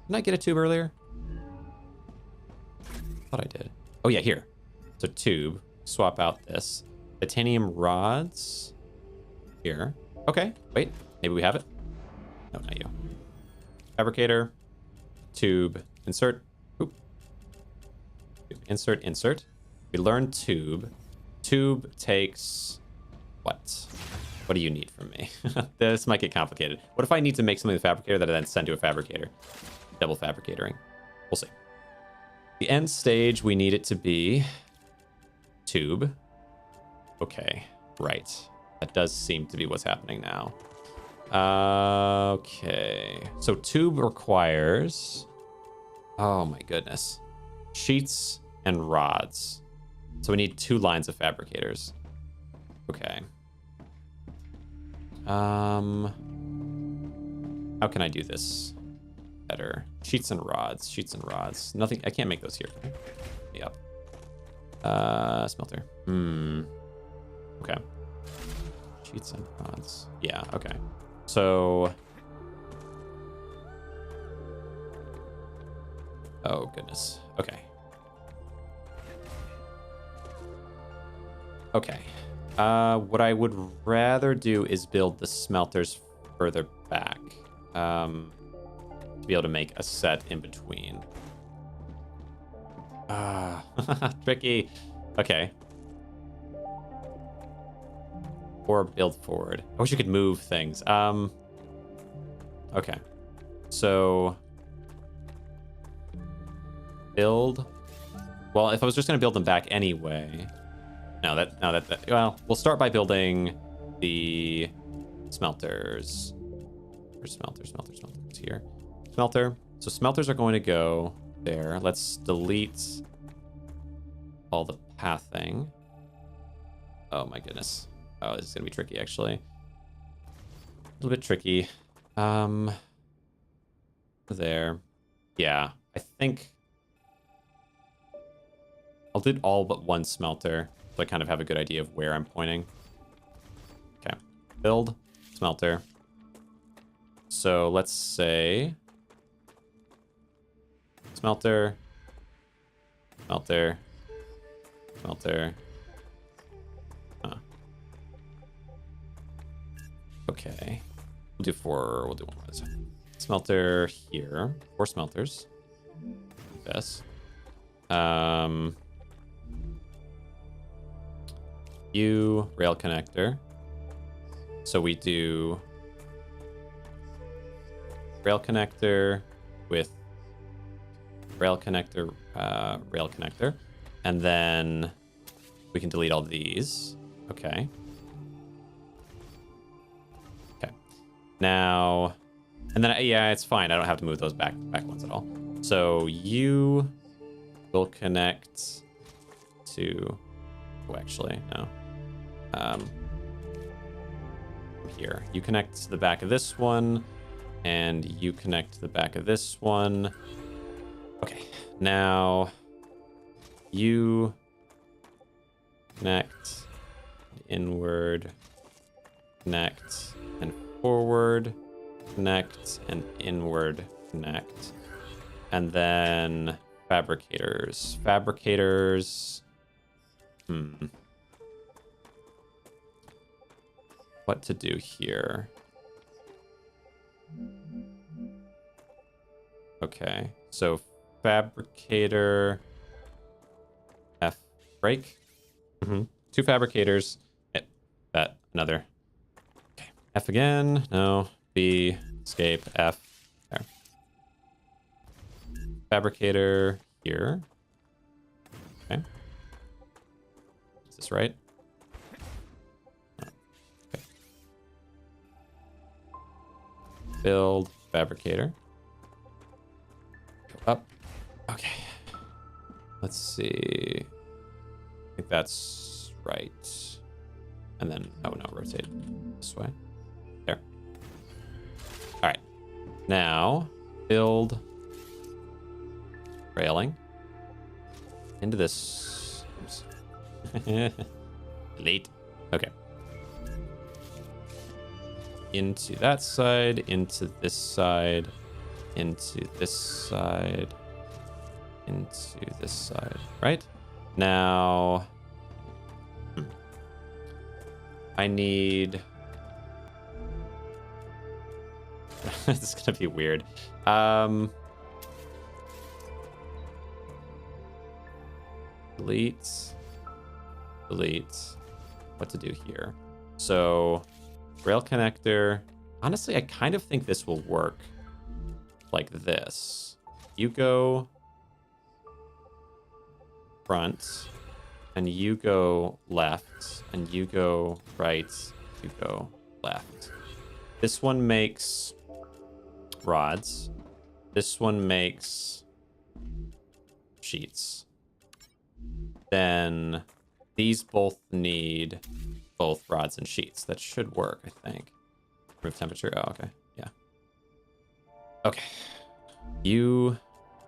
Speaker 1: Didn't I get a tube earlier? Thought I did. Oh yeah, here. So tube. Swap out this. Titanium rods. Here. Okay, wait. Maybe we have it. No, not you. Fabricator. Tube. Insert. Oop. Insert. We learned tube. Tube takes what? What do you need from me? This might get complicated. What if I need to make something with a fabricator that I then send to a fabricator? Double fabricatoring. We'll see. The end stage, we need it to be tube. Okay, right. That does seem to be what's happening now. Okay. So tube requires... Oh my goodness. Sheets and rods. So we need 2 lines of fabricators. Okay. How can I do this better? Sheets and rods. Nothing. I can't make those here. Yep. Smelter. Okay. Sheets and rods. Yeah. Okay. So. Oh goodness. Okay. Okay. What I would rather do is build the smelters further back. To be able to make a set in between. Tricky. Okay. Or build forward. I wish you could move things. Okay. So build. Well, if I was just gonna build them back anyway. Well, we'll start by building the smelters. Where's smelters here. Smelter. So smelters are going to go there. Let's delete all the pathing. Oh my goodness. Oh, this is gonna be tricky actually. A little bit tricky. There. Yeah, I think I'll do all but one smelter. So I kind of have a good idea of where I'm pointing. Okay. Build. Smelter. So let's say... Smelter. Smelter. Smelter. Huh. Okay. We'll do 4. We'll do 1. Smelter here. 4 smelters. Yes. Rail connector. So we do rail connector with rail connector, and then we can delete all these. Okay. Okay. Now, and then yeah, it's fine. I don't have to move those back ones at all. So you will connect to. Oh, actually, no. Here, you connect to the back of this one, and you connect to the back of this one. Okay, now you connect inward, connect and forward, connect and inward, connect, and then fabricators. what to do here. Okay, so fabricator F break. 2 fabricators. Hit that another. Okay, F again. No. B escape F. There. Fabricator here. Okay. Is this right? Okay. Build fabricator. Go up. Okay. Let's see. I think that's right. And then, oh no, rotate this way. There. All right. Now, build railing into this. Oops. Late. Okay. Into that side, into this side, into this side, into this side, right? Now, I need... this is gonna be weird. Delete. Delete. What to do here? So, rail connector. Honestly, I kind of think this will work like this. You go front, and you go left, and you go right, you go left. This one makes rods. This one makes sheets. Then these both need both rods and sheets. That should work, I think. Remove temperature. Oh, okay. Yeah. Okay. You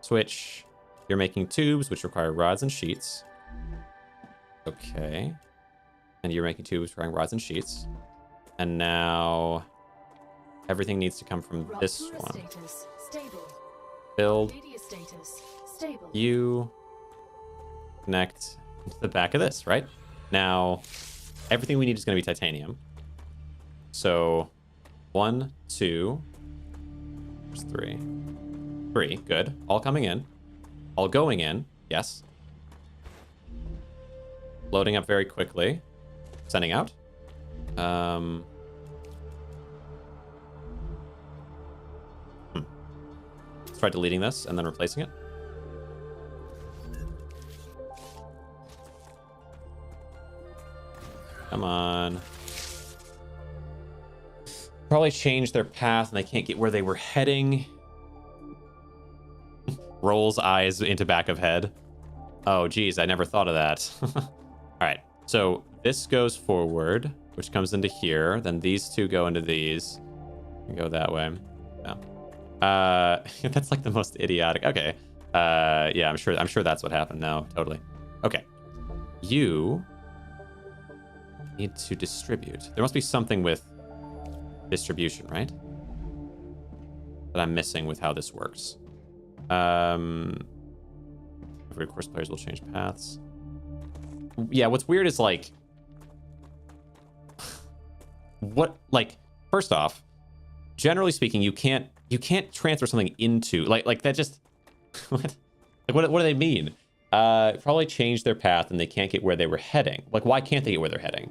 Speaker 1: switch. You're making tubes, which require rods and sheets. Okay. And you're making tubes requiring rods and sheets. And now everything needs to come from this one.
Speaker 3: Status stable.
Speaker 1: Build.
Speaker 3: Media status stable.
Speaker 1: You connect into the back of this, right? Now, everything we need is going to be titanium. So, 1, 2, there's 3. 3, good. All coming in. All going in, yes. Loading up very quickly. Sending out. Let's try deleting this and then replacing it. Come on. Probably changed their path and they can't get where they were heading. Rolls eyes into back of head. Oh, geez, I never thought of that. All right, so this goes forward, which comes into here. Then these two go into these. Go that way. Yeah. That's like the most idiotic. Okay. Yeah, I'm sure that's what happened now. Totally. Okay. You need to distribute. There must be something with distribution, right? That I'm missing with how this works. Every course players will change paths. Yeah, what's weird is like what, like, first off, generally speaking, you can't transfer something into like that. Just what? Like what do they mean? Probably changed their path and they can't get where they were heading. Like, why can't they get where they're heading?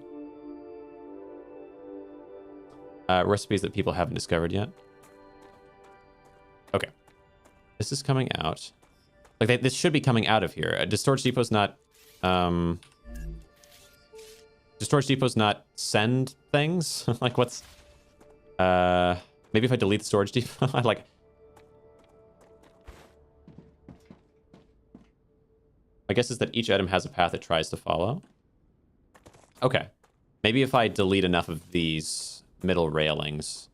Speaker 1: Recipes that people haven't discovered yet. Okay, this is coming out. Like this should be coming out of here. Does Storage Depot's not? Does Storage Depot's not send things? Like what's? Maybe if I delete the Storage Depot, I like. My guess is that each item has a path it tries to follow. Okay, maybe if I delete enough of these middle railings.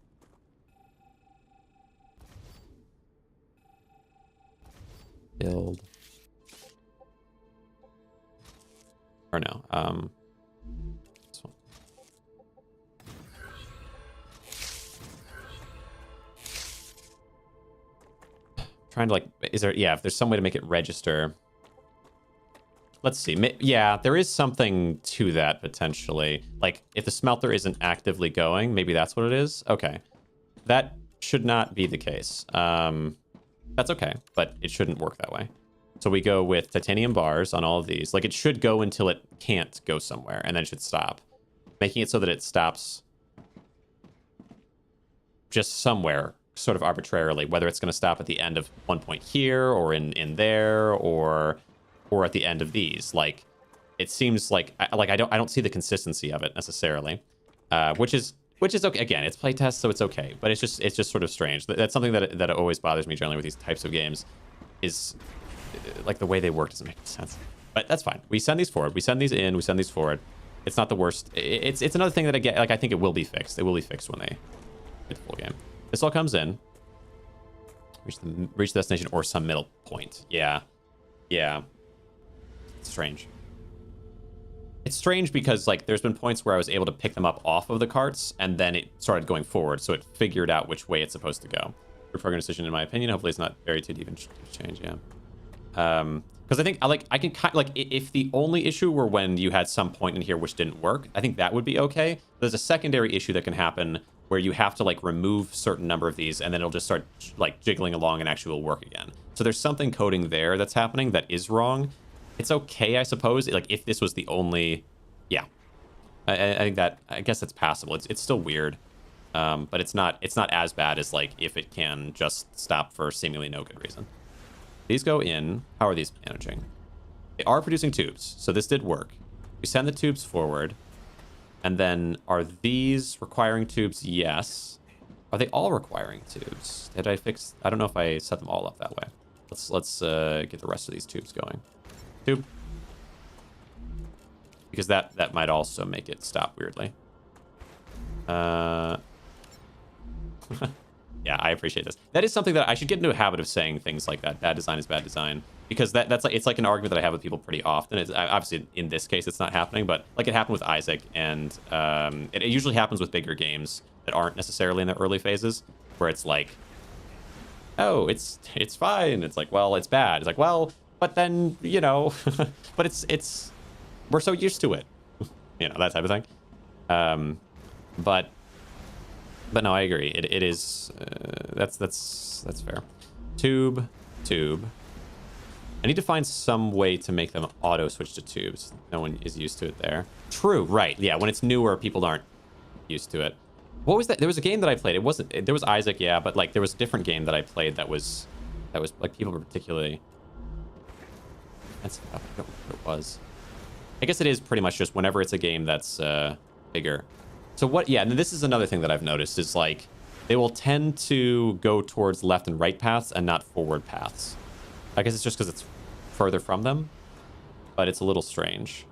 Speaker 1: Build. Or no, this one. Trying to like, is there, yeah, if there's some way to make it register. Let's see. Yeah, there is something to that potentially. Like, if the smelter isn't actively going, maybe that's what it is. Okay. That should not be the case. That's okay, but it shouldn't work that way. So we go with titanium bars on all of these. Like, it should go until it can't go somewhere, and then it should stop. Making it so that it stops just somewhere, sort of arbitrarily, whether it's going to stop at the end of one point here, or in there, or at the end of these. Like, it seems like I don't see the consistency of it necessarily, which is okay. Again, it's playtest, so it's okay, but it's just sort of strange. That's something that always bothers me generally with these types of games, is like the way they work doesn't make any sense. But that's fine. We send these forward. We send these in. We send these forward. It's not the worst. It's another thing that I think it will be fixed. It will be fixed when they get the full game. This all comes in. Reach the destination or some middle point. Yeah. It's strange. It's strange because, like, there's been points where I was able to pick them up off of the carts, and then it started going forward, so it figured out which way it's supposed to go. Good program decision, in my opinion. Hopefully it's not very too deep in change, yeah. Because I think, I can kind of, like, if the only issue were when you had some point in here which didn't work, I think that would be okay. There's a secondary issue that can happen where you have to, like, remove certain number of these, and then it'll just start, like, jiggling along and actually will work again. So there's something coding there that's happening that is wrong. It's okay, I suppose. Like, if this was the only... Yeah. I think that... I guess it's passable. It's still weird. But it's not as bad as, like, if it can just stop for seemingly no good reason. These go in. How are these managing? They are producing tubes, so this did work. We send the tubes forward. And then, are these requiring tubes? Yes. Are they all requiring tubes? Did I fix... I don't know if I set them all up that way. Let's get the rest of these tubes going. Tube. Because that might also make it stop weirdly. Yeah, I appreciate this. That is something that I should get into a habit of saying things like that. Bad design is bad design. Because that's like, it's like an argument that I have with people pretty often. It's obviously in this case it's not happening, but like it happened with Isaac, and it usually happens with bigger games that aren't necessarily in the early phases, where it's like, oh, it's fine. It's like, well, it's bad. It's like, well, but then, you know, but it's we're so used to it, you know, that type of thing. But no, I agree. It is that's fair. Tube. I need to find some way to make them auto switch to tubes. No one is used to it there. True, right? Yeah, when it's newer, people aren't used to it. What was that? There was a game that I played. It wasn't. There was Isaac, yeah, but like there was a different game that I played that was like people were particularly. I don't know what it was. I guess it is pretty much just whenever it's a game that's bigger. So what? Yeah, and this is another thing that I've noticed is like they will tend to go towards left and right paths and not forward paths. I guess it's just because it's further from them, but it's a little strange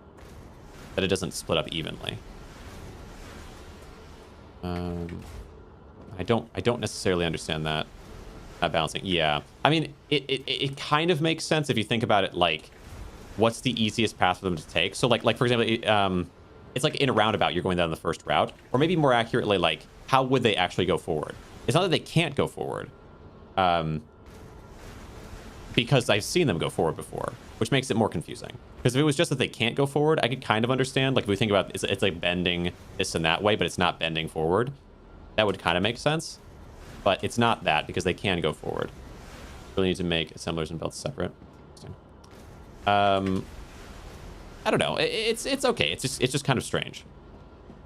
Speaker 1: that it doesn't split up evenly. I don't necessarily understand that balancing. Yeah, I mean it kind of makes sense if you think about it. Like, what's the easiest path for them to take? So like for example, it's like in a roundabout you're going down the first route, or maybe more accurately, like how would they actually go forward? It's not that they can't go forward. Because I've seen them go forward before, which makes it more confusing. Because if it was just that they can't go forward, I could kind of understand. Like if we think about it's like bending this and that way, but it's not bending forward. That would kind of make sense. But it's not that because they can go forward. Really need to make assemblers and belts separate. I don't know. It's okay. It's just kind of strange.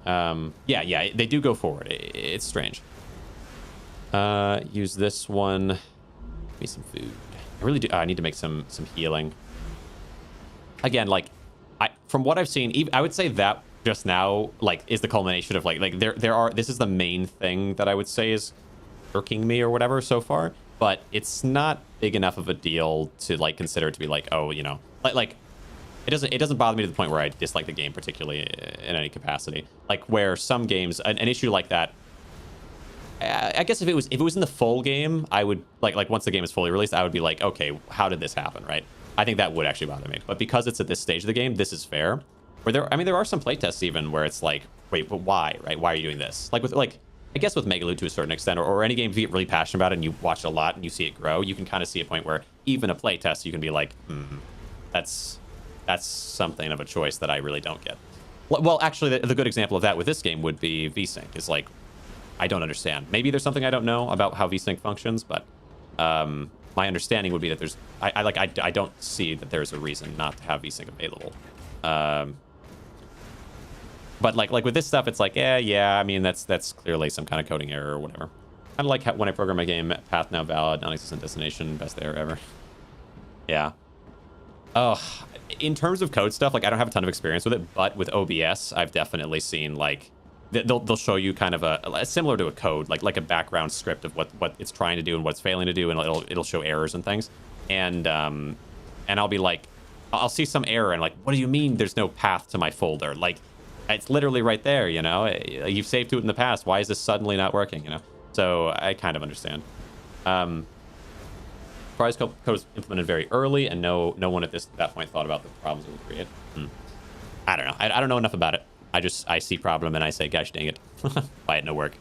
Speaker 1: Yeah, they do go forward. It's strange. Use this one. Give me some food. I really do. I need to make some healing. Again, like, from what I've seen, I would say that just now, like, is the culmination of like this is the main thing that I would say is irking me or whatever so far. But it's not big enough of a deal to like consider it to be like, oh, you know, like it doesn't bother me to the point where I dislike the game particularly in any capacity. Like where some games, an issue like that. I guess if it was in the full game, I would like once the game is fully released, I would be like, okay, how did this happen, right? I think that would actually bother me. But because it's at this stage of the game, this is fair. Where there are some playtests even where it's like, wait, but why, right? Why are you doing this? Like with I guess with Megalude to a certain extent, or any game if you get really passionate about it and you watch it a lot and you see it grow, you can kind of see a point where even a playtest you can be like, that's that's something of a choice that I really don't get. Well, actually, the good example of that with this game would be VSync. Is like, I don't understand. Maybe there's something I don't know about how VSync functions, but my understanding would be that there's I don't see that there's a reason not to have VSync available. But like with this stuff, it's like, yeah. I mean, that's clearly some kind of coding error or whatever. Kind of like when I program my game, path now valid, non-existent destination, best error ever. Yeah. Oh, in terms of code stuff, like I don't have a ton of experience with it, but with OBS, I've definitely seen like they'll show you kind of a similar to a code, like a background script of what it's trying to do and what it's failing to do, and it'll show errors and things. And I'll be like, I'll see some error and like, what do you mean there's no path to my folder? Like, it's literally right there, you know? You've saved to it in the past. Why is this suddenly not working, you know? So I kind of understand. Prize code was implemented very early, and no one at that point thought about the problems it would create. I don't know. I don't know enough about it. I see problem and I say, gosh dang it, why it no work.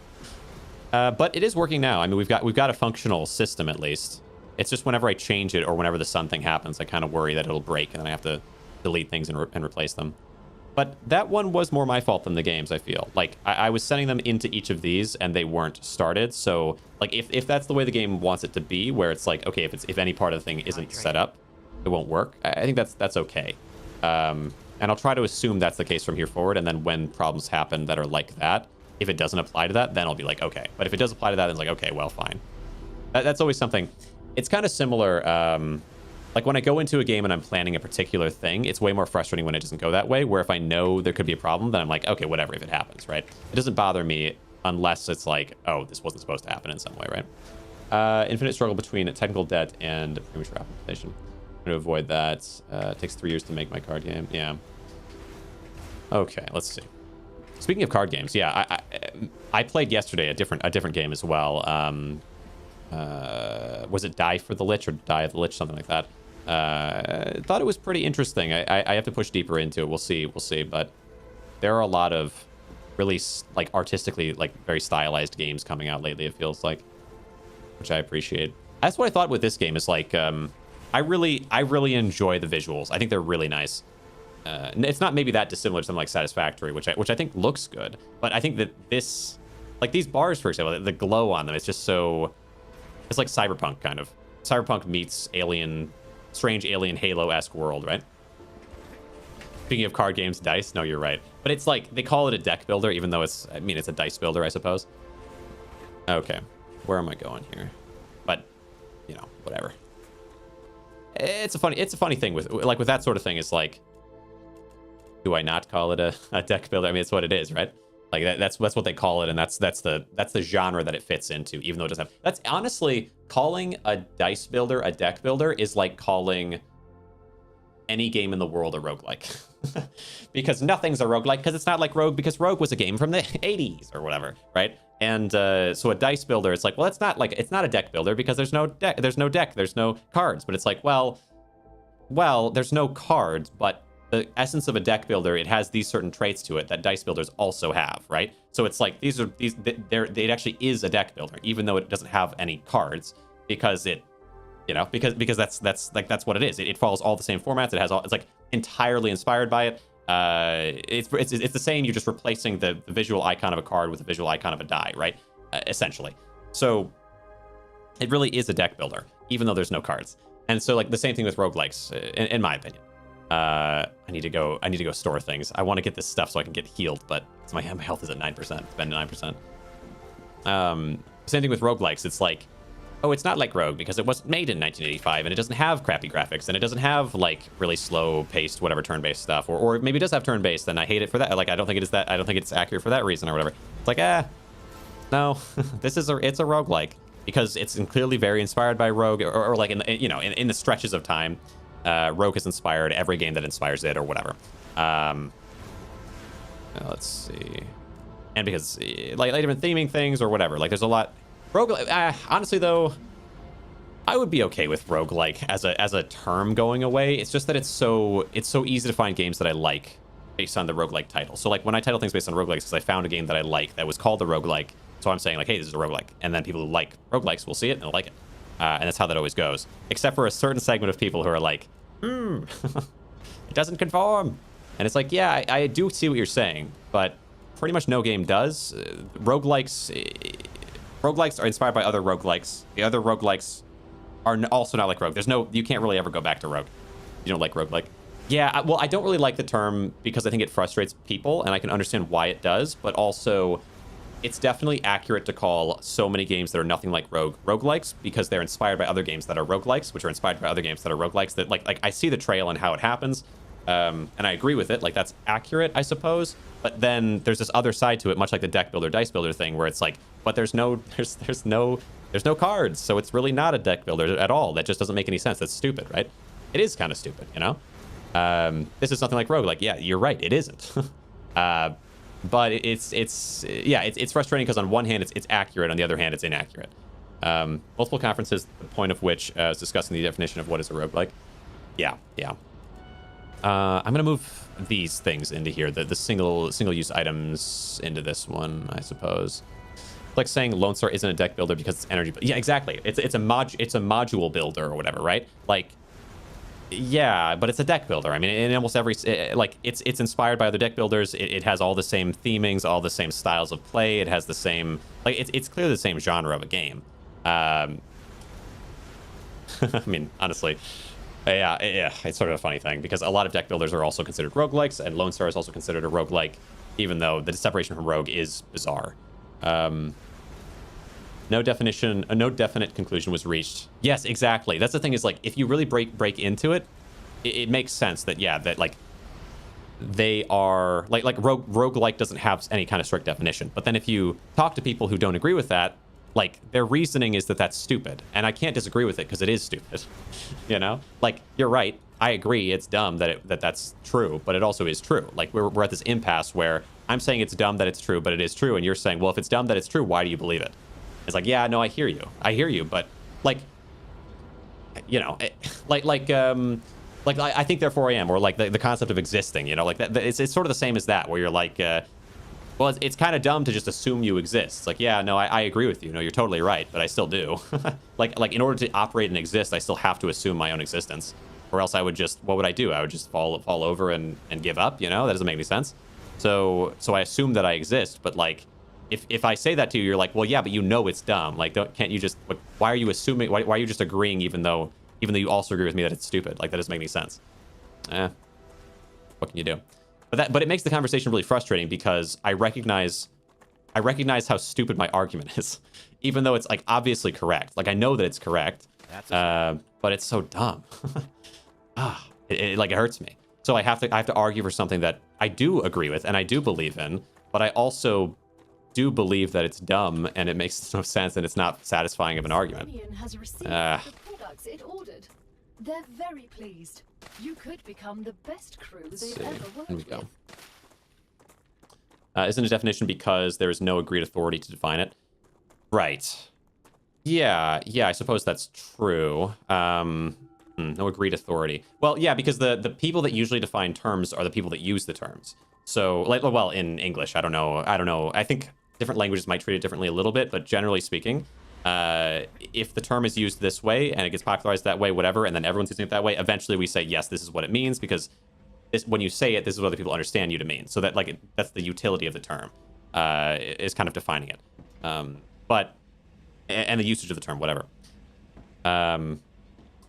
Speaker 1: But it is working now. I mean, we've got a functional system at least. It's just whenever I change it or whenever the sun thing happens, I kind of worry that it'll break and then I have to delete things and replace them. But that one was more my fault than the game's, I feel. Like, I was sending them into each of these, and they weren't started. So, like, if that's the way the game wants it to be, where it's like, okay, if any part of the thing isn't set up, it won't work. I think that's okay. And I'll try to assume that's the case from here forward, and then when problems happen that are like that, if it doesn't apply to that, then I'll be like, okay. But if it does apply to that, then it's like, okay, well, fine. That's always something. It's kind of similar... like when I go into a game and I'm planning a particular thing, it's way more frustrating when it doesn't go that way, where if I know there could be a problem, then I'm like, okay, whatever, if it happens, right? It doesn't bother me unless it's like, oh, this wasn't supposed to happen in some way, right? Infinite struggle between technical debt and premature optimization. I'm going to avoid that. It takes 3 years to make my card game. Yeah. Okay, let's see. Speaking of card games, yeah, I played yesterday a different game as well. Was it Die for the Lich or Die of the Lich, something like that? Thought it was pretty interesting. I have to push deeper into it. We'll see. But there are a lot of really like artistically like very stylized games coming out lately, it feels like, which I appreciate. That's what I thought with this game is like, I really enjoy the visuals. I think they're really nice. It's not maybe that dissimilar to something like Satisfactory, which I think looks good, but I think that this, like these bars, for example, the glow on them, it's just so, it's like Cyberpunk kind of. Cyberpunk meets strange alien Halo-esque world, right? Speaking of card games, dice, no, you're right. But it's like, they call it a deck builder, even though it's a dice builder, I suppose. Okay, where am I going here? But, you know, whatever. It's a funny thing with that sort of thing. It's like, do I not call it a deck builder? I mean, it's what it is, right? Like that's what they call it, and that's the genre that it fits into, even though it doesn't have. That's honestly, calling a dice builder a deck builder is like calling any game in the world a roguelike. Because nothing's a roguelike, because it's not like Rogue, because Rogue was a game from the 80s or whatever, right? And so a dice builder, it's like, well, it's not a deck builder because there's no deck, there's no cards. But it's like, well, there's no cards, but the essence of a deck builder, it has these certain traits to it that dice builders also have, right? So it's like it actually is a deck builder, even though it doesn't have any cards, because it, you know, because that's what it is. It follows all the same formats. It has all. It's like entirely inspired by it. It's the same. You're just replacing the visual icon of a card with the visual icon of a die, right? Essentially. So it really is a deck builder, even though there's no cards. And so like the same thing with roguelikes, in my opinion. I need to go store things. I want to get this stuff so I can get healed, but my health is at 9%. It's been 9%. Same thing with roguelikes. It's like, oh, it's not like Rogue because it wasn't made in 1985 and it doesn't have crappy graphics and it doesn't have like really slow paced, whatever, turn-based stuff, or maybe it does have turn-based and I hate it for that. Like, I don't think it is that. I don't think it's accurate for that reason or whatever. It's like, no, it's a roguelike because it's clearly very inspired by Rogue or like in the stretches of time. Rogue has inspired every game that inspires it or whatever. Let's see. And because like different theming things or whatever, like there's a lot. Rogue, honestly though, I would be okay with roguelike as a term going away. It's just that it's so easy to find games that I like based on the roguelike title. So like when I title things based on roguelikes, because I found a game that I like that was called the roguelike. So I'm saying like, hey, this is a roguelike. And then people who like roguelikes will see it and they'll like it. And that's how that always goes. Except for a certain segment of people who are like, It doesn't conform. And it's like, yeah, I do see what you're saying, but pretty much no game does. Roguelikes are inspired by other roguelikes. The other roguelikes are also not like Rogue. You can't really ever go back to Rogue. You don't like roguelike. Yeah, well, I don't really like the term because I think it frustrates people, and I can understand why it does, but also it's definitely accurate to call so many games that are nothing like roguelikes because they're inspired by other games that are roguelikes, which are inspired by other games that are roguelikes. That like I see the trail and how it happens, and I agree with it. Like that's accurate, I suppose. But then there's this other side to it, much like the deck builder, dice builder thing, where it's like, but there's no cards, so it's really not a deck builder at all. That just doesn't make any sense. That's stupid, right? It is kind of stupid, you know. This is something like rogue. Like, yeah, you're right. It isn't. But it's frustrating because on one hand it's accurate, on the other hand it's inaccurate. Multiple conferences, the point of which is discussing the definition of what is a roguelike. Yeah. I'm gonna move these things into here, the single use items into this one, I suppose. It's like saying Lone Star isn't a deck builder because it's energy. Yeah, exactly. It's a module builder or whatever, right? Like, yeah, but it's a deck builder. I mean, in almost every it's inspired by other deck builders. It has all the same themings, all the same styles of play. It has the same it's clearly the same genre of a game. I mean, honestly, yeah, it's sort of a funny thing because a lot of deck builders are also considered roguelikes, and Lone Star is also considered a roguelike, even though the separation from rogue is bizarre. No definite conclusion was reached. Yes, exactly. That's the thing is, like, if you really break into it, it makes sense that, yeah, that, like, they are, like roguelike doesn't have any kind of strict definition. But then if you talk to people who don't agree with that, like, their reasoning is that that's stupid. And I can't disagree with it because it is stupid, you know? Like, you're right. I agree it's dumb that's true, but it also is true. Like, we're at this impasse where I'm saying it's dumb that it's true, but it is true. And you're saying, well, if it's dumb that it's true, why do you believe it? It's like, yeah, no, I hear you, but like, you know, I think therefore I am, or like the concept of existing, you know, like that. It's sort of the same as that, where you're like, well, it's kind of dumb to just assume you exist. It's like, yeah, no, I agree with you. No, you're totally right, but I still do. like in order to operate and exist, I still have to assume my own existence, or else I would just, what would I do? I would just fall over and give up. You know, that doesn't make any sense. So I assume that I exist, but like, if I say that to you, you're like, well, yeah, but you know it's dumb. Like, can't you just? Why are you assuming? Why are you just agreeing, even though you also agree with me that it's stupid? Like, that doesn't make any sense. What can you do? But it makes the conversation really frustrating because I recognize how stupid my argument is, even though it's like obviously correct. Like, I know that it's correct, but it's so dumb. It hurts me. So I have to argue for something that I do agree with and I do believe in, but I also do believe that it's dumb and it makes no sense and it's not satisfying of an argument.
Speaker 3: Has received the products it ordered. They're very pleased. You could become the best crew they've ever worked
Speaker 1: Here we go.
Speaker 3: with.
Speaker 1: Isn't a definition because there is no agreed authority to define it? Right. Yeah, I suppose that's true. No agreed authority. Well, yeah, because the people that usually define terms are the people that use the terms. So, like, well, in English, I don't know. I think different languages might treat it differently a little bit, but generally speaking, if the term is used this way and it gets popularized that way, whatever, and then everyone's using it that way, eventually we say, yes, this is what it means, because when you say it, this is what other people understand you to mean. So that, like, that's the utility of the term, is kind of defining it. But the usage of the term, whatever.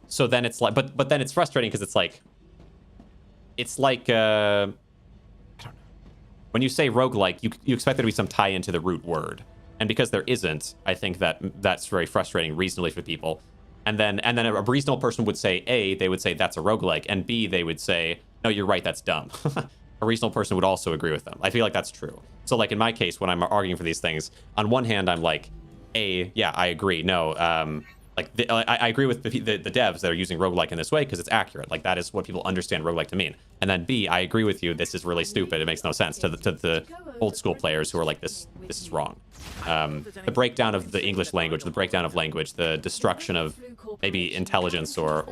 Speaker 1: So then it's like, but then it's frustrating because it's like, I don't know. When you say roguelike, you expect there to be some tie into the root word. And because there isn't, I think that's very frustrating reasonably for people. And then a reasonable person would say, A, they would say that's a roguelike, and B, they would say, no, you're right, that's dumb. A reasonable person would also agree with them. I feel like that's true. So like in my case, when I'm arguing for these things, on one hand, I'm like, A, yeah, I agree. No, I agree with the devs that are using roguelike in this way because it's accurate. Like, that is what people understand roguelike to mean. And then B, I agree with you. This is really stupid. It makes no sense to the old school players who are like, this is wrong. The breakdown of the English language, the breakdown of language, the destruction of maybe intelligence or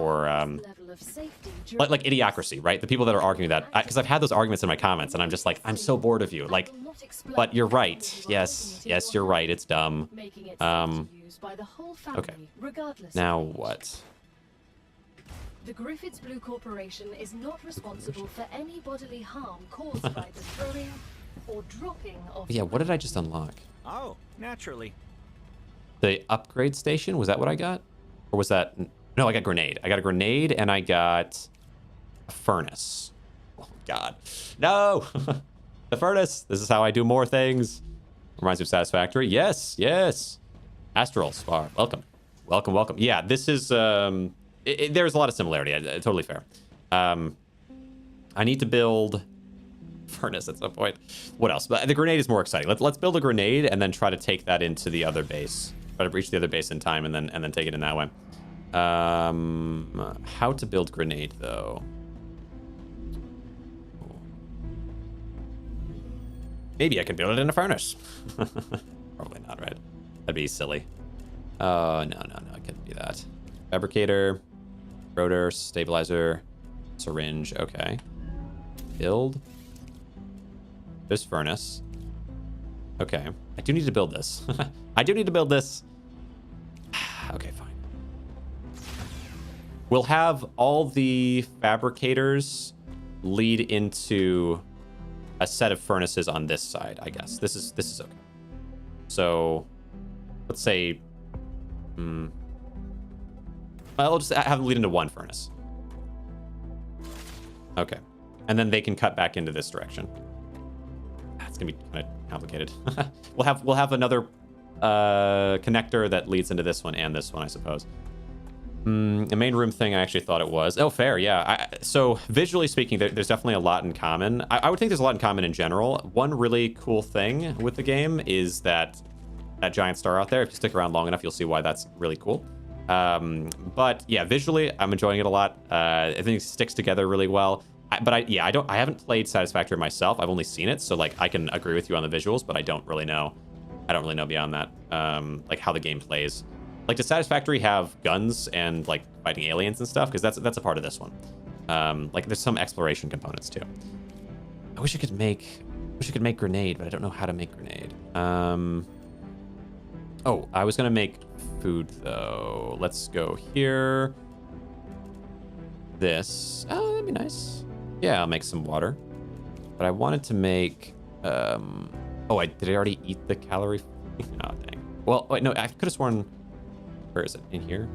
Speaker 1: like idiocracy, right? The people that are arguing that, because I've had those arguments in my comments and I'm just like, I'm so bored of you. Like, but you're right. Yes, you're right. It's dumb. Okay. Now what?
Speaker 3: The Griffiths Blue Corporation is not responsible for any bodily harm caused by the throwing or dropping of...
Speaker 1: Yeah, what did I just unlock?
Speaker 2: Oh, naturally.
Speaker 1: The upgrade station? Was that what I got? Or was that... No, I got grenade. I got a grenade and I got a furnace. Oh, God. No! The furnace! This is how I do more things. Reminds me of Satisfactory. Yes, yes. Astral Spar. Welcome. Welcome, welcome. Yeah, this is... there's a lot of similarity. Totally fair. I need to build... furnace at some point. What else? But the grenade is more exciting. Let's build a grenade and then try to take that into the other base. Try to reach the other base in time and then take it in that way. How to build grenade though? Maybe I can build it in a furnace. Probably not, right? That'd be silly. Oh, no, it couldn't be that. Fabricator, rotor, stabilizer, syringe. Okay. Build. There's furnace. Okay. I do need to build this. I do need to build this. Okay, fine. We'll have all the fabricators lead into a set of furnaces on this side, I guess. This is okay. So let's say I'll just have them lead into one furnace. Okay. And then they can cut back into this direction. It's gonna be kind of complicated. we'll have another connector that leads into this one and this one, I suppose. The main room thing, I actually thought it was. Oh, fair, yeah. So visually speaking, there's definitely a lot in common. I would think there's a lot in common in general. One really cool thing with the game is that giant star out there. If you stick around long enough, you'll see why that's really cool. But yeah, visually, I'm enjoying it a lot. I think it sticks together really well. I haven't played Satisfactory myself. I've only seen it, so like I can agree with you on the visuals, but I don't really know beyond that, like how the game plays. Like, does Satisfactory have guns and like fighting aliens and stuff? Because that's a part of this one. Like there's some exploration components too. I wish I could make grenade, but I don't know how to make grenade. Oh, I was gonna make food though. Let's go here. This. Oh, that'd be nice. Yeah, I'll make some water. But I wanted to make. Oh, did I already eat the calorie? Oh, dang. Well, wait, no, I could have sworn. Where is it? In here?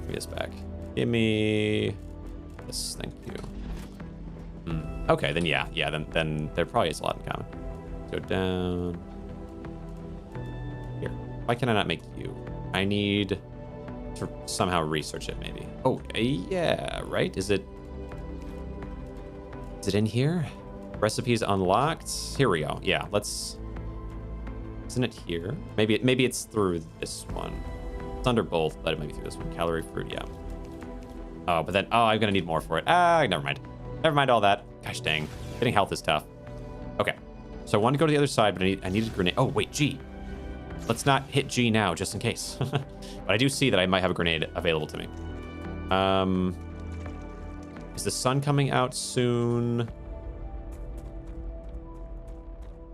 Speaker 1: Give me this back. Give me this. Thank you. Okay, then yeah, then there probably is a lot in common. Go down. Here. Why can I not make you? I need to somehow research it, maybe. Oh, yeah, right? Is it in here? Recipes unlocked. Here we go. Yeah, let's. Isn't it here? Maybe it's through this one. It's under both, but it might be through this one. Calorie fruit, yeah. Oh, but then I'm gonna need more for it. Never mind. Never mind all that. Gosh dang, getting health is tough. Okay, so I want to go to the other side, but I need a grenade. Oh wait, G. Let's not hit G now, just in case. But I do see that I might have a grenade available to me. Is the sun coming out soon?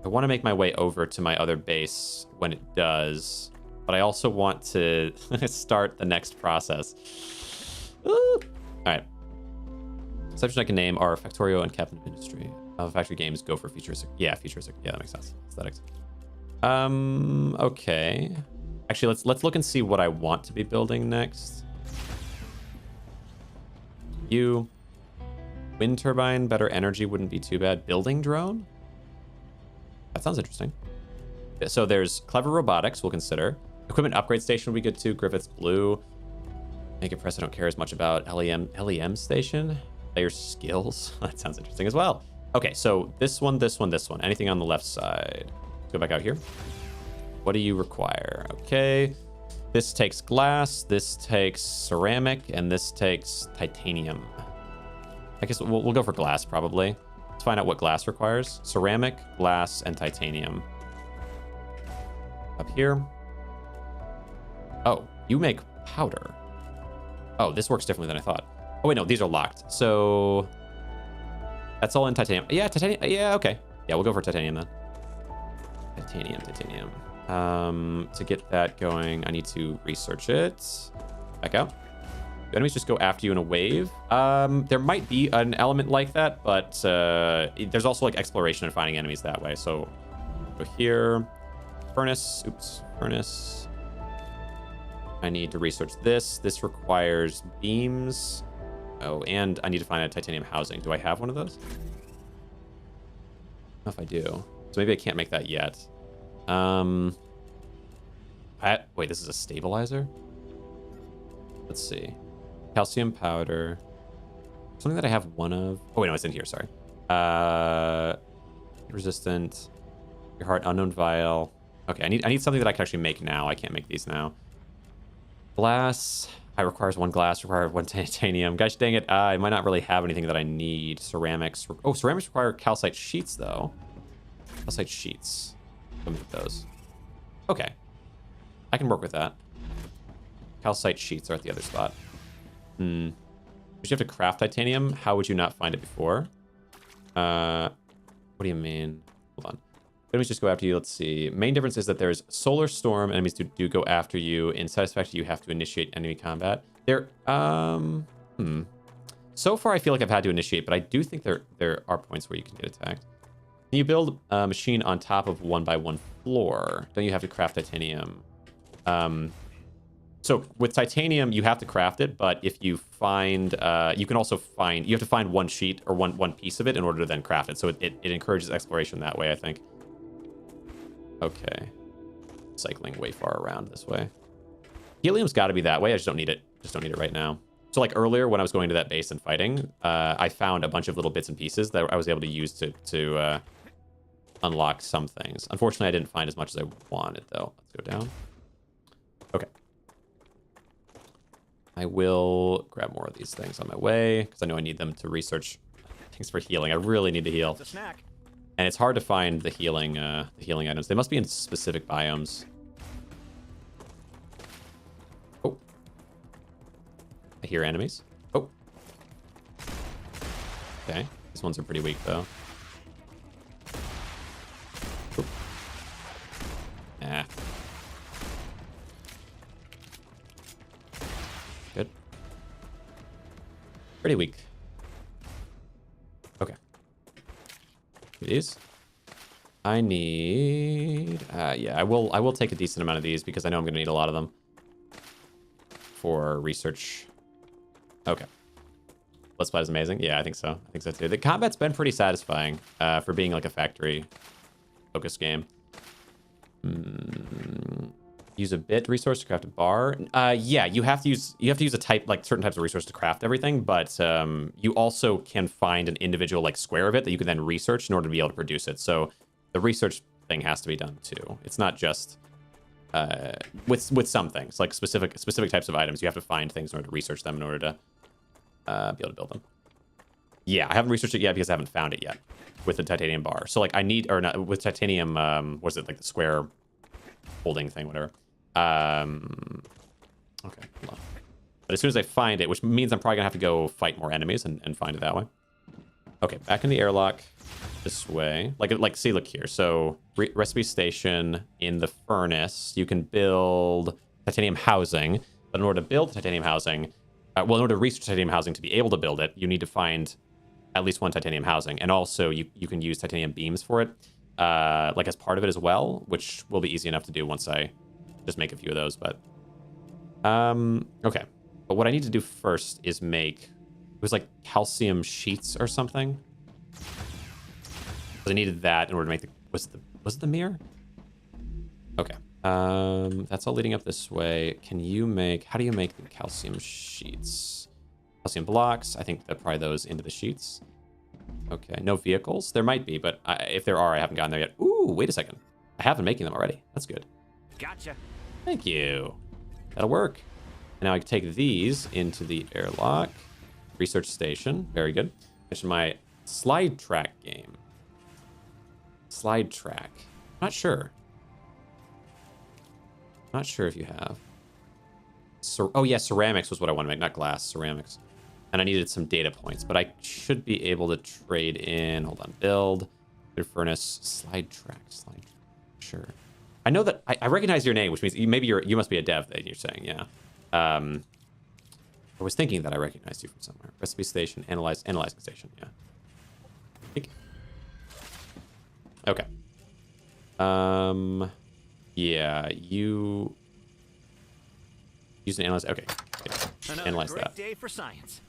Speaker 1: I want to make my way over to my other base when it does, but I also want to start the next process. Ooh. All right. Exceptions I can name are Factorio and Captain of Industry. Factory games go for features. Yeah, features. Yeah, that makes sense. Aesthetics. Okay. Actually, let's look and see what I want to be building next. Wind turbine, better energy wouldn't be too bad. Building drone? That sounds interesting. So there's clever robotics we'll consider. Equipment upgrade station would be good too. Griffiths Blue. Make it press I don't care as much about. LEM station. Player skills. That sounds interesting as well. Okay, so this one. Anything on the left side? Let's go back out here. What do you require? Okay. This takes glass, this takes ceramic, and this takes titanium. I guess we'll go for glass probably. Let's find out what glass requires. Ceramic, glass, and titanium. Up here. Oh, you make powder. Oh, this works differently than I thought. Oh, wait, no, these are locked. So that's all in titanium. Yeah, titanium. Yeah, okay. Yeah, we'll go for titanium then. Titanium. To get that going, I need to research it. Back out. Do enemies just go after you in a wave? There might be an element like that, but there's also like exploration and finding enemies that way. So go here. Furnace. Oops. Furnace. I need to research this. This requires beams. Oh, and I need to find a titanium housing. Do I have one of those? I don't know if I do. So maybe I can't make that yet. Wait, this is a stabilizer? Let's see. Calcium powder. Something that I have one of. Oh, wait, no, it's in here. Sorry. Resistant. Your heart, unknown vial. Okay, I need something that I can actually make now. I can't make these now. Glass. I requires 1 glass, require 1 titanium. Gosh dang it. I might not really have anything that I need. Ceramics. Oh, ceramics require calcite sheets, though. Calcite sheets. Let me get those. Okay. I can work with that. Calcite sheets are at the other spot. Would you have to craft titanium? How would you not find it before? What do you mean? Hold on. Enemies just go after you. Let's see. Main difference is that there's solar storm. Enemies do go after you. In Satisfaction, you have to initiate enemy combat. There, So far, I feel like I've had to initiate, but I do think there are points where you can get attacked. Can you build a machine on top of 1x1 floor? Don't you have to craft titanium? So with titanium, you have to craft it, but if you find, you can also find, you have to find one sheet or one piece of it in order to then craft it. So it encourages exploration that way, I think. Okay. Cycling way far around this way. Helium's got to be that way. I just don't need it. Just don't need it right now. So like earlier when I was going to that base and fighting, I found a bunch of little bits and pieces that I was able to use to unlock some things. Unfortunately, I didn't find as much as I wanted, though. Let's go down. Okay. I will grab more of these things on my way because I know I need them to research things for healing. I really need to heal.
Speaker 2: It's a snack.
Speaker 1: And it's hard to find the healing items. They must be in specific biomes. Oh. I hear enemies. Oh. Okay. These ones are pretty weak, though. Oh. Nah. Good. Pretty weak. Okay. These. I need. Yeah, I will take a decent amount of these because I know I'm going to need a lot of them for research. Okay. Blood Splat is amazing. Yeah, I think so. I think so too. The combat's been pretty satisfying for being like a factory focused game. Use a bit resource to craft a bar. Yeah, you have to use a type, like certain types of resource to craft everything, but you also can find an individual like square of it that you can then research in order to be able to produce it. So the research thing has to be done too. It's not just with some things, like specific types of items. You have to find things in order to research them in order to be able to build them. Yeah, I haven't researched it yet because I haven't found it yet with the titanium bar. So like I need, or not with titanium, what is it, like the square holding thing, whatever. Okay, hold on. But as soon as I find it, which means I'm probably gonna have to go fight more enemies and find it that way. Okay, back in the airlock this way. Like see, look here. So recipe station in the furnace, you can build titanium housing. But in order to build titanium housing, well, in order to research titanium housing to be able to build it, you need to find at least one titanium housing. And also you can use titanium beams for it, like as part of it as well, which will be easy enough to do once I just make a few of those. But okay. But what I need to do first is make, it was like calcium sheets or something. I needed that in order to make the, was it the mirror? Okay. That's all leading up this way. Can you make, how do you make the calcium sheets? Calcium blocks. I think that probably those into the sheets. Okay. No vehicles? There might be, but if there are, I haven't gotten there yet. Ooh, wait a second. I have been making them already. That's good.
Speaker 2: Gotcha.
Speaker 1: Thank you. That'll work. And now I can take these into the airlock. Research station. Very good. Mention my slide track game. Slide track. Not sure. Not sure if you have. Oh yeah, ceramics was what I want to make, not glass. Ceramics. And I needed some data points, but I should be able to trade in. Hold on. Build. Third furnace. Slide track. Slide track. Sure. I know that I recognize your name, which means maybe you must be a dev that you're saying, yeah. I was thinking that I recognized you from somewhere. Recipe station, analyzing station, yeah. Okay. Yeah, you use an analyze. Okay. Analyze
Speaker 2: great
Speaker 1: that.
Speaker 2: Day for science.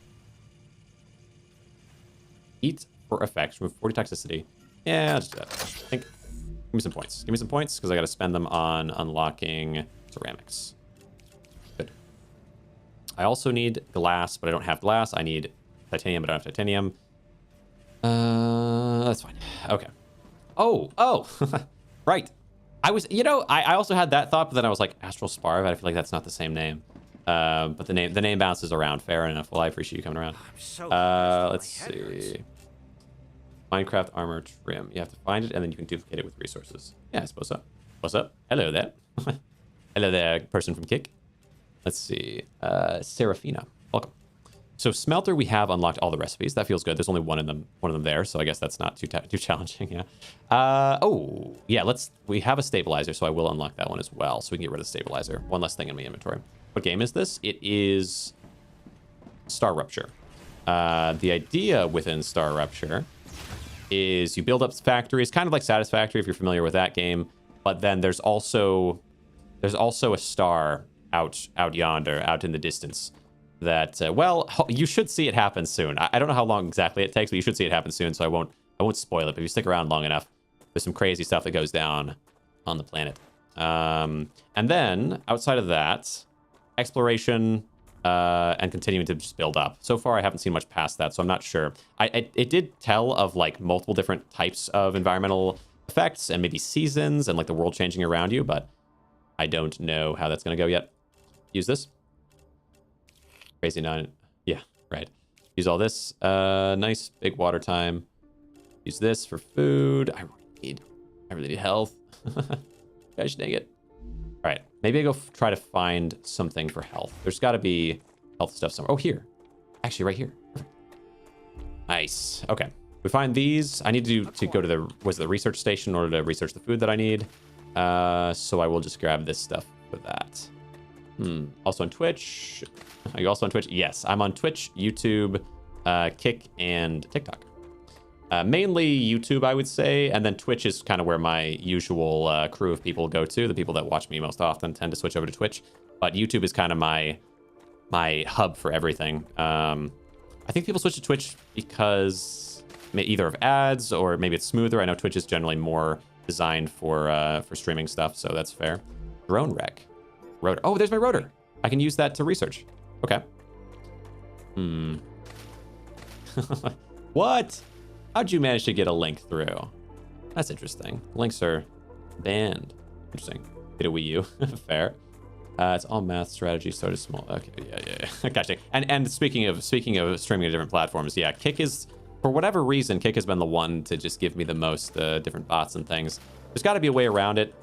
Speaker 1: Eat for effects. Remove 40 toxicity. Yeah, I'll just do that. Give me some points. Give me some points because I got to spend them on unlocking ceramics. Good. I also need glass, but I don't have glass. I need titanium, but I don't have titanium. That's fine. Okay. Oh, right. I was, I also had that thought, but then I was like, Astral Sparv. I feel like that's not the same name. But the name bounces around. Fair enough. Well, I appreciate you coming around. Let's see. Minecraft armor trim. You have to find it, and then you can duplicate it with resources. Yeah, I suppose so. What's up? Hello there. Hello there, person from Kick. Let's see. Serafina. Welcome. So smelter, we have unlocked all the recipes. That feels good. There's only one of them there, so I guess that's not too challenging. Yeah. Oh, yeah. We have a stabilizer, so I will unlock that one as well, so we can get rid of the stabilizer. One less thing in my inventory. What game is this? It is StarRupture. The idea within StarRupture is you build up factories, kind of like Satisfactory if you're familiar with that game, but then there's also a star out yonder, out in the distance. That well, you should see it happen soon. I don't know how long exactly it takes, but you should see it happen soon. So I won't spoil it. But if you stick around long enough, there's some crazy stuff that goes down on the planet. And then outside of that, exploration and continuing to just build up. So far, I haven't seen much past that, so I'm not sure. It did tell of like multiple different types of environmental effects and maybe seasons and like the world changing around you, but I don't know how that's gonna go yet. Use this. Crazy 9. Yeah, right. Use all this. Nice big water time. Use this for food. I really need health. Gosh dang it. All right, maybe I go try to find something for health. There's got to be health stuff somewhere. Oh, here. Actually, right here. Perfect. Nice. Okay. We find these. I need to go to the research station in order to research the food that I need. So I will just grab this stuff for that. Also on Twitch. Are you also on Twitch? Yes, I'm on Twitch, YouTube, Kick, and TikTok. Mainly YouTube, I would say, and then Twitch is kind of where my usual crew of people go to. The people that watch me most often tend to switch over to Twitch, but YouTube is kind of my hub for everything. I think people switch to Twitch because either of ads or maybe it's smoother. I know Twitch is generally more designed for streaming stuff, so that's fair. Drone wreck. Rotor. Oh, there's my rotor. I can use that to research. Okay. What? How'd you manage to get a link through? That's interesting. Links are banned. Interesting. Get a Wii U. Fair. It's all math strategy, started small. Okay, yeah. Gotcha. And speaking of streaming to different platforms, yeah, Kick is, for whatever reason, Kick has been the one to just give me the most different bots and things. There's got to be a way around it.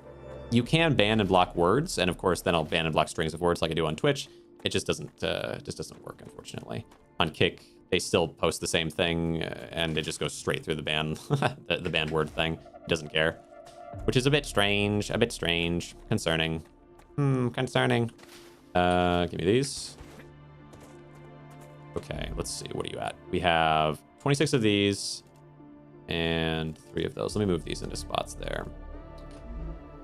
Speaker 1: You can ban and block words, and of course, then I'll ban and block strings of words like I do on Twitch. It just doesn't work, unfortunately. On Kick, they still post the same thing, and it just goes straight through the ban, the banned word thing. It doesn't care, which is a bit strange, concerning. Concerning. Give me these. Okay, let's see. What are you at? We have 26 of these and 3 of those. Let me move these into spots there.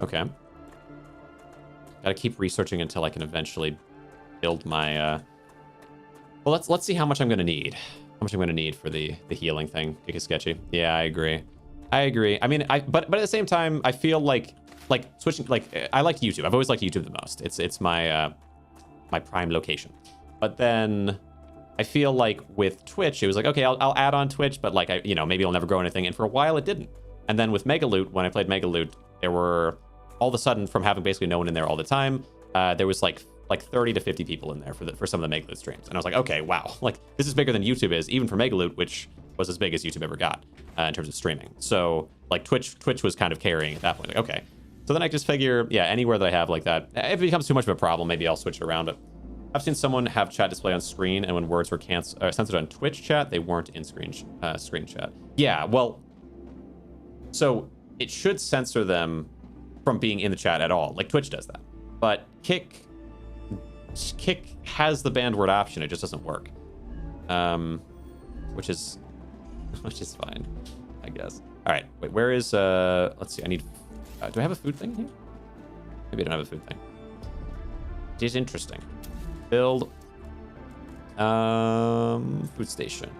Speaker 1: Okay. Gotta keep researching until I can eventually build my well, let's see how much I'm gonna need. How much I'm gonna need for the healing thing. Kick is sketchy. Yeah, I agree. I mean, but at the same time, I feel like switching, I like YouTube. I've always liked YouTube the most. It's my my prime location. But then I feel like with Twitch, it was like, okay, I'll add on Twitch, but like maybe I'll never grow anything. And for a while it didn't. And then with Megaloot, when I played Megaloot, there were all of a sudden, from having basically no one in there all the time, there was like 30 to 50 people in there for some of the Megaloot streams. And I was like, okay, wow, like this is bigger than YouTube is, even for Megaloot, which was as big as YouTube ever got in terms of streaming. So like Twitch was kind of carrying at that point. Like, okay. So then I just figure, yeah, anywhere that I have like that, if it becomes too much of a problem, maybe I'll switch it around. But I've seen someone have chat display on screen, and when words were censored on Twitch chat, they weren't in screen chat. Yeah, well, so it should censor them from being in the chat at all, like Twitch does that. But Kick Kick has the banned word option. It just doesn't work. Which is fine, I guess. All right, wait, where is, let's see, I need, do I have a food thing here? Maybe I don't have a food thing. It is interesting. Build, food station.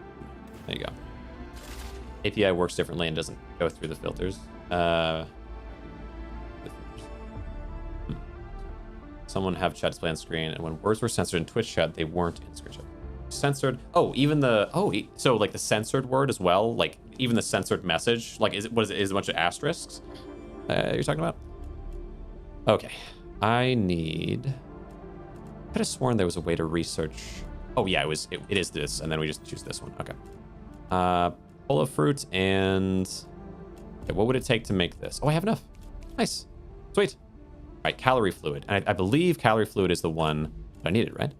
Speaker 1: There you go. API works differently and doesn't go through the filters. Someone have chat display on screen, and when words were censored in Twitch chat, they weren't in screen chat. Censored. Oh, even the so like the censored word as well, like even the censored message, like is a bunch of asterisks you're talking about? Okay, I could have sworn there was a way to research. Oh yeah, it is this, and then we just choose this one. Okay. Full of fruit and okay, what would it take to make this? Oh, I have enough. Nice. Sweet. All right, calorie fluid. And I believe calorie fluid is the one that I needed, right?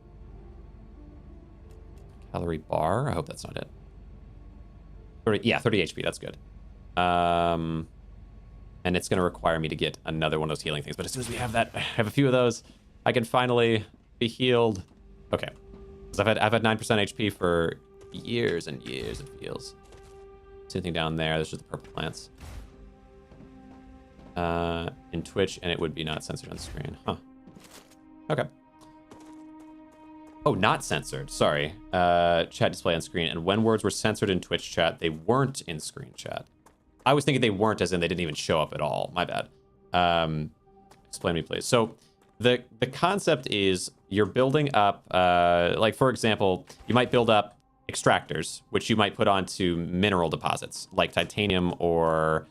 Speaker 1: Calorie bar. I hope that's not it. 30 HP. That's good. And it's going to require me to get another one of those healing things. But as soon as we have that, I have a few of those, I can finally be healed. Okay. Because I've had 9% HP for years and years, it feels. Same thing down there. There's just the purple plants. In Twitch, and it would be not censored on the screen. Huh. Okay. Oh, not censored. Sorry. Chat display on screen. And when words were censored in Twitch chat, they weren't in screen chat. I was thinking they weren't, as in they didn't even show up at all. My bad. Explain to me, please. So the concept is you're building up, like, for example, you might build up extractors, which you might put onto mineral deposits, like titanium or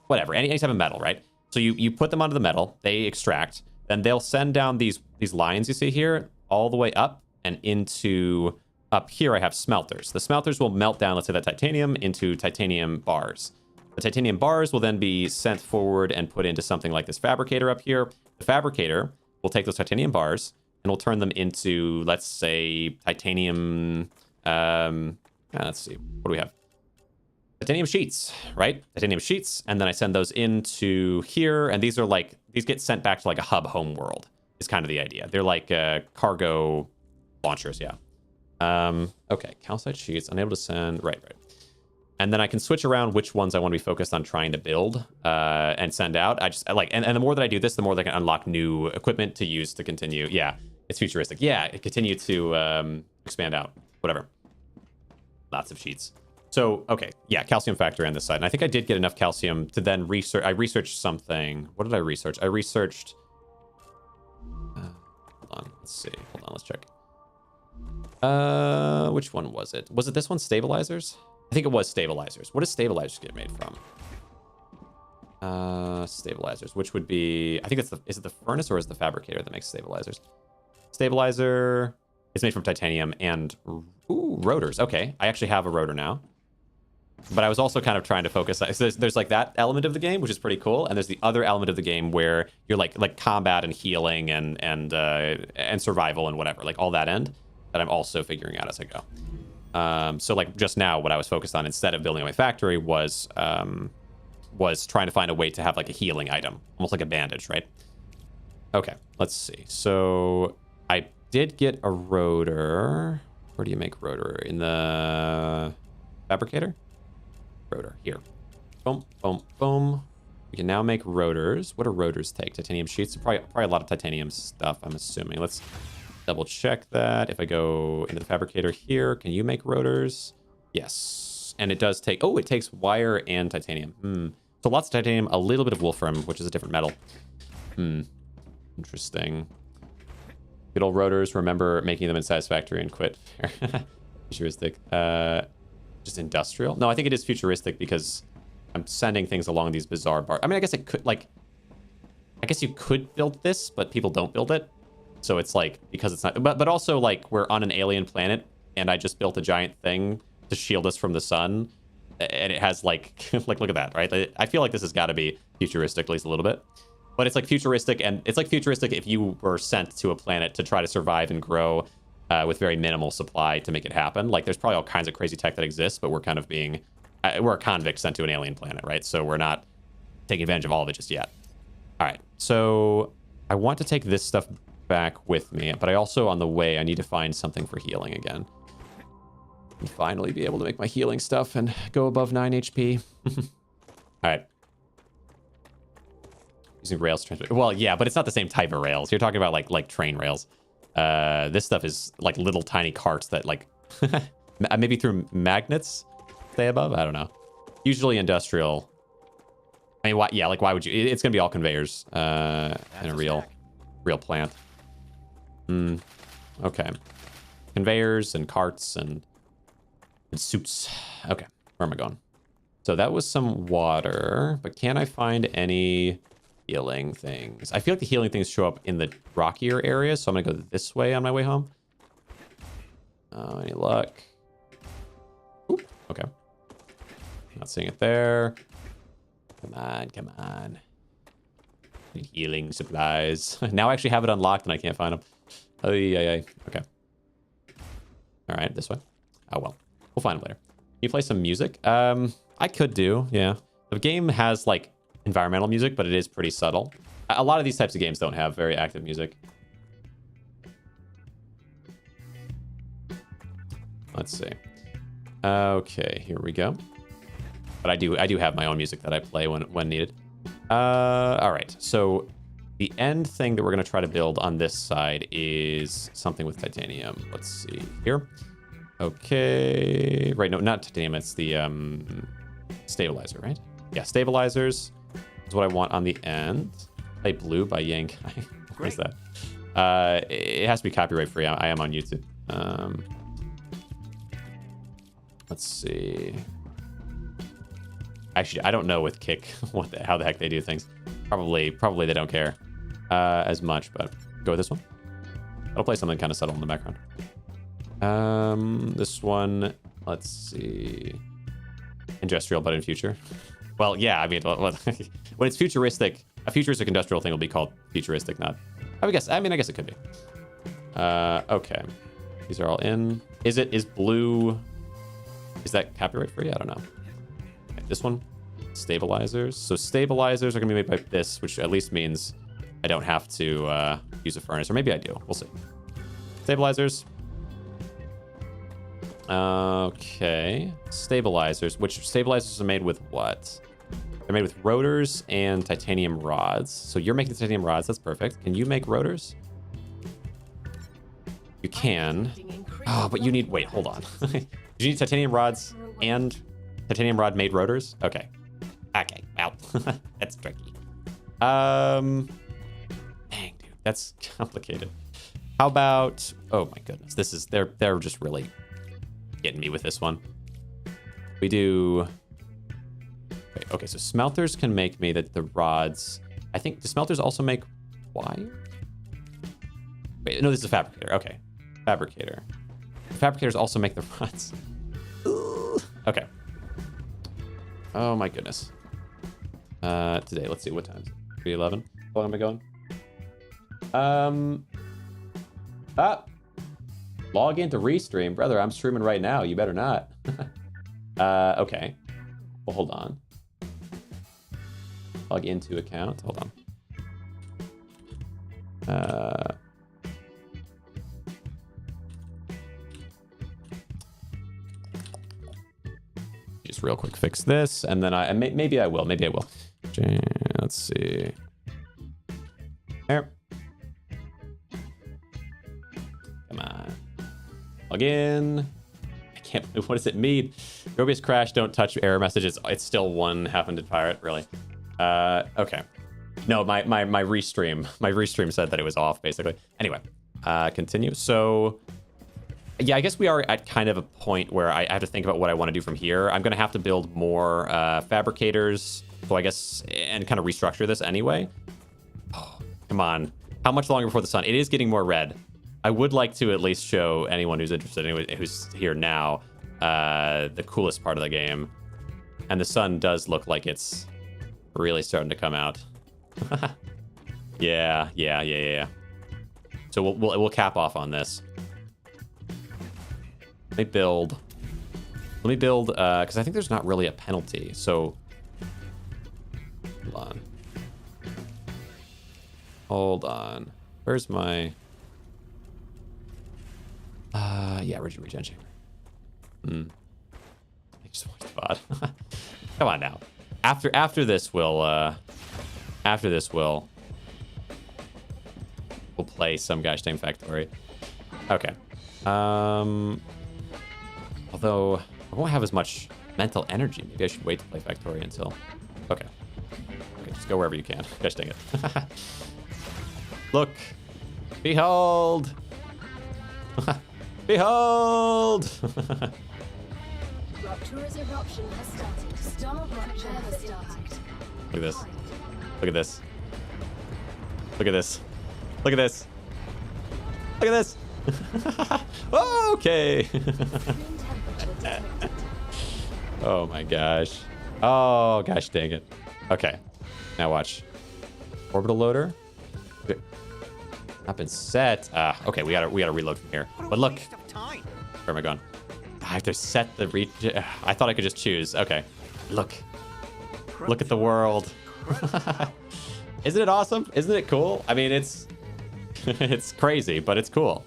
Speaker 1: whatever, any type of metal, right? So you put them onto the metal, they extract, then they'll send down these lines you see here all the way up and into up here I have smelters. The smelters will melt down, let's say, that titanium into titanium bars. The titanium bars will then be sent forward and put into something like this fabricator up here. The fabricator will take those titanium bars and will turn them into, let's say, titanium, let's see, what do we have? Titanium sheets, right? Titanium sheets, and then I send those into here, and these get sent back to like a hub home world, is kind of the idea. They're like cargo launchers, yeah. Okay, calcite sheets, unable to send, right. And then I can switch around which ones I want to be focused on trying to build and send out. And the more that I do this, the more that I can unlock new equipment to use to continue. Yeah, it's futuristic. Yeah, continue to expand out, whatever. Lots of sheets. So, okay, yeah, calcium factory on this side. And I think I did get enough calcium to then research. I researched something. What did I research? I researched... hold on, let's see. Hold on, let's check. Which one was it? Was it this one, stabilizers? I think it was stabilizers. What does stabilizers get made from? Stabilizers, which would be... I think it's is it the furnace or is it the fabricator that makes stabilizers? Stabilizer is made from titanium and... Ooh, rotors. Okay, I actually have a rotor now. But I was also kind of trying to focus. So there's like that element of the game, which is pretty cool, and there's the other element of the game where you're like combat and healing and survival and whatever, like all that end that I'm also figuring out as I go. So like just now, what I was focused on instead of building my factory was trying to find a way to have like a healing item, almost like a bandage, right? Okay, let's see. So I did get a rotor. Where do you make rotor? In the fabricator? Rotor, here. Boom, boom, boom. We can now make rotors. What do rotors take? Titanium sheets? Probably a lot of titanium stuff, I'm assuming. Let's double check that. If I go into the fabricator here, can you make rotors? Yes. And it does take... Oh, it takes wire and titanium. So lots of titanium, a little bit of wolfram, which is a different metal. Interesting. Good old rotors. Remember making them in Satisfactory and quit. Futuristic. Just industrial? No, I think it is futuristic because I'm sending things along these bizarre bars. I mean, I guess it could, like... I guess you could build this, but people don't build it. So it's like, because it's not... But also, like, we're on an alien planet, and I just built a giant thing to shield us from the sun. And it has, like... like, look at that, right? I feel like this has got to be futuristic, at least a little bit. But it's like futuristic, and it's like futuristic if you were sent to a planet to try to survive and grow with very minimal supply to make it happen. Like, there's probably all kinds of crazy tech that exists, but we're kind of being... we're a convict sent to an alien planet, right? So we're not taking advantage of all of it just yet. All right, so I want to take this stuff back with me. But I also, on the way, I need to find something for healing again. And finally be able to make my healing stuff and go above 9 HP. All right. Using rails to transmit. Well, yeah, but it's not the same type of rails. You're talking about like train rails. This stuff is like little tiny carts that like maybe through magnets stay above. I don't know. Usually industrial. I mean, why? Yeah, like why would you? It's gonna be all conveyors in a real plant. Okay. Conveyors and carts and suits. Okay, where am I going? So that was some water, but can I find any healing things? I feel like the healing things show up in the rockier areas, so I'm gonna go this way on my way home. Any luck? Oop, okay. Not seeing it there. Come on, come on. Need healing supplies. Now I actually have it unlocked and I can't find them. Oh, yeah. Okay. All right, this way. Oh, well. We'll find them later. Can you play some music? I could do, yeah. The game has, like, environmental music, but it is pretty subtle. A lot of these types of games don't have very active music. Let's see. Okay, here we go. But I do have my own music that I play when needed. All right, so the end thing that we're going to try to build on this side is something with titanium. Let's see here. Okay, right, no, not titanium, it's the stabilizer, right? Yeah, stabilizers is what I want on the end. Play Blue by Yank. What is that? It has to be copyright free. I am on YouTube. Let's see. Actually, I don't know with Kick how the heck they do things. Probably they don't care as much, but go with this one. I'll play something kind of subtle in the background. This one, let's see. Industrial, but in future. Well, yeah, I mean, when it's futuristic, a futuristic industrial thing will be called futuristic, not... I guess it could be. Okay. These are all in. Is Blue... Is that copyright free? I don't know. Okay, this one, stabilizers. So stabilizers are going to be made by this, which at least means I don't have to use a furnace. Or maybe I do. We'll see. Stabilizers. Okay. Stabilizers. Which stabilizers are made with what? They're made with rotors and titanium rods. So you're making titanium rods. That's perfect. Can you make rotors? You can. Oh, but you need... Wait, hold on. Do you need titanium rods and titanium rod made rotors? Okay. Okay, well, that's tricky. Dang, dude, that's complicated. How about... Oh my goodness, this is... They're just really getting me with this one. We do... Wait, okay, so smelters can make me the rods... I think... Do smelters also make wire? Wait, no, this is a fabricator. Okay. Fabricator. Fabricators also make the rods. Okay. Oh my goodness. Today, let's see what time. 3:11. How long am I going? Log into Restream, brother. I'm streaming right now. You better not. Okay. Well, hold on. Log into account. Hold on. Just real quick fix this, and then maybe I will. Let's see. There. Come on. Log in. I can't believe, what does it mean? Grobius crash, don't touch error messages. It's still one half-ended pirate, really. Okay. No, my restream said that it was off, basically. Anyway, continue. So... Yeah, I guess we are at kind of a point where I have to think about what I want to do from here. I'm going to have to build more fabricators, so I guess, and kind of restructure this anyway. Oh, come on. How much longer before the sun? It is getting more red. I would like to at least show anyone who's interested, who's here now, the coolest part of the game. And the sun does look like it's really starting to come out. Yeah. So we'll cap off on this. Let me build, because I think there's not really a penalty, so... Hold on. Where's my... yeah, regen chamber. I just want spot. Come on now. After this, we'll play some gosh dang factory. Okay. Although I won't have as much mental energy. Maybe I should wait to play factory until... Okay. Okay, just go wherever you can. Gosh dang it. Look. Behold. Behold.
Speaker 3: Rupture's eruption has started. StarRupture has started.
Speaker 1: Look at this. Look at this. Look at this. Look at this. Look at this. Okay. Oh my gosh. Oh gosh dang it. Okay. Now watch. Orbital loader. Not been set. Okay, we gotta reload from here. But look. Where am I going? I have to set the reach. I thought I could just choose. Okay. Look. Look at the world. Isn't it awesome? Isn't it cool? I mean, it's it's crazy, but it's cool.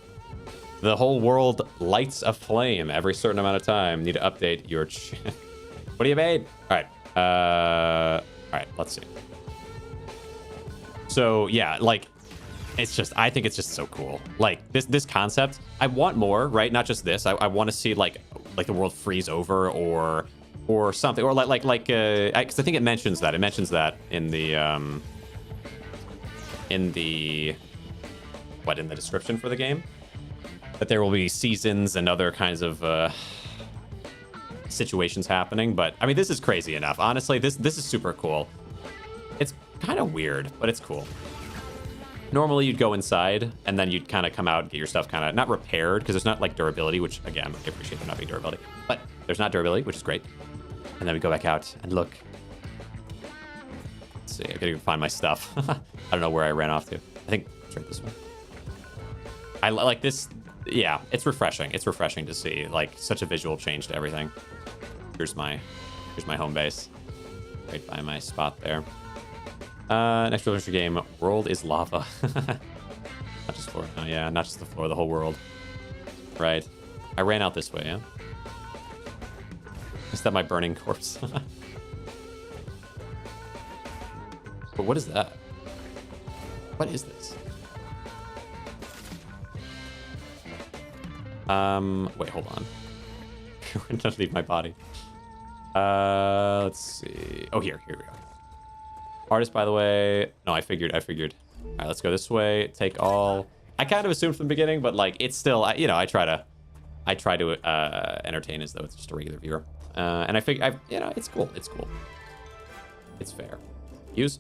Speaker 1: The whole world lights aflame every certain amount of time. Need to update your... What do you made? All right. All right, let's see. So, yeah, like, it's just... I think it's just so cool. Like, this concept, I want more, right? Not just this. I want to see, like the world freeze over or something. Or, because I think it mentions that. It mentions that in the... in the description for the game, that there will be seasons and other kinds of situations happening. But I mean, this is crazy enough. Honestly, this is super cool. It's kind of weird, but it's cool. Normally you'd go inside and then you'd kind of come out and get your stuff kind of not repaired, because there's not like durability, which again, I appreciate there not being durability, but there's not durability, which is great. And then we go back out and look. Let's see, I gotta go find my stuff. I don't know where I ran off to. I think it's right this way. I like this. Yeah, it's refreshing. It's refreshing to see like such a visual change to everything. Here's my home base, right by my spot there. Next adventure game, world is lava. Not just floor. Oh yeah, not just the floor, the whole world. Right. I ran out this way. Yeah. Is that my burning corpse? But what is that? What is this? Wait, hold on. I'm gonna leave my body. Let's see. Oh, here we go. Artist, by the way. No, I figured. All right, let's go this way. Take all. I kind of assumed from the beginning, but like, it's still, I try to entertain as though it's just a regular viewer. And I figure, it's cool. It's cool. It's fair. Use.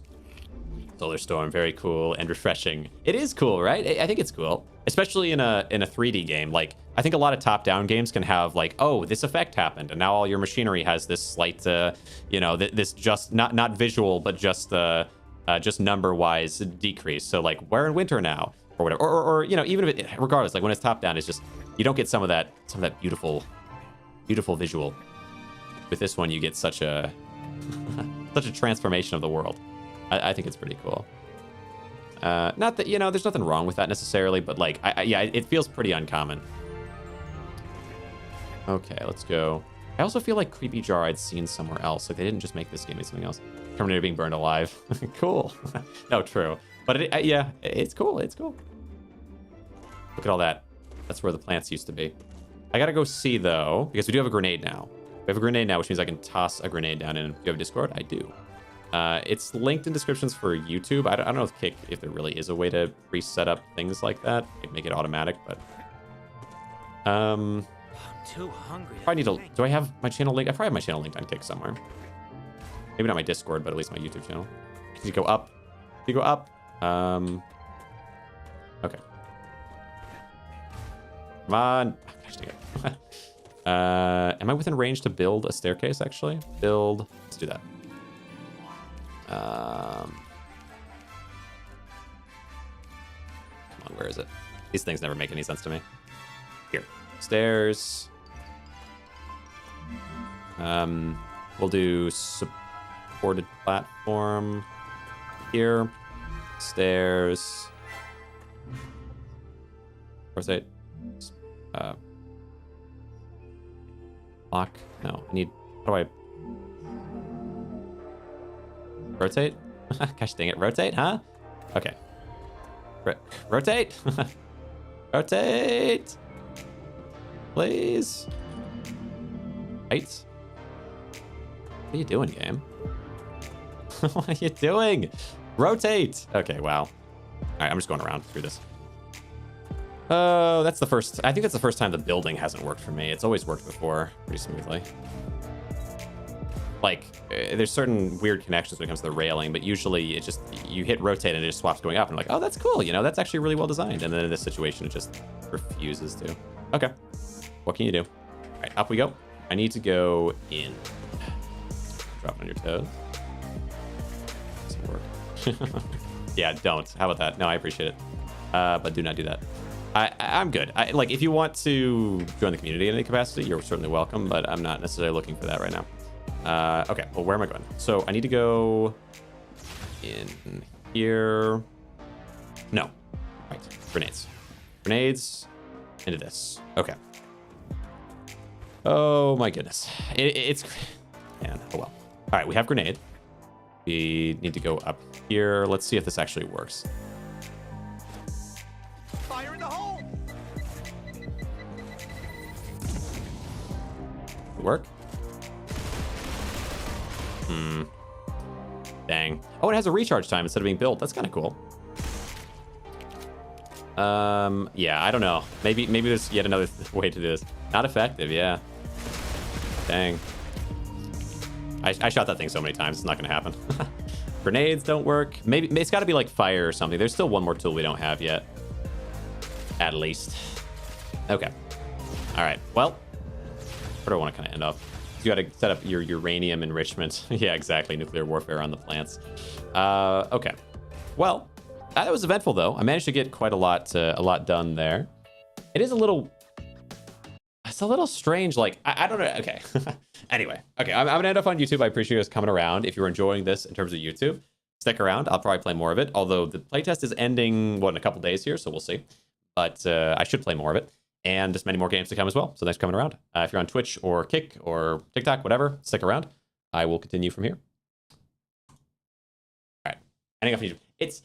Speaker 1: Solar Storm, very cool and refreshing. It is cool, right? I think it's cool, especially in a 3D game. Like, I think a lot of top-down games can have like, oh, this effect happened, and now all your machinery has this slight, this just not visual, but just number-wise decrease. So like, we're in winter now, or whatever, or even if regardless, like when it's top-down, it's just you don't get some of that beautiful visual. With this one, you get such a transformation of the world. I think it's pretty cool. Not that, there's nothing wrong with that necessarily, but like, it feels pretty uncommon. Okay, let's go. I also feel like Creepy Jar I'd seen somewhere else. Like they didn't just make this game, it's something else. Terminator being burned alive. Cool. No, true. But it's cool. It's cool. Look at all that. That's where the plants used to be. I gotta go see though, because we do have a grenade now. We have a grenade now, which means I can toss a grenade down in. Do you have a Discord? I do. It's linked in descriptions for YouTube. I don't know if there really is a way to reset up things like that, like make it automatic, but
Speaker 2: I'm too hungry.
Speaker 1: I need to. Do I have my channel link? I probably have my channel linked on Kick somewhere. Maybe not my Discord, but at least my YouTube channel. Can you go up? Can you go up? Okay. Come on. Gosh, dang it. Am I within range to build a staircase? Actually, build. Let's do that. Come on, where is it? These things never make any sense to me. Here, stairs. We'll do supported platform here. Stairs. Rotate. Lock. No, I need... How do I... Rotate? Gosh dang it. Rotate, huh? Okay. Rotate! Rotate! Please. Right? What are you doing, game? What are you doing? Rotate! Okay, wow. All right, I'm just going around through this. Oh, that's the first... I think that's the first time the building hasn't worked for me. It's always worked before pretty smoothly. Like, there's certain weird connections when it comes to the railing, but usually it just... You hit rotate and it just swaps going up. And I'm like, oh, that's cool. You know, that's actually really well designed. And then in this situation, it just refuses to. Okay. What can you do? All right, up we go. I need to go in. Drop on your toes. Doesn't work. Yeah, don't. How about that? No, I appreciate it. But do not do that. I'm good. Like, if you want to join the community in any capacity, you're certainly welcome, but I'm not necessarily looking for that right now. Okay, well, where am I going? So I need to go in here. No. Right. Grenades. Grenades into this. Okay. Oh, my goodness. It's... Man, oh well. All right, we have grenade. We need to go up here. Let's see if this actually works.
Speaker 2: Fire in the hole!
Speaker 1: Work? Dang. Oh, it has a recharge time instead of being built. That's kind of cool. Yeah, I don't know. Maybe there's yet another way to do this. Not effective, yeah. Dang. I shot that thing so many times, it's not gonna happen. Grenades don't work. Maybe it's gotta be like fire or something. There's still one more tool we don't have yet. At least. Okay. All right, well, where do I want to kind of end up? You gotta set up your uranium enrichment. Yeah, exactly, nuclear warfare on the plants. Okay. Well, that was eventful though. I managed to get quite a lot done there. It is a little... It's a little strange, like, I don't know, okay. Anyway, okay, I'm gonna end up on YouTube. I appreciate you guys coming around. If you're enjoying this in terms of YouTube, stick around. I'll probably play more of it, although the playtest is ending, what, in a couple days here, so we'll see. But I should play more of it, and just many more games to come as well, so thanks for coming around. If you're on Twitch or Kick or TikTok, whatever, stick around. I will continue from here. All right, ending up on YouTube. It's